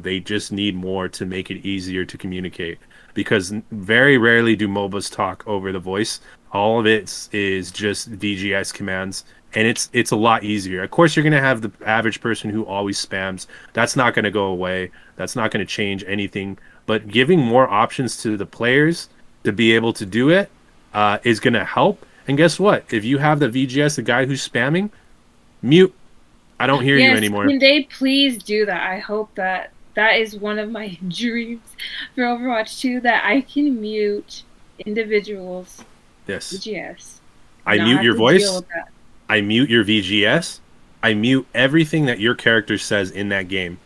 They just need more to make it easier to communicate, because very rarely do MOBAs talk over the voice. All of it is just VGS commands, and it's a lot easier. Of course, you're going to have the average person who always spams. That's not going to go away. That's not going to change anything. But giving more options to the players to be able to do it is going to help. And guess what? If you have the VGS, the guy who's spamming, mute. I don't hear you anymore. Can they please do that? I hope that is one of my dreams for Overwatch 2, that I can mute individuals. Yes. VGS. I mute your voice. I mute your VGS. I mute everything that your character says in that game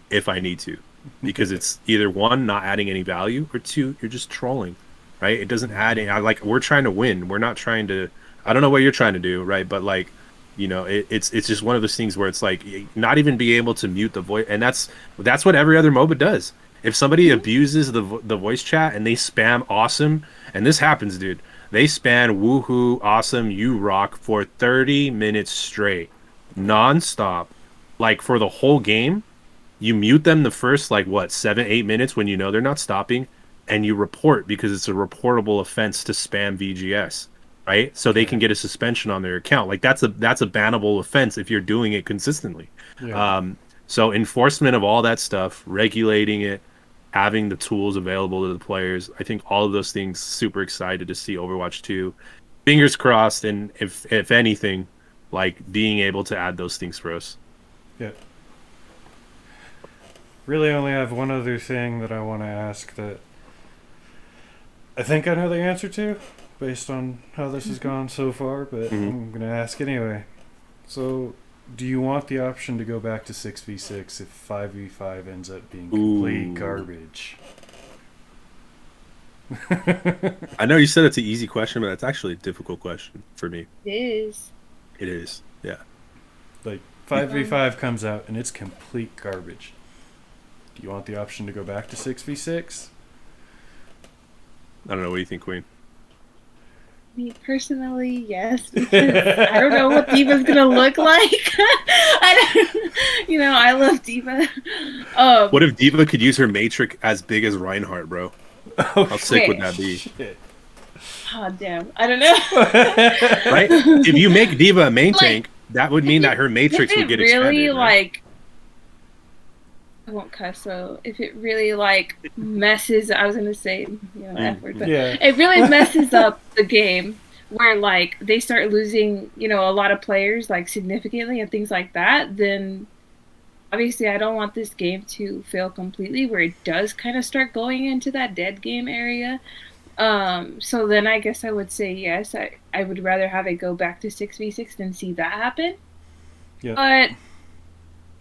if I need to. Because it's either 1, not adding any value, or 2, you're just trolling, right? It doesn't add any. We're trying to win. We're not trying to. I don't know what you're trying to do, right? But like, it's just one of those things where it's like, not even be able to mute the voice, and that's what every other MOBA does. If somebody abuses the voice chat and they spam awesome, and this happens, dude. They spam woohoo, awesome, you rock for 30 minutes straight, non-stop, like for the whole game. You mute them the first 7-8 minutes when they're not stopping, and you report, because it's a reportable offense to spam VGS, right? So they can get a suspension on their account. Like, that's a bannable offense if you're doing it consistently. Yeah. So enforcement of all that stuff, regulating it, having the tools available to the players, I think all of those things, super excited to see Overwatch 2. Fingers crossed, and if anything, like, being able to add those things for us. Yeah. Really only have one other thing that I want to ask that I think I know the answer to, based on how this has gone so far, but I'm going to ask anyway. So, do you want the option to go back to 6v6 if 5v5 ends up being complete garbage? I know you said it's an easy question, but it's actually a difficult question for me. It is. It is, yeah. Like, 5v5 comes out and it's complete garbage. Do you want the option to go back to 6v6? I don't know. What do you think, Queen? Me personally, yes, because I don't know what Diva's gonna look like. I love Diva. What if Diva could use her Matrix as big as Reinhardt, bro? How sick would that be? Shit. Oh damn, I don't know. Right? If you make Diva a main tank, that would mean that her Matrix would get really expanded. Right? I won't cuss. So if it really messes, I was gonna say F word, but it really messes up the game where they start losing a lot of players significantly and things like that. Then obviously I don't want this game to fail completely where it does kind of start going into that dead game area. So then I guess I would say yes. I would rather have it go back to 6v6 than see that happen. Yeah. But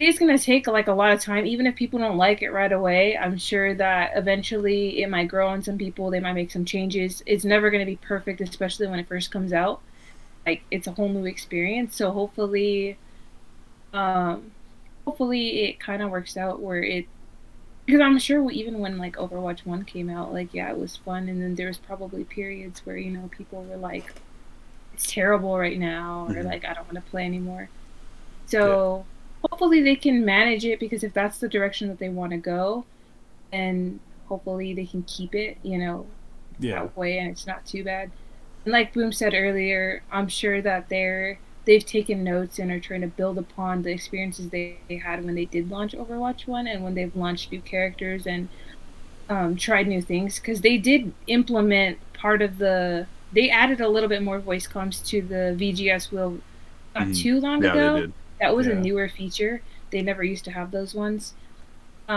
it's going to take a lot of time. Even if people don't like it right away, I'm sure that eventually it might grow on some people. They might make some changes. It's never going to be perfect, especially when it first comes out. It's a whole new experience. So hopefully it kind of works out where it, because I'm sure even when Overwatch 1 came out, it was fun, and then there was probably periods where people were like, it's terrible right now, or I don't want to play anymore. So hopefully they can manage it, because if that's the direction that they want to go, then hopefully they can keep it that way, and it's not too bad. And like Boom said earlier, I'm sure that they've taken notes and are trying to build upon the experiences they had when they did launch Overwatch 1 and when they've launched new characters and tried new things, because they did implement they added a little bit more voice comms to the VGS wheel not too long ago. They did. That was a newer feature. They never used to have those ones.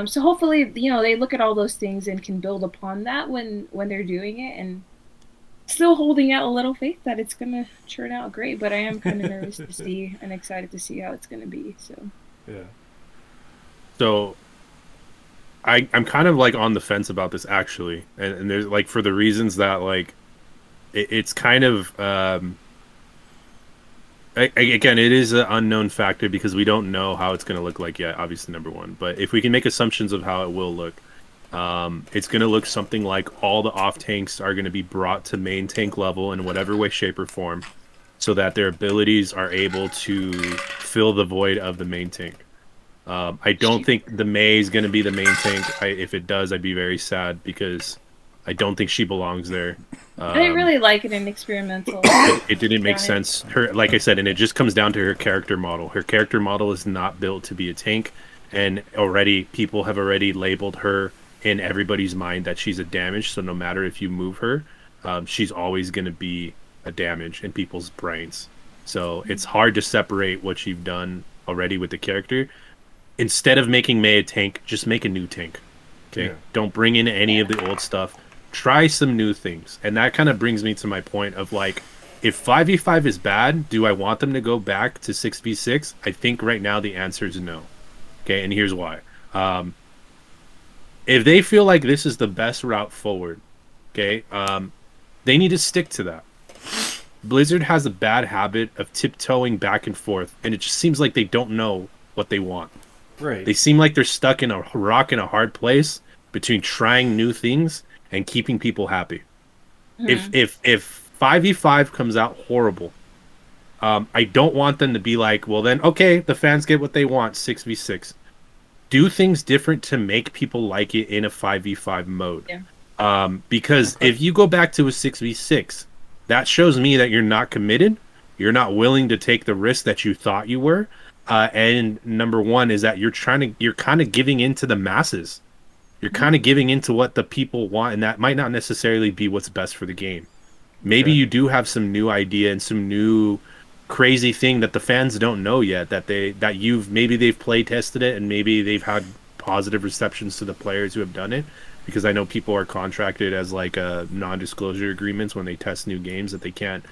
So hopefully, they look at all those things and can build upon that when they're doing it, and still holding out a little faith that it's going to turn out great, but I am kind of nervous to see and excited to see how it's going to be. So I'm kind of on the fence about this, actually. And there's for the reasons that it's kind of, again, it is an unknown factor because we don't know how it's going to look like yet, obviously, number one. But if we can make assumptions of how it will look, it's going to look something like all the off tanks are going to be brought to main tank level in whatever way, shape, or form, so that their abilities are able to fill the void of the main tank. I don't think the Mei is going to be the main tank. If it does, I'd be very sad because I don't think she belongs there. I didn't really like it in experimental. It didn't make sense. Her, like I said, and it just comes down to her character model. Her character model is not built to be a tank, and people have already labeled her in everybody's mind that she's a damage. So no matter if you move her, she's always going to be a damage in people's brains. So it's hard to separate what you've done already with the character. Instead of making Mei a tank, just make a new tank. Okay, don't bring in any of the old stuff. Try some new things. And that kind of brings me to my point of if 5v5 is bad, do I want them to go back to 6v6? I think right now the answer is no. Okay, and here's why. If they feel like this is the best route forward, okay, they need to stick to that. Blizzard has a bad habit of tiptoeing back and forth, and it just seems like they don't know what they want. Right. They seem like they're stuck in a rock and a hard place between trying new things and keeping people happy. If 5v5 comes out horrible, I don't want them to be like, well then, okay, the fans get what they want, 6v6. Do things different to make people like it in a 5v5 mode. Because if you go back to a 6v6, that shows me that you're not committed. You're not willing to take the risk that you thought you were. And number one is that you're kind of giving into the masses. You're kind of giving into what the people want, and that might not necessarily be what's best for the game. Maybe you do have some new idea and some new crazy thing that the fans don't know yet, maybe they've play tested it and maybe they've had positive receptions to the players who have done it, because I know people are contracted as non-disclosure agreements when they test new games that they can't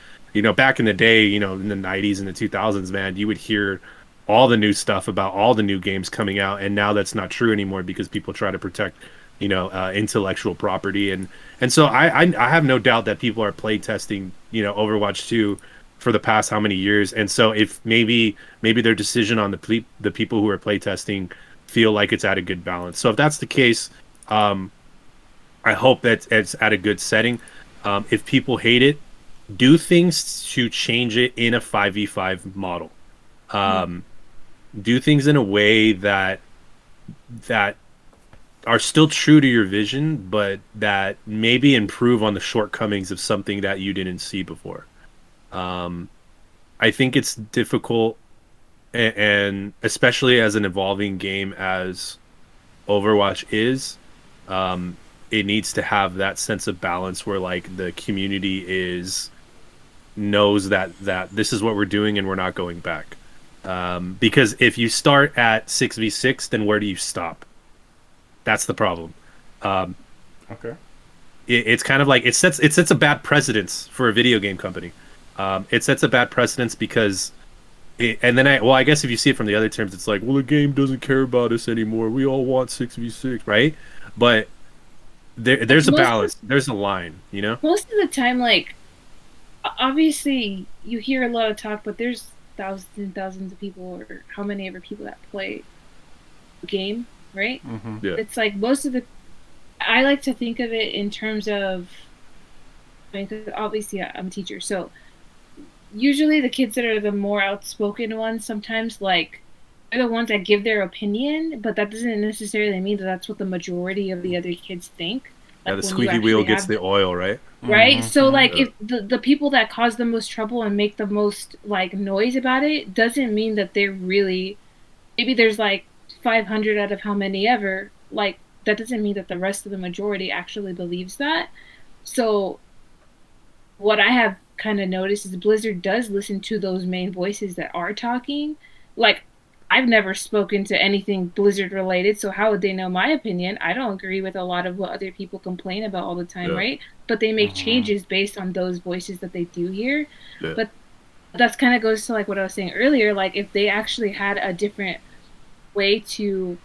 back in the day, in the 90s and the 2000s, man, you would hear all the new stuff about all the new games coming out, and now that's not true anymore because people try to protect, intellectual property, and so I have no doubt that people are play testing, Overwatch 2 for the past how many years, and so if maybe their decision on the people who are play testing feel like it's at a good balance. So if that's the case, I hope that it's at a good setting. If people hate it, do things to change it in a 5v5 model. Do things in a way that are still true to your vision, but that maybe improve on the shortcomings of something that you didn't see before. I think it's difficult, and especially as an evolving game as Overwatch is, it needs to have that sense of balance where like the community knows that this is what we're doing and we're not going back. Because if you start at 6v6, then where do you stop? That's the problem. Okay. It's kind of like it sets a bad precedence for a video game company. It sets a bad precedence because, I guess if you see it from the other terms, it's like, well, the game doesn't care about us anymore. We all want 6v6, right? But there's a balance. There's a line, Most of the time, like, obviously, you hear a lot of talk, but there's thousands and thousands of people, or how many ever people that play the game, right? Mm-hmm. Yeah. It's like I like to think of it in terms of, obviously I'm a teacher, so usually the kids that are the more outspoken ones sometimes, like, they're the ones that give their opinion, but that doesn't necessarily mean that that's what the majority of the other kids think. Like, the squeaky wheel gets the oil, right? Right? Mm-hmm. So, like, if the people that cause the most trouble and make the most, like, noise about it doesn't mean that they're really... Maybe there's, like, 500 out of how many ever. Like, that doesn't mean that the rest of the majority actually believes that. So, what I have kind of noticed is Blizzard does listen to those main voices that are talking. Like, I've never spoken to anything Blizzard related, so how would they know my opinion? I don't agree with a lot of what other people complain about all the time, right? But they make changes based on those voices that they do hear. Yeah. But that's kind of goes to like what I was saying earlier, like if they actually had a different way to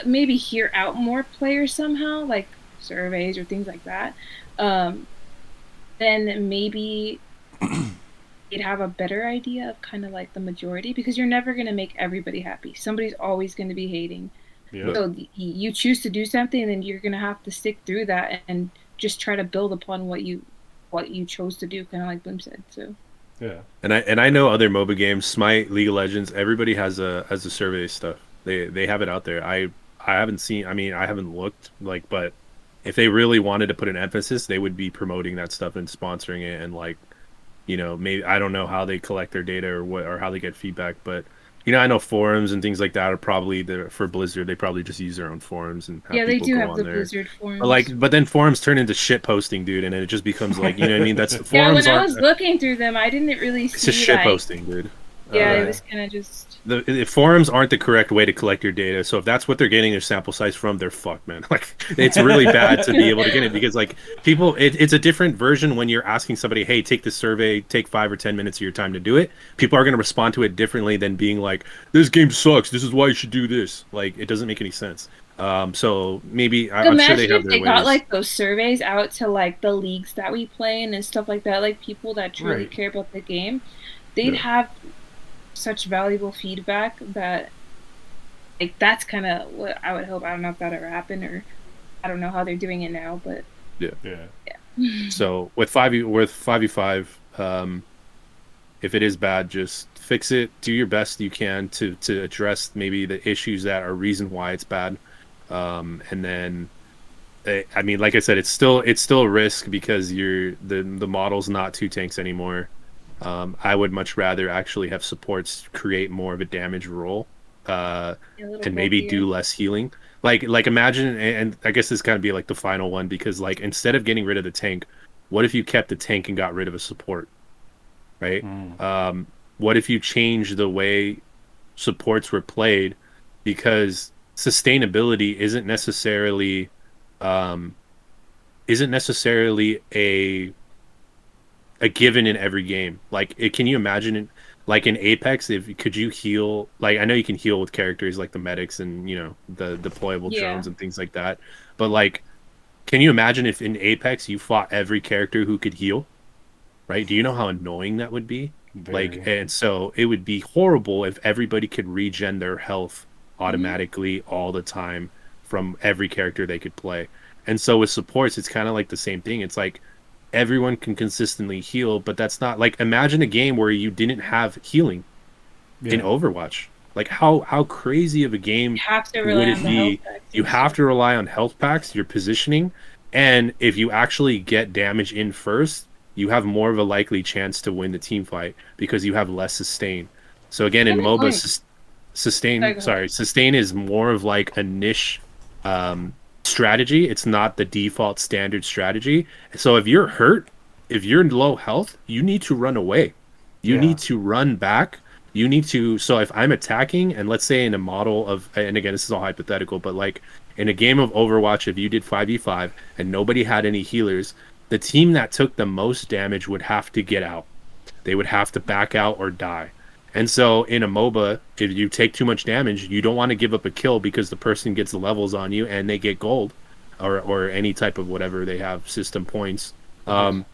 maybe hear out more players somehow, like surveys or things like that, then maybe you'd have a better idea of kind of like the majority, because you're never going to make everybody happy. Somebody's always going to be hating. Yeah. So you choose to do something, and you're going to have to stick through that and just try to build upon what you chose to do, kind of like Boom said. So yeah. And I know other MOBA games, Smite, League of Legends, everybody has a survey stuff. They have it out there. I haven't seen, I haven't looked, like, but if they really wanted to put an emphasis, they would be promoting that stuff and sponsoring it, and like, maybe, I don't know how they collect their data or how they get feedback, but I know forums and things like that are probably for Blizzard. They probably just use their own forums and have they people do go have on the there. Blizzard forums. But then forums turn into shit posting, dude, and it just becomes like, what I mean? That's forums. Yeah, when I was looking through them, I didn't really see. It's just shit posting, dude. Yeah, it was kind of just. The forums aren't the correct way to collect your data. So if that's what they're getting their sample size from, they're fucked, man. Like, it's really bad to be able to get it, because like people, it's a different version when you're asking somebody, hey, take this survey, take 5 or 10 minutes of your time to do it. People are going to respond to it differently than being like, this game sucks, this is why you should do this. Like, it doesn't make any sense. So maybe I'm sure they have their ways. Got like those surveys out to like the leagues that we play in and stuff like that, like people that truly care about the game, they'd have such valuable feedback that, like, that's kind of what I would hope. I don't know if that ever happened, or I don't know how they're doing it now, but yeah. So with 5v5, if it is bad, just fix it. Do your best you can to address maybe the issues that are reason why it's bad, and then like I said, it's still a risk because the model's not 2 tanks anymore. I would much rather actually have supports create more of a damage role, and maybe do less healing. Like imagine, and I guess this kind of be like the final one, because like instead of getting rid of the tank, what if you kept the tank and got rid of a support, right? What if you changed the way supports were played, because sustainability isn't necessarily a a given in every game. Like, can you imagine it? Like in Apex, could you heal? Like, I know you can heal with characters like the medics and the deployable drones and things like that. But like, can you imagine if in Apex you fought every character who could heal? Right? Do you know how annoying that would be? Very. Like, and so it would be horrible if everybody could regen their health automatically all the time from every character they could play. And so with supports, it's kind of like the same thing. It's like everyone can consistently heal, but that's not like, imagine a game where you didn't have healing in Overwatch. Like how crazy of a game would it be? You have to rely on health packs, your positioning, and if you actually get damage in first, you have more of a likely chance to win the team fight because you have less sustain. So again, in MOBA, sustain is more of like a niche strategy. It's not the default standard strategy. So if you're hurt, if you're in low health, you need to run away. You need to run back. You need to, so if I'm attacking, and let's say in a model of, and again, this is all hypothetical, but like in a game of Overwatch, if you did 5v5 and nobody had any healers, the team that took the most damage would have to get out. They would have to back out or die. And so in a MOBA, if you take too much damage, you don't want to give up a kill because the person gets the levels on you and they get gold or any type of whatever they have, system points. And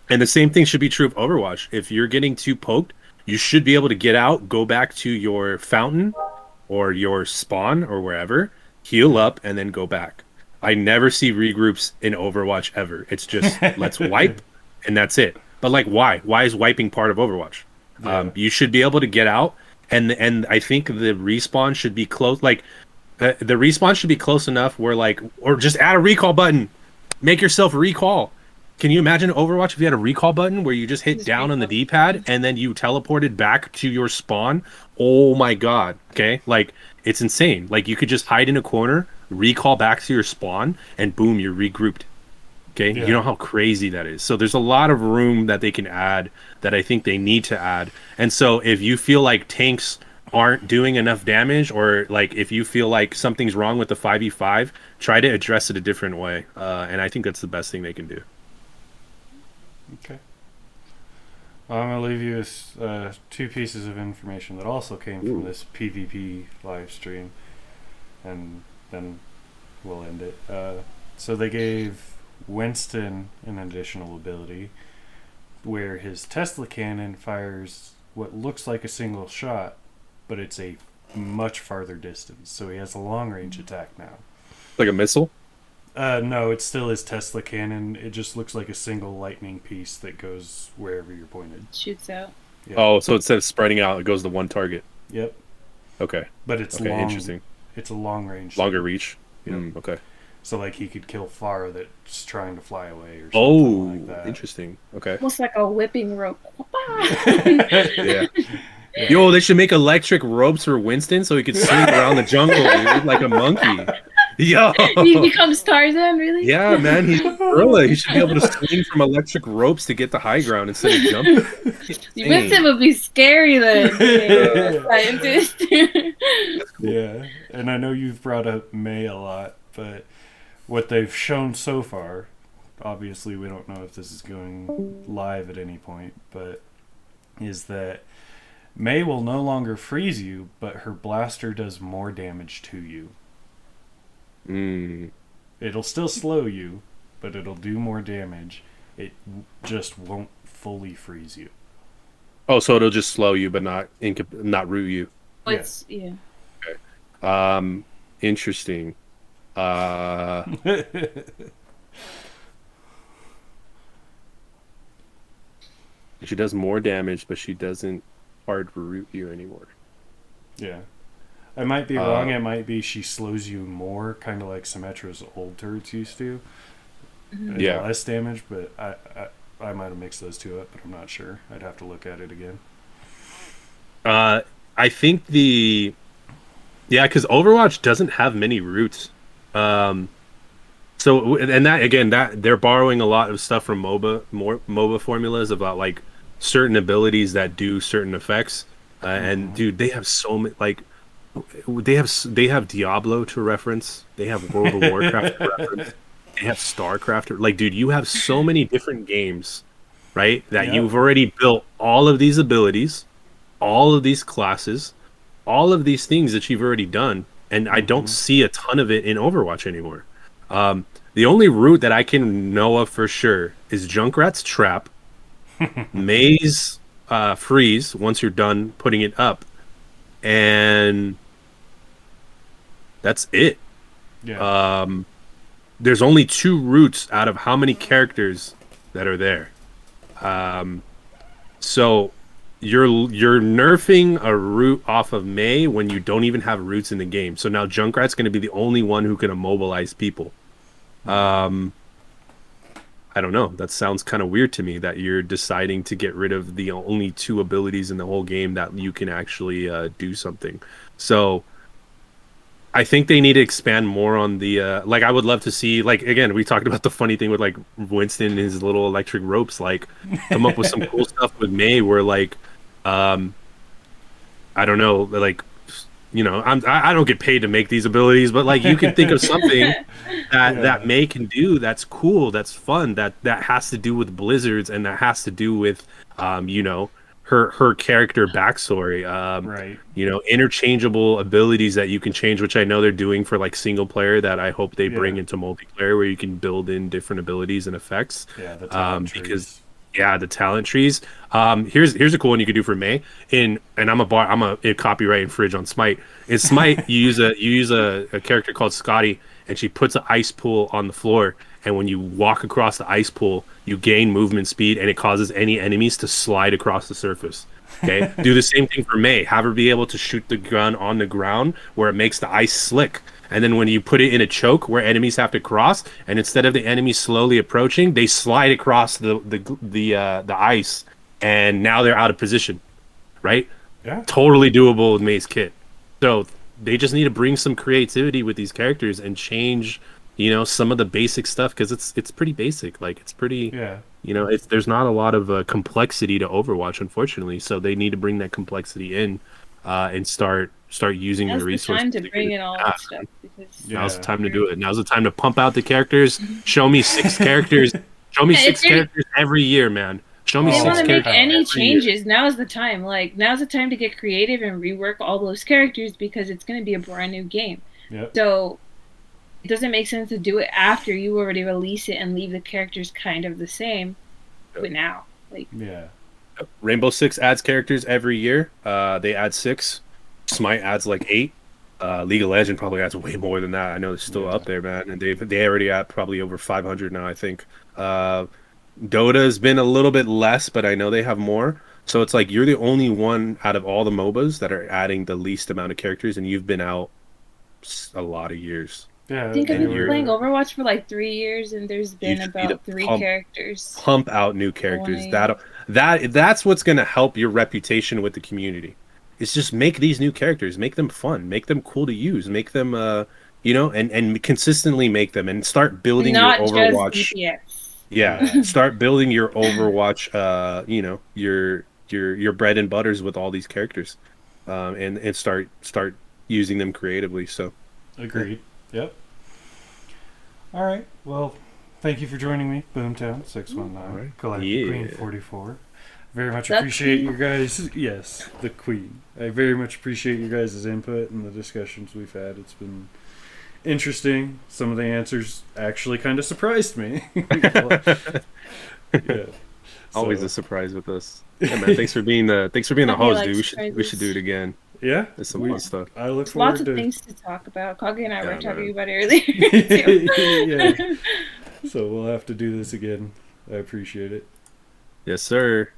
the same thing should be true of Overwatch. If you're getting too poked, you should be able to get out, go back to your fountain or your spawn or wherever, heal up, and then go back. I never see regroups in Overwatch ever. It's just, let's wipe, and that's it. But like, why? Why is wiping part of Overwatch? You should be able to get out, and I think the respawn should be close. Like, the respawn should be close enough where like, or just add a recall button. Make yourself recall. Can you imagine Overwatch if you had a recall button where you just hit down on the D-pad and then you teleported back to your spawn? Oh my god. Okay? Like, it's insane. Like, you could just hide in a corner, recall back to your spawn, and boom, you're regrouped. Okay? You know how crazy that is. So there's a lot of room that they can add that I think they need to add. And so if you feel like tanks aren't doing enough damage, or like if you feel like something's wrong with the 5v5, try to address it a different way. And I think that's the best thing they can do. Okay. I'm going to leave you with two pieces of information that also came from this PvP live stream, and then we'll end it. So they gave Winston an additional ability where his Tesla cannon fires what looks like a single shot, but it's a much farther distance. So he has a long-range attack now. Like a missile? No, it's still his Tesla cannon. It just looks like a single lightning piece that goes wherever you're pointed. Shoots out. Yep. Oh, so instead of spreading out, it goes to one target. Yep. Okay. But it's long. Interesting. It's a long range. Longer reach. Yep. Okay. So like he could kill Farah that's trying to fly away or something like that. Interesting. Okay. Almost like a whipping rope. Yeah. Yo, they should make electric ropes for Winston so he could swing around the jungle, dude, like a monkey. Yo, He becomes Tarzan, really? yeah, man, he's a gorilla. He should be able to swing from electric ropes to get the high ground instead of jumping. Winston would be scary then. Scientist. Yeah, and I know you've brought up May a lot, but what they've shown so far, obviously we don't know if this is going live at any point, but is that May will no longer freeze you, but her blaster does more damage to you. It'll still slow you, but it'll do more damage. It just won't fully freeze you. Oh, so it'll just slow you, but not root you. It's, yeah. Okay. Interesting. She does more damage, but she doesn't hard root you anymore. Yeah. I might be wrong. It might be she slows you more, kind of like Symmetra's old turrets used to. Yeah. Less damage, but I might have mixed those two up, but I'm not sure. I'd have to look at it again. I think because Overwatch doesn't have many roots. So, and that again, that they're borrowing a lot of stuff from MOBA formulas about like certain abilities that do certain effects. And dude, they have so many, like, they have Diablo to reference. They have World of Warcraft to reference. They have StarCraft. Like, dude, you have so many different games, right? That Yeah. you've already built all of these abilities, all of these classes, all of these things that you've already done, and I don't see a ton of it in Overwatch anymore. The only route that I can know of for sure is Junkrat's Trap, Maze Freeze once you're done putting it up, and that's it. Yeah. There's only 2 routes out of how many characters that are there. So you're nerfing a route off of May when you don't even have routes in the game. So now Junkrat's going to be the only one who can immobilize people. I don't know. That sounds kind of weird to me that you're deciding to get rid of the only 2 abilities in the whole game that you can actually do something. So I think they need to expand more on the like I would love to see, like, again, we talked about the funny thing with like Winston and his little electric ropes, like come up with some cool stuff with May where like I don't know, like, you know, I don't get paid to make these abilities, but like you can think of something that May can do that's cool, that's fun, that has to do with blizzards, and that has to do with you know, her character backstory, Right. you know, interchangeable abilities that you can change, which I know they're doing for like single player, that I hope they bring into multiplayer, where you can build in different abilities and effects. Yeah, the talent trees. Because the talent trees. Here's a cool one you could do for May. And I'm a copyright infringe on Smite. In Smite, you use a character called Scotty, and she puts an ice pool on the floor. And when you walk across the ice pool, you gain movement speed, and it causes any enemies to slide across the surface. Okay, do the same thing for May. Have her be able to shoot the gun on the ground where it makes the ice slick. And then when you put it in a choke where enemies have to cross, and instead of the enemies slowly approaching, they slide across the ice, and now they're out of position. Right? Yeah. Totally doable with May's kit. So they just need to bring some creativity with these characters and change, you know, some of the basic stuff, because it's pretty basic. Like, it's pretty, you know, there's not a lot of complexity to Overwatch, unfortunately. So they need to bring that complexity in and start using the resources. Now's the time to bring in all that stuff, because now's the time to do it. Now's the time to pump out the characters. Show me 6 characters. Show me 6 characters every year, man. Show me 6 characters. They want to make any changes. Now's the time. Like, now's the time to get creative and rework all those characters, because it's going to be a brand new game. Yep. So it doesn't make sense to do it after you already release it and leave the characters kind of the same. But now, like, Rainbow Six adds characters every year. They add 6. Smite adds like 8. League of Legends probably adds way more than that. I know it's still up there, man, and they already add probably over 500 now, I think. Dota's been a little bit less, but I know they have more. So it's like you're the only one out of all the MOBAs that are adding the least amount of characters, and you've been out a lot of years. Yeah, I think I've been playing Overwatch for like 3 years, and there's been about 3 characters. Pump out new characters. That's what's going to help your reputation with the community. It's just make these new characters, make them fun, make them cool to use, make them, you know, and consistently make them, and start building your Overwatch. Just DPS. Yeah, start building your Overwatch. You know, your bread and butters with all these characters, and start using them creatively. So, agreed. Yep. All right. Well, thank you for joining me, Boomtown619, GalacticQUEEN44. Very much appreciate you guys. Yes, the Queen. I very much appreciate you guys' input and the discussions we've had. It's been interesting. Some of the answers actually kind of surprised me. Always a surprise with us. Yeah, man. Thanks for being the host, dude. We should do it again. Yeah, there's some fun stuff. I look forward lots of things to talk about. Kage and I were talking about it earlier. So we'll have to do this again. I appreciate it. Yes, sir.